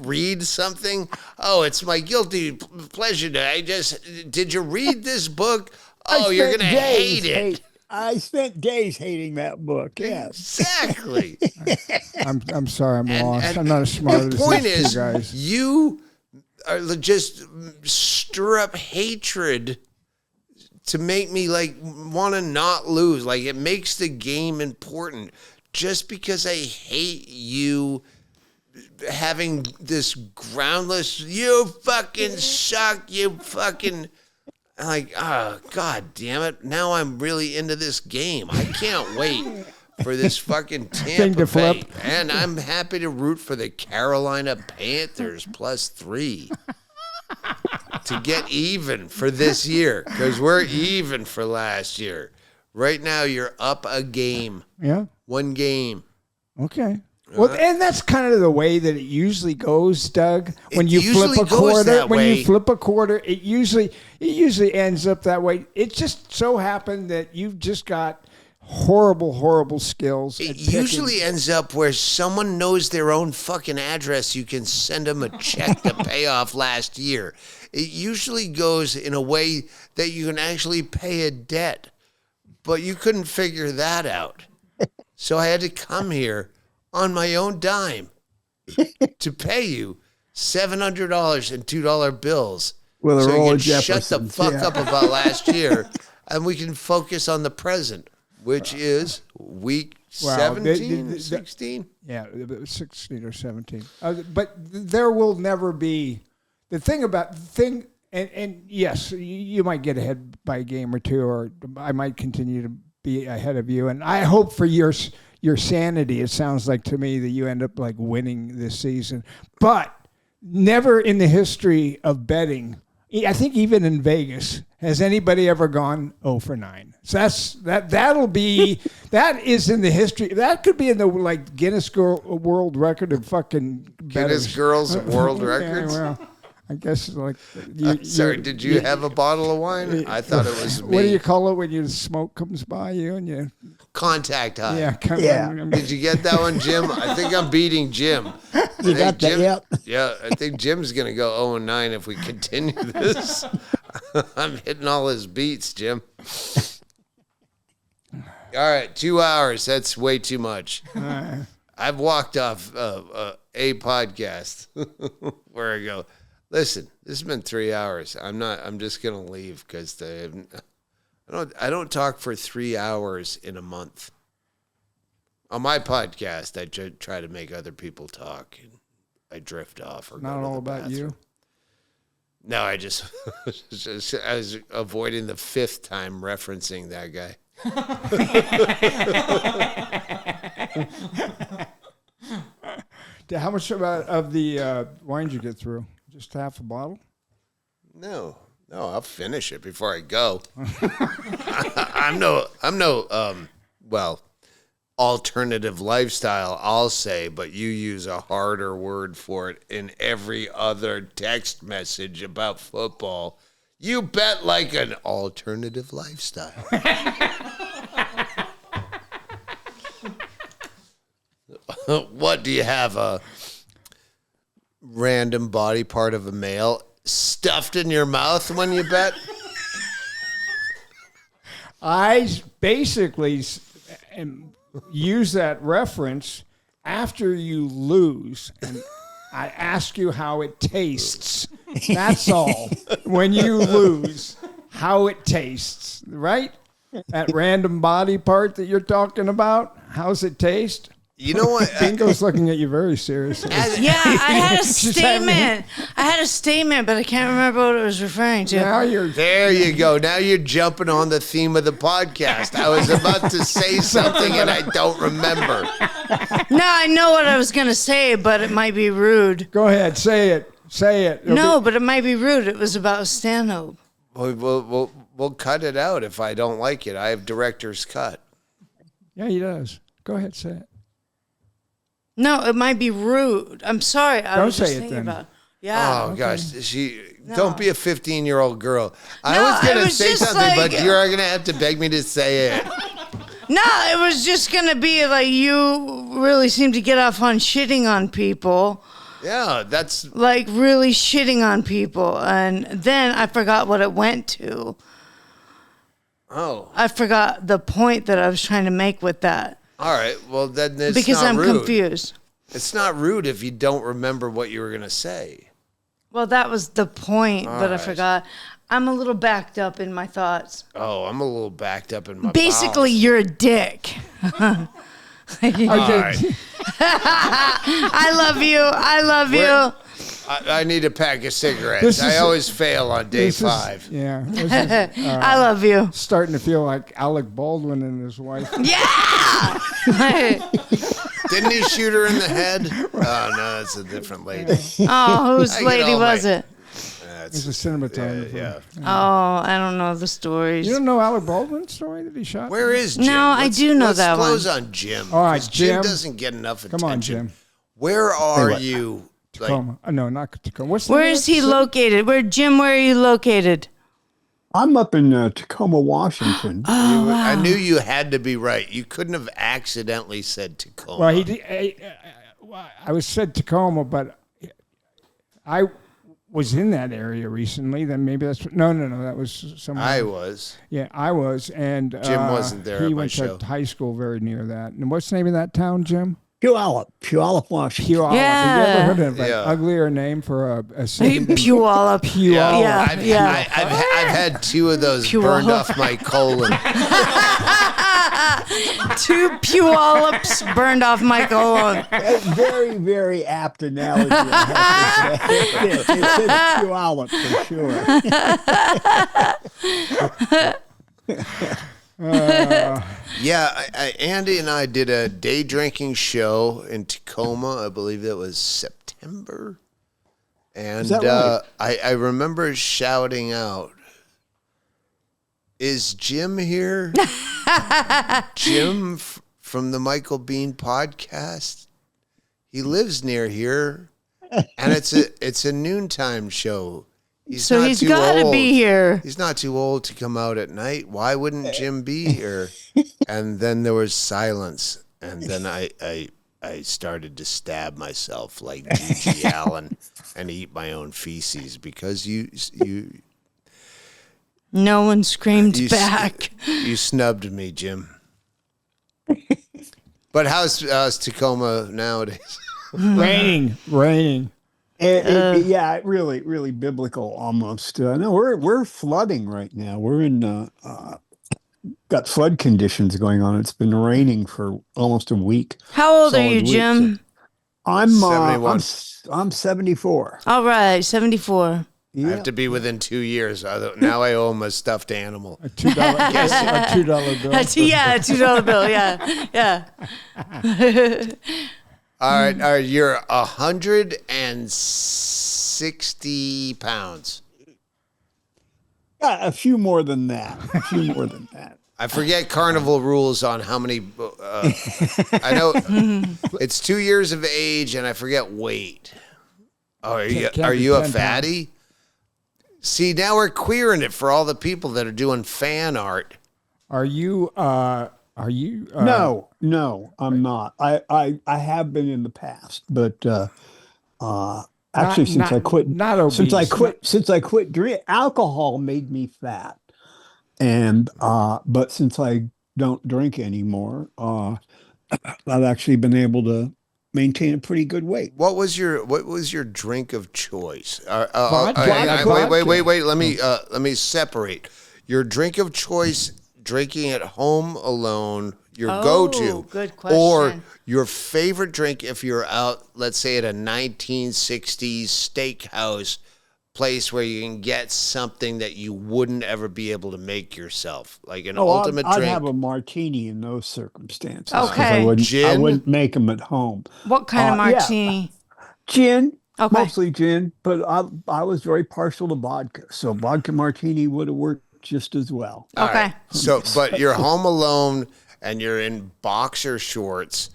read something? Oh, it's my guilty pleasure. Did you read this book? Oh, you're gonna hate it." I spent days hating that book. Yes. Exactly. I'm sorry. I'm lost. I'm not as smart The as point these is, two guys. you are just stir up hatred to make me like want to not lose. Like it makes the game important. Just because I hate you having this groundless, you fucking suck, you fucking. Like, oh, God damn it. Now I'm really into this game. I can't wait for this fucking Tampa to flip. Bay. And I'm happy to root for the Carolina Panthers +3 to get even for this year, because we're even for last year. Right now, you're up a game. Yeah. One game. Okay. Well, and that's kind of the way that it usually goes, Doug. When It you usually flip a goes quarter, that when way. you flip a quarter, it usually ends up that way. It just so happened that you've just got horrible skills. It at picking. usually ends up where someone knows their own fucking address. You can send them a check to pay off last year. It usually goes in a way that you can actually pay a debt, but you couldn't figure that out. So I had to come here on my own dime to pay you $700 in $2 bills. Well, they're so all you can shut the Jeffersons, fuck yeah. up about last year, and we can focus on the present, which is week Wow, 17, 16. Yeah, 16 or 17. But there will never be and yes, you might get ahead by a game or two, or I might continue to be ahead of you. And I hope for your sanity. It sounds like to me that you end up like winning this season, but never in the history of betting, I think even in Vegas, has anybody ever gone 0 for 9. So that is in the history. That could be in the like Guinness World Record of fucking Guinness bettors. Girls World Yeah, Records. well, I guess like. Sorry, did you have a bottle of wine? I thought it was me. What do you call it when your smoke comes by you and you? Contact high. Yeah. Did you get that one, Jim? I think I'm beating Jim. You got that? Jim, Yep. Yeah, I think Jim's going to go 0-9 if we continue this. I'm hitting all his beats, Jim. All right, 2 hours. That's way too much. I've walked off a podcast where I go, listen, this has been 3 hours. I'm just going to leave because I don't talk for 3 hours in a month. On my podcast, I try to make other people talk, and I drift off. Or Not go to all the about bathroom. you. No, I was avoiding the fifth time referencing that guy. How much of the wine did you get through? Just half a bottle? No, I'll finish it before I go. Well, alternative lifestyle, I'll say, but you use a harder word for it in every other text message about football. You bet like an alternative lifestyle. What do you have? A random body part of a male stuffed in your mouth when you bet? I basically use that reference after you lose, and I ask you how it tastes. That's all. When you lose, how it tastes, right? That random body part that you're talking about, how's it taste? You know what? Bingo's looking at you very seriously. Yeah, I had a She's having- statement. I had a statement, but I can't remember what it was referring to. Now you're There you go. Now you're jumping on the theme of the podcast. I was about to say something and I don't remember. No, I know what I was going to say, but it might be rude. Go ahead, say it. Say it. No, but it might be rude. It was about Stanhope. We'll cut it out if I don't like it. I have director's cut. Yeah, he does. Go ahead, say it. No, it might be rude. I'm sorry. I Don't was just say it thinking then. about. Yeah. Oh gosh, don't be a 15-year-old girl. I No, was it gonna was say just something, but like- you're gonna have to beg me to say it. No, it was just going to be like you really seem to get off on shitting on people. Yeah, that's Like really shitting on people. And then I forgot what it went to. oh. I forgot the point that I was trying to make with that. All right. Well, then it's Because not I'm rude. confused. It's not rude if you don't remember what you were gonna say. Well, that was the point, but I right. forgot. I'm a little backed up in my thoughts. Oh, I'm a little backed up in my. Basically, bowels. you're a dick. All right. I love you. I love you. I need a pack of cigarettes. This I is- always fail on day This is- 5. Yeah. This is I love you. starting to feel like Alec Baldwin and his wife. Yeah. Didn't he shoot her in the head? Oh no, that's a different lady. Oh, whose I get lady all was my- it? He's a cinematographer. Yeah. Oh, I don't know the stories. You don't know Alec Baldwin's story that he shot? Where is Jim? No, I do know that one. Let's close on Jim. All right, 'cause Jim Jim. doesn't get enough attention. Come on, Jim. Where are you? Like, Tacoma. No, not Tacoma. What's the Where name is of the he city? located? Where are you located? I'm up in Tacoma, Washington. I knew you had to be right. You couldn't have accidentally said Tacoma. Well, I was said Tacoma, but I was in that area recently. Then maybe that's no. That was somewhere. I was. Yeah, I was, and Jim wasn't there He at my went show. to high school very near that. And what's the name of that town, Jim? Puyallup, Washington. Puyallup. Yeah. Have you ever heard of an Yeah. uglier name for a city? than- Puyallup. Puyallup. Yeah, I've, yeah. I've had 2 of those Puyallup. burned off my colon. 2 Puyallups burned off my colon. Very, very apt analogy. I have to say. It's Puyallup for sure. Yeah, Andy and I did a day drinking show in Tacoma. I believe that was September. And Is that right? I remember shouting out, "Is Jim here?" Jim from the Michael Biehn podcast. He lives near here, and it's a noontime show. So not he's too got to old. be here. He's not too old to come out at night. Why wouldn't Jim be here? And then there was silence, and then I started to stab myself like G.G. Allen and eat my own feces because you No one screamed You back. you snubbed me, Jim. But how's Tacoma nowadays? Raining. Yeah, really, really biblical almost. No, we're flooding right now. We're in got flood conditions going on. It's been raining for almost a week. How old are Solid you, week, Jim? I'm 71. I'm 74. All right, 74. I have to be within 2 years. Now I owe him a stuffed animal. A $2 bill. Yeah, a $2 bill. Yeah. All right, you're 160 pounds. Yeah, a few more than that. A few more than that. I forget carnival rules on how many. I know it's 2 years of age, and I forget weight. Oh, are you a fatty? Pounds. See, now we're queering it for all the people that are doing fan art. Are you? No, I'm not. I have been in the past, but actually, since I quit drinking, alcohol made me fat, and but since I don't drink anymore, I've actually been able to maintain a pretty good weight. What was your drink of choice? Wait. Let me separate your drink of choice. Drinking at home alone, your go-to, good question. Or your favorite drink if you're out, let's say at a 1960s steakhouse place where you can get something that you wouldn't ever be able to make yourself, like an ultimate drink. I'd have a martini in those circumstances. Okay. I wouldn't make them at home. What kind of martini? Yeah. Gin. Okay. Mostly gin, but I was very partial to vodka, so vodka martini would have worked just as well. Okay. Right. So, but you're home alone and you're in boxer shorts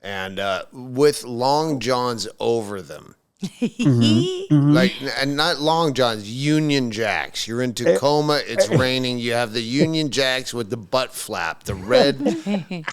and with long johns over them. Like, and not long johns, Union Jacks. You're in Tacoma, it's raining. You have the Union Jacks with the butt flap, the red.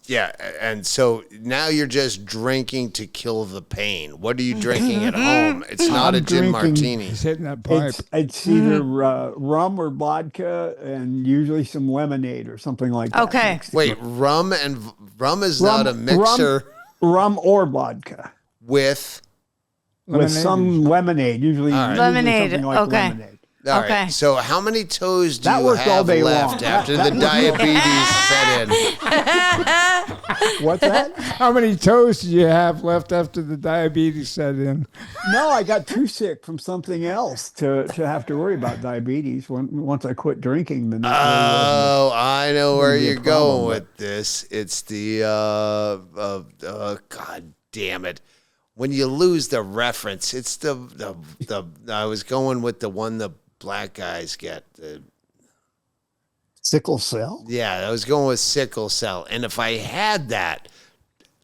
Yeah, and so now you're just drinking to kill the pain. What are you drinking at home? It's not a gin martini. He's hitting that pipe. It's either rum or vodka, and usually some lemonade or something like that. Okay. Wait, rum is not a mixer. Rum or vodka with some lemonade. Usually lemonade. Something like lemonade. All okay. Right. So how many toes do you have left after the diabetes set in? What's that? How many toes do you have left after the diabetes set in? No, I got too sick from something else to have to worry about diabetes. Once I quit drinking, then I know where you're going with this. It's the God damn it. When you lose the reference, it's the I was going with the one the black guys get. Sickle cell? Yeah, I was going with sickle cell. And if I had that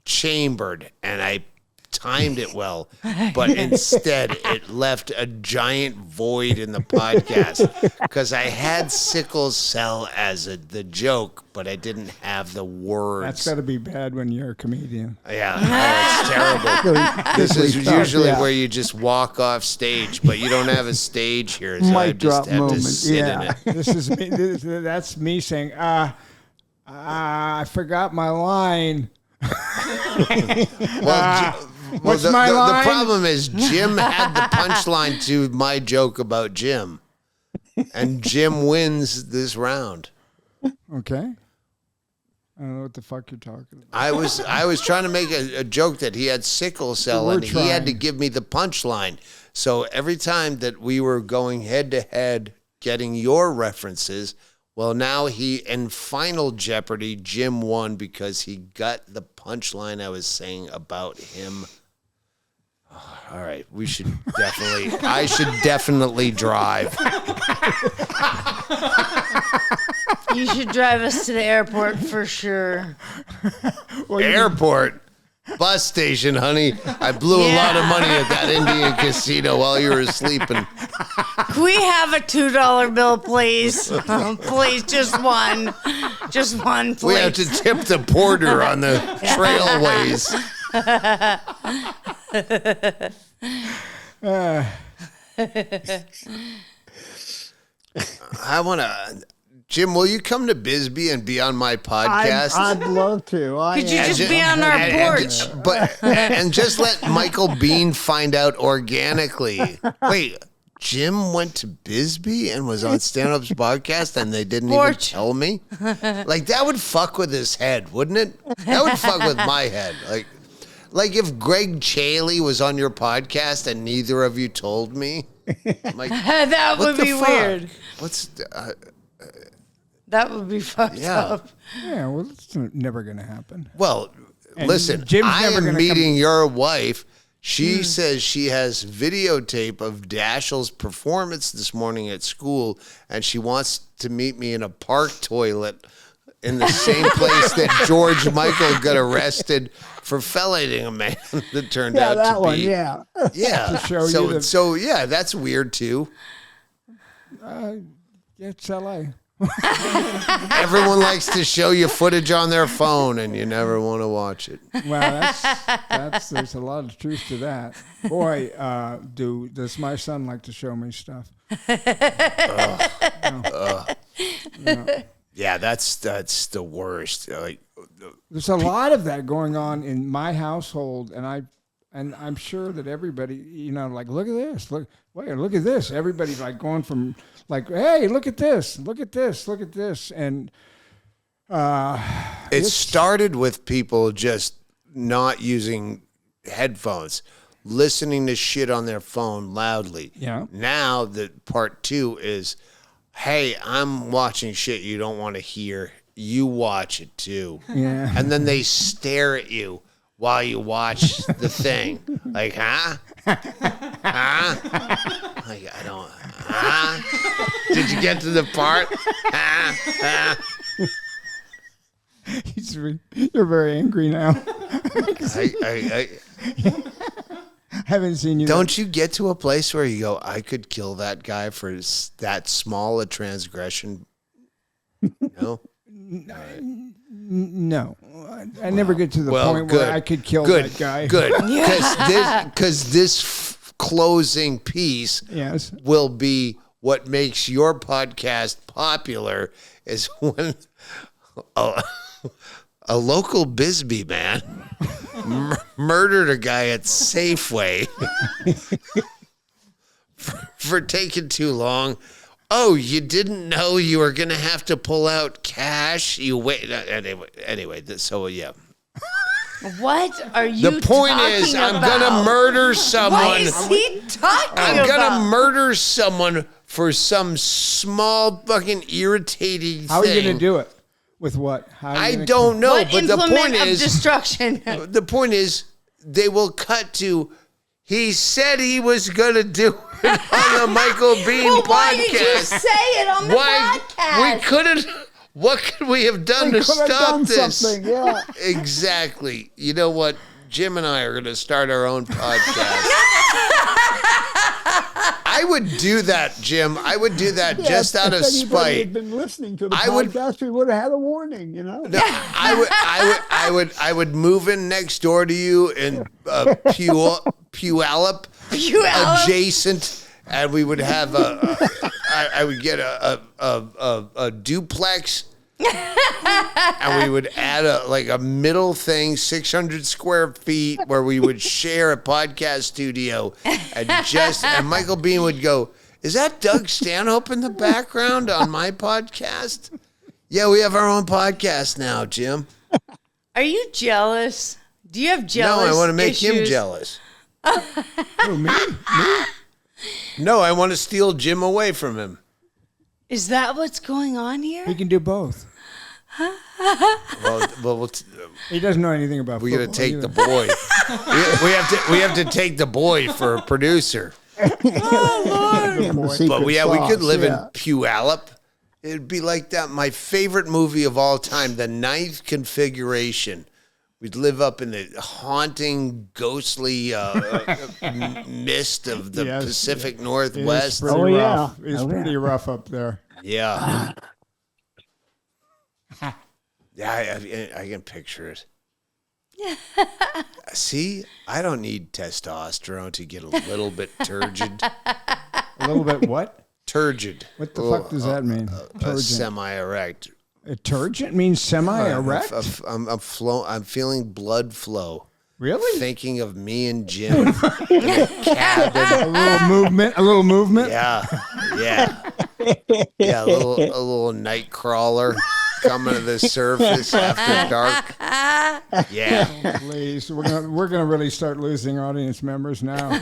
chambered and I timed it well, but instead it left a giant void in the podcast because I had sickle cell as the joke, but I didn't have the words. That's got to be bad when you're a comedian. Yeah, it's terrible. This is usually where you just walk off stage, but you don't have a stage here, so I just have to sit in it. This is me. That's me saying, I forgot my line. What's my line? The problem is Jim had the punchline to my joke about Jim, and Jim wins this round. Okay. I don't know what the fuck you're talking about. I was trying to make a joke that he had sickle cell, and he had to give me the punchline. So every time that we were going head to head, getting your references, well, now in Final Jeopardy, Jim won because he got the punchline I was saying about him. All right, I should definitely drive. You should drive us to the airport for sure. Airport? Bus station, honey. I blew a lot of money at that Indian casino while you were sleeping. Can we have a $2 bill, please? Please, just one. Just one, please. We have to tip the porter on the trailways. I want to... Jim, will you come to Bisbee and be on my podcast? I'd love to. Could you just be on our porch? And just let Michael Biehn find out organically. Wait, Jim went to Bisbee and was on Stanhope's podcast and they didn't even tell me? Like, that would fuck with his head, wouldn't it? That would fuck with my head. Like if Greg Chaley was on your podcast and neither of you told me. Like, that would be weird. That would be fucked up. Yeah, well, it's never going to happen. Well, And listen, Jim's I never am gonna meeting your wife. She says she has videotape of Dashiell's performance this morning at school, and she wants to meet me in a park toilet in the same place that George Michael got arrested for fellating a man that turned out that to one, be. yeah. Yeah. show you So yeah, that's weird too. It's LA. Everyone likes to show you footage on their phone, and you never want to watch it. Well, that's there's a lot of truth to that. Boy, does my son like to show me stuff? Yeah, that's the worst. Like, There's a lot of that going on in my household, and I'm sure that everybody, like, look at this, look at this. Everybody's like going from like, hey, look at this, look at this, look at this, and it started with people just not using headphones, listening to shit on their phone loudly. Yeah. Now the part 2 is, hey, I'm watching shit you don't want to hear. You watch it too. Yeah. And then they stare at you while you watch the thing. Like, huh? Huh? Like, I don't, huh? Did you get to the part? Huh? Huh? You're very angry now. I Haven't seen you. don't you get to a place where you go, I could kill that guy for that small a transgression? No? No, I never get to the point where I could kill that guy. Good. Because this closing piece Yes. will be what makes your podcast popular is when a local Bisbee man murdered a guy at Safeway for taking too long. Oh, you didn't know you were going to have to pull out cash? You wait. Anyway, so yeah. What are you The point is, I'm going to murder someone. What is he talking I'm about? going to murder someone for some small fucking irritating How are you thing. going to do it? With what? How are you I gonna don't know, What but the implement point of is, destruction? the point is, they will cut to. He said he was going to do it on the Michael Biehn Well, podcast. why did you say it on the podcast? We couldn't. What could we have done We to could have stop done this? something, yeah. Exactly. You know what? Jim and I are going to start our own podcast. I would do that, Jim. I would do that just out of if anybody spite. had been listening to the I would- podcast, we would have had a warning, No, I would move in next door to you in Puyallup, adjacent, and we would have I would get a duplex, and we would add a middle thing, 600 square feet, where we would share a podcast studio, and Michael Biehn would go, "Is that Doug Stanhope in the background on my podcast?" Yeah, we have our own podcast now, Jim. Are you jealous? Do you have jealous? No, I want to make him issues? jealous. Who, me? No, I want to steal Jim away from him. Is that what's going on He here? can do both. Well, He doesn't know anything about we football. got to take either. the boy. we have to take the boy for a producer. The But secret we sauce, could live yeah. in Puyallup. It'd be like that. My favorite movie of all time, The Ninth Configuration. We'd live up in the haunting, ghostly mist of the Yes, Pacific It is Northwest. pretty Oh, yeah. rough. It's Oh, yeah. pretty rough up there. Yeah. Yeah, I can picture it. See, I don't need testosterone to get a little bit turgid. A little bit what? Turgid. What the fuck does that mean? Turgid. Semi-erect. A turgid means semi-erect? I'm feeling blood flow. Really? Thinking of me and Jim in a cabin. A little movement? Yeah, a little night crawler coming to the surface after dark. Yeah. Please, we're gonna really start losing audience members now.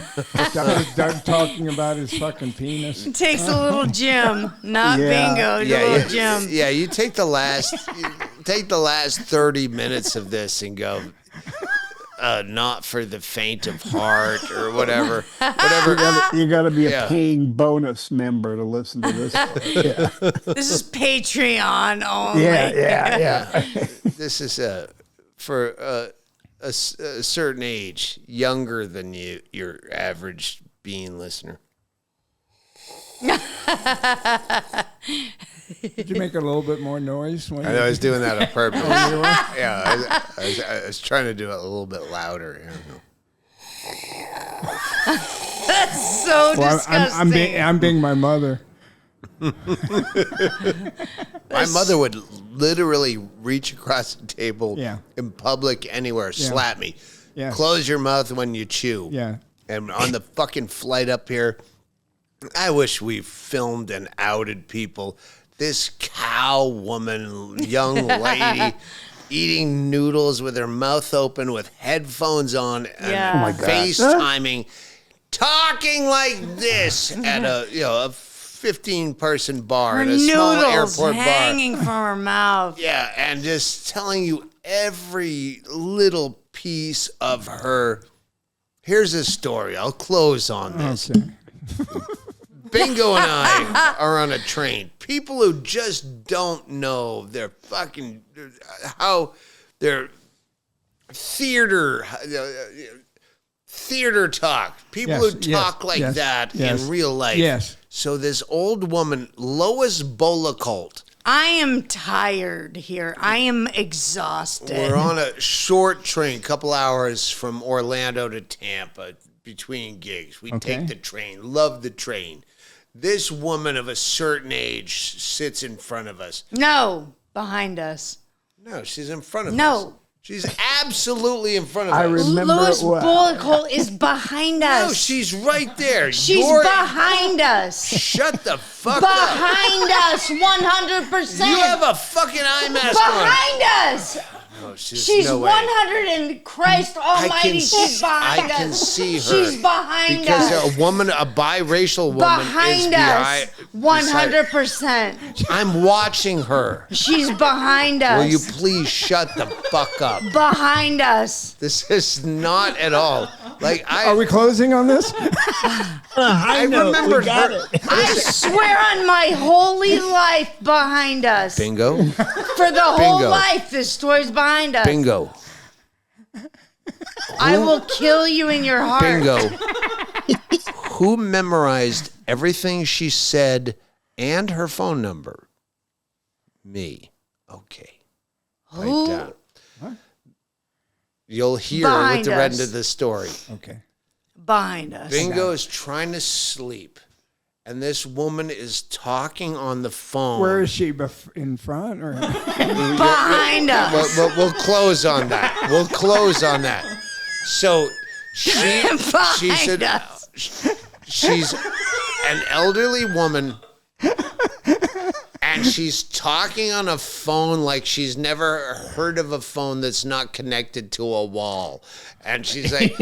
Doug talking about his fucking penis. It takes a little Jim, not Yeah. bingo. A little Jim. Yeah, you take the last 30 minutes of this and go, not for the faint of heart or whatever. Whatever. You got to be Yeah. a paying bonus member to listen to this. Yeah, This is Patreon only. yeah. This is for a certain age, younger than your average Biehn listener. Did you make a little bit more noise? When I know I was doing that on purpose. Yeah, I was trying to do it a little bit louder. That's so disgusting. I'm being my mother. My mother would literally reach across the table in public anywhere, slap me. Yeah. Close your mouth when you chew. Yeah. And on the fucking flight up here, I wish we filmed and outed people. This cow woman, young lady, eating noodles with her mouth open with headphones on and Yeah. Oh my God. FaceTiming, talking like this at a 15-person bar Her at a small noodles airport bar. hanging from her mouth. Yeah, and just telling you every little piece of her. Here's a story. I'll close on this. Okay. Bingo and I are on a train. People who just don't know how their theater talk. People who talk like that in real life. Yes. So this old woman, Lois Bolacolt. I am tired here. I am exhausted. We're on a short train, couple hours from Orlando to Tampa between gigs. We take the train. Love the train. This woman of a certain age sits in front of us. No, behind us. No, she's in front of us. No. She's absolutely in front of I us. remember Louis it well. Bullock is behind us. No, she's right there. She's behind us. Shut the fuck up. Behind us, 100%. You have a fucking eye mask behind us. on. No, She's no way. 100 and Christ Almighty. She's behind us. I can see her. She's behind because us. a biracial woman Behind us, 100%. I'm watching her. She's behind us. Will you please shut the fuck up? Behind us. This is not at all. Like Are we closing on this? I remember her. I swear on my holy life, behind us. Bingo. For the whole Bingo. life, this story's behind us. Bingo. I will kill you in your heart. Bingo. Who memorized everything she said and her phone number? Me. Okay. Who? Write down. You'll hear Behind with the end us. of the story. Okay. Behind us. Bingo is trying to sleep, and this woman is talking on the phone. Where is she? In front or? Behind us. We'll close on that. We'll close on that. So Behind us. she's an elderly woman, and she's talking on a phone like she's never heard of a phone that's not connected to a wall. And she's like,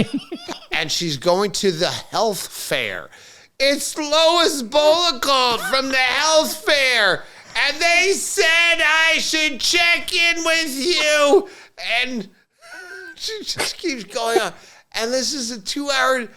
and she's going to the health fair. It's Lois Bolacolt from the health fair. And they said I should check in with you. And she just keeps going on. And this is a 2-hour,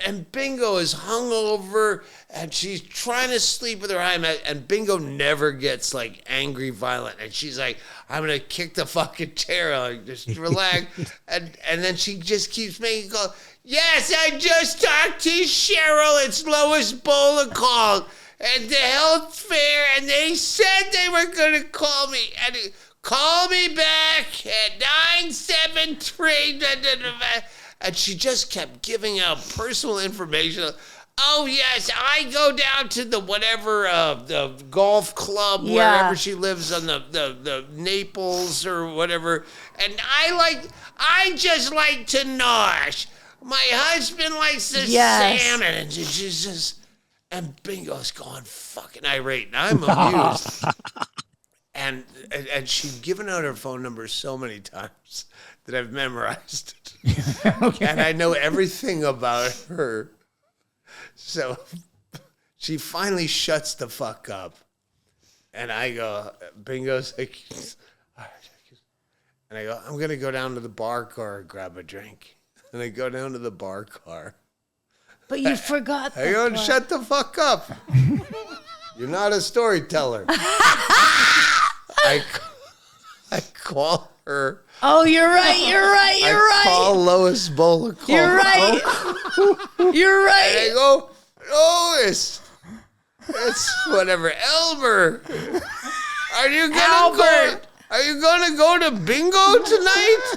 and Bingo is hungover, and she's trying to sleep with her eye mask, and Bingo never gets, like, angry, violent. And she's like, I'm going to kick the fucking chair out. Like, just relax. and then she just keeps making a call. Yes, I just talked to Cheryl. It's Lois Bolacolt at the health fair, and they said they were going to call me. And call me back at 973. And she just kept giving out personal information. Oh, yes, I go down to the whatever, the golf club, wherever she lives on the Naples or whatever. And I just like to nosh. My husband likes the salmon. And she's just, and Bingo's going fucking irate. And I'm amused. and she'd given out her phone number so many times that I've memorized it. Okay. And I know everything about her. So she finally shuts the fuck up. And I go, Bingo's like, And I go, I'm going to go down to the bar car and grab a drink. And I go down to the bar car. But you forgot I go, part. shut the fuck up. You're not a storyteller. I call her. Oh, you're right. I call Lois Bolical. You're right. You're And right. I go, Lois. It's whatever. Elmer. Are you gonna go to bingo tonight?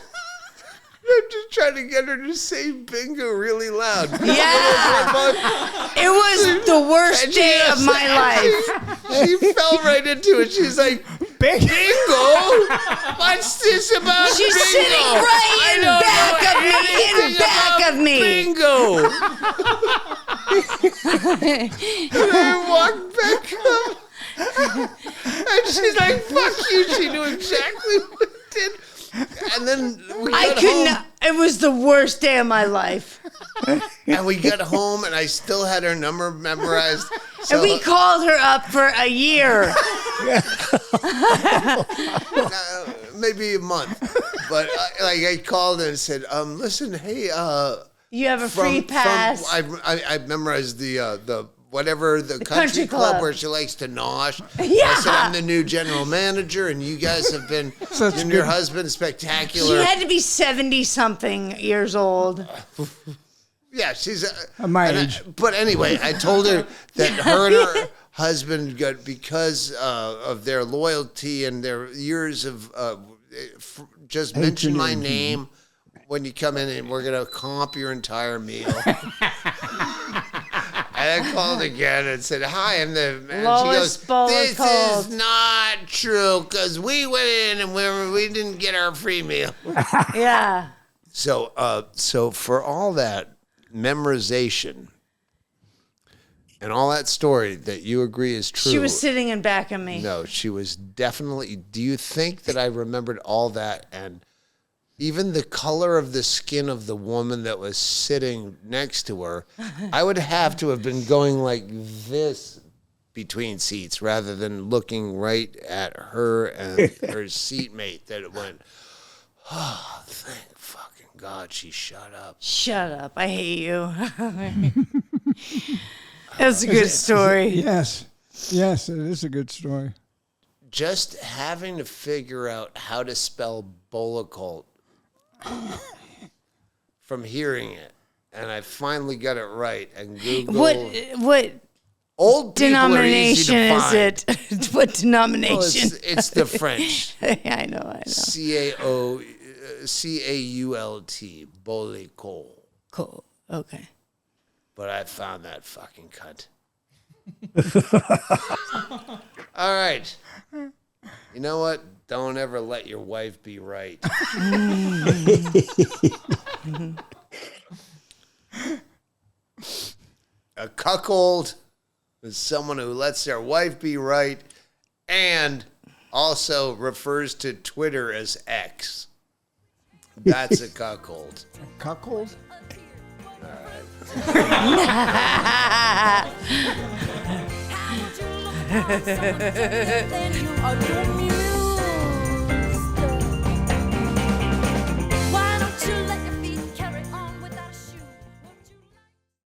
I'm just trying to get her to say bingo really loud. Yeah. It was the worst day of my life. She fell right into it. She's like, bingo? What's this about She's bingo? sitting right in back of me. Bingo. And I walked back up. And she's like, fuck you. She knew exactly what it did. And then we got home. It was the worst day of my life. And we got home, and I still had her number memorized. So, And we called her up for a year. maybe a month. But I called and said, listen, hey, You have a free pass. I memorized the whatever the country club where she likes to nosh. Yeah. I said, I'm the new general manager, and you guys have been, you and your husband, spectacular. She had to be 70-something years old. Yeah, she's my age. But anyway, I told her that her and her husband got, because of their loyalty and their years of just mention my name when you come in, and we're gonna comp your entire meal. And I called again and said, hi, I'm the... And Lois she goes, this Bolical. is not true, because we went in and we didn't get our free meal. Yeah. So for all that memorization and all that story that you agree is true... She was sitting in back of me. No, she was definitely... Do you think that I remembered all that and... Even the color of the skin of the woman that was sitting next to her, I would have to have been going like this between seats rather than looking right at her and her seatmate that it went, oh, thank fucking God she shut up. Shut up. I hate you. That's a good story. Yes. Yes, it is a good story. Just having to figure out how to spell Bolacult from hearing it, and I finally got it right. And Google. What old people are easy denomination to is find. it? What denomination? Well, it's the French. I know. Cault, Bolacult. Cool. Okay. But I found that fucking cunt. All right. You know what? Don't ever let your wife be right. A cuckold is someone who lets their wife be right and also refers to Twitter as X. That's a cuckold. Cuckold? Then you are doing music.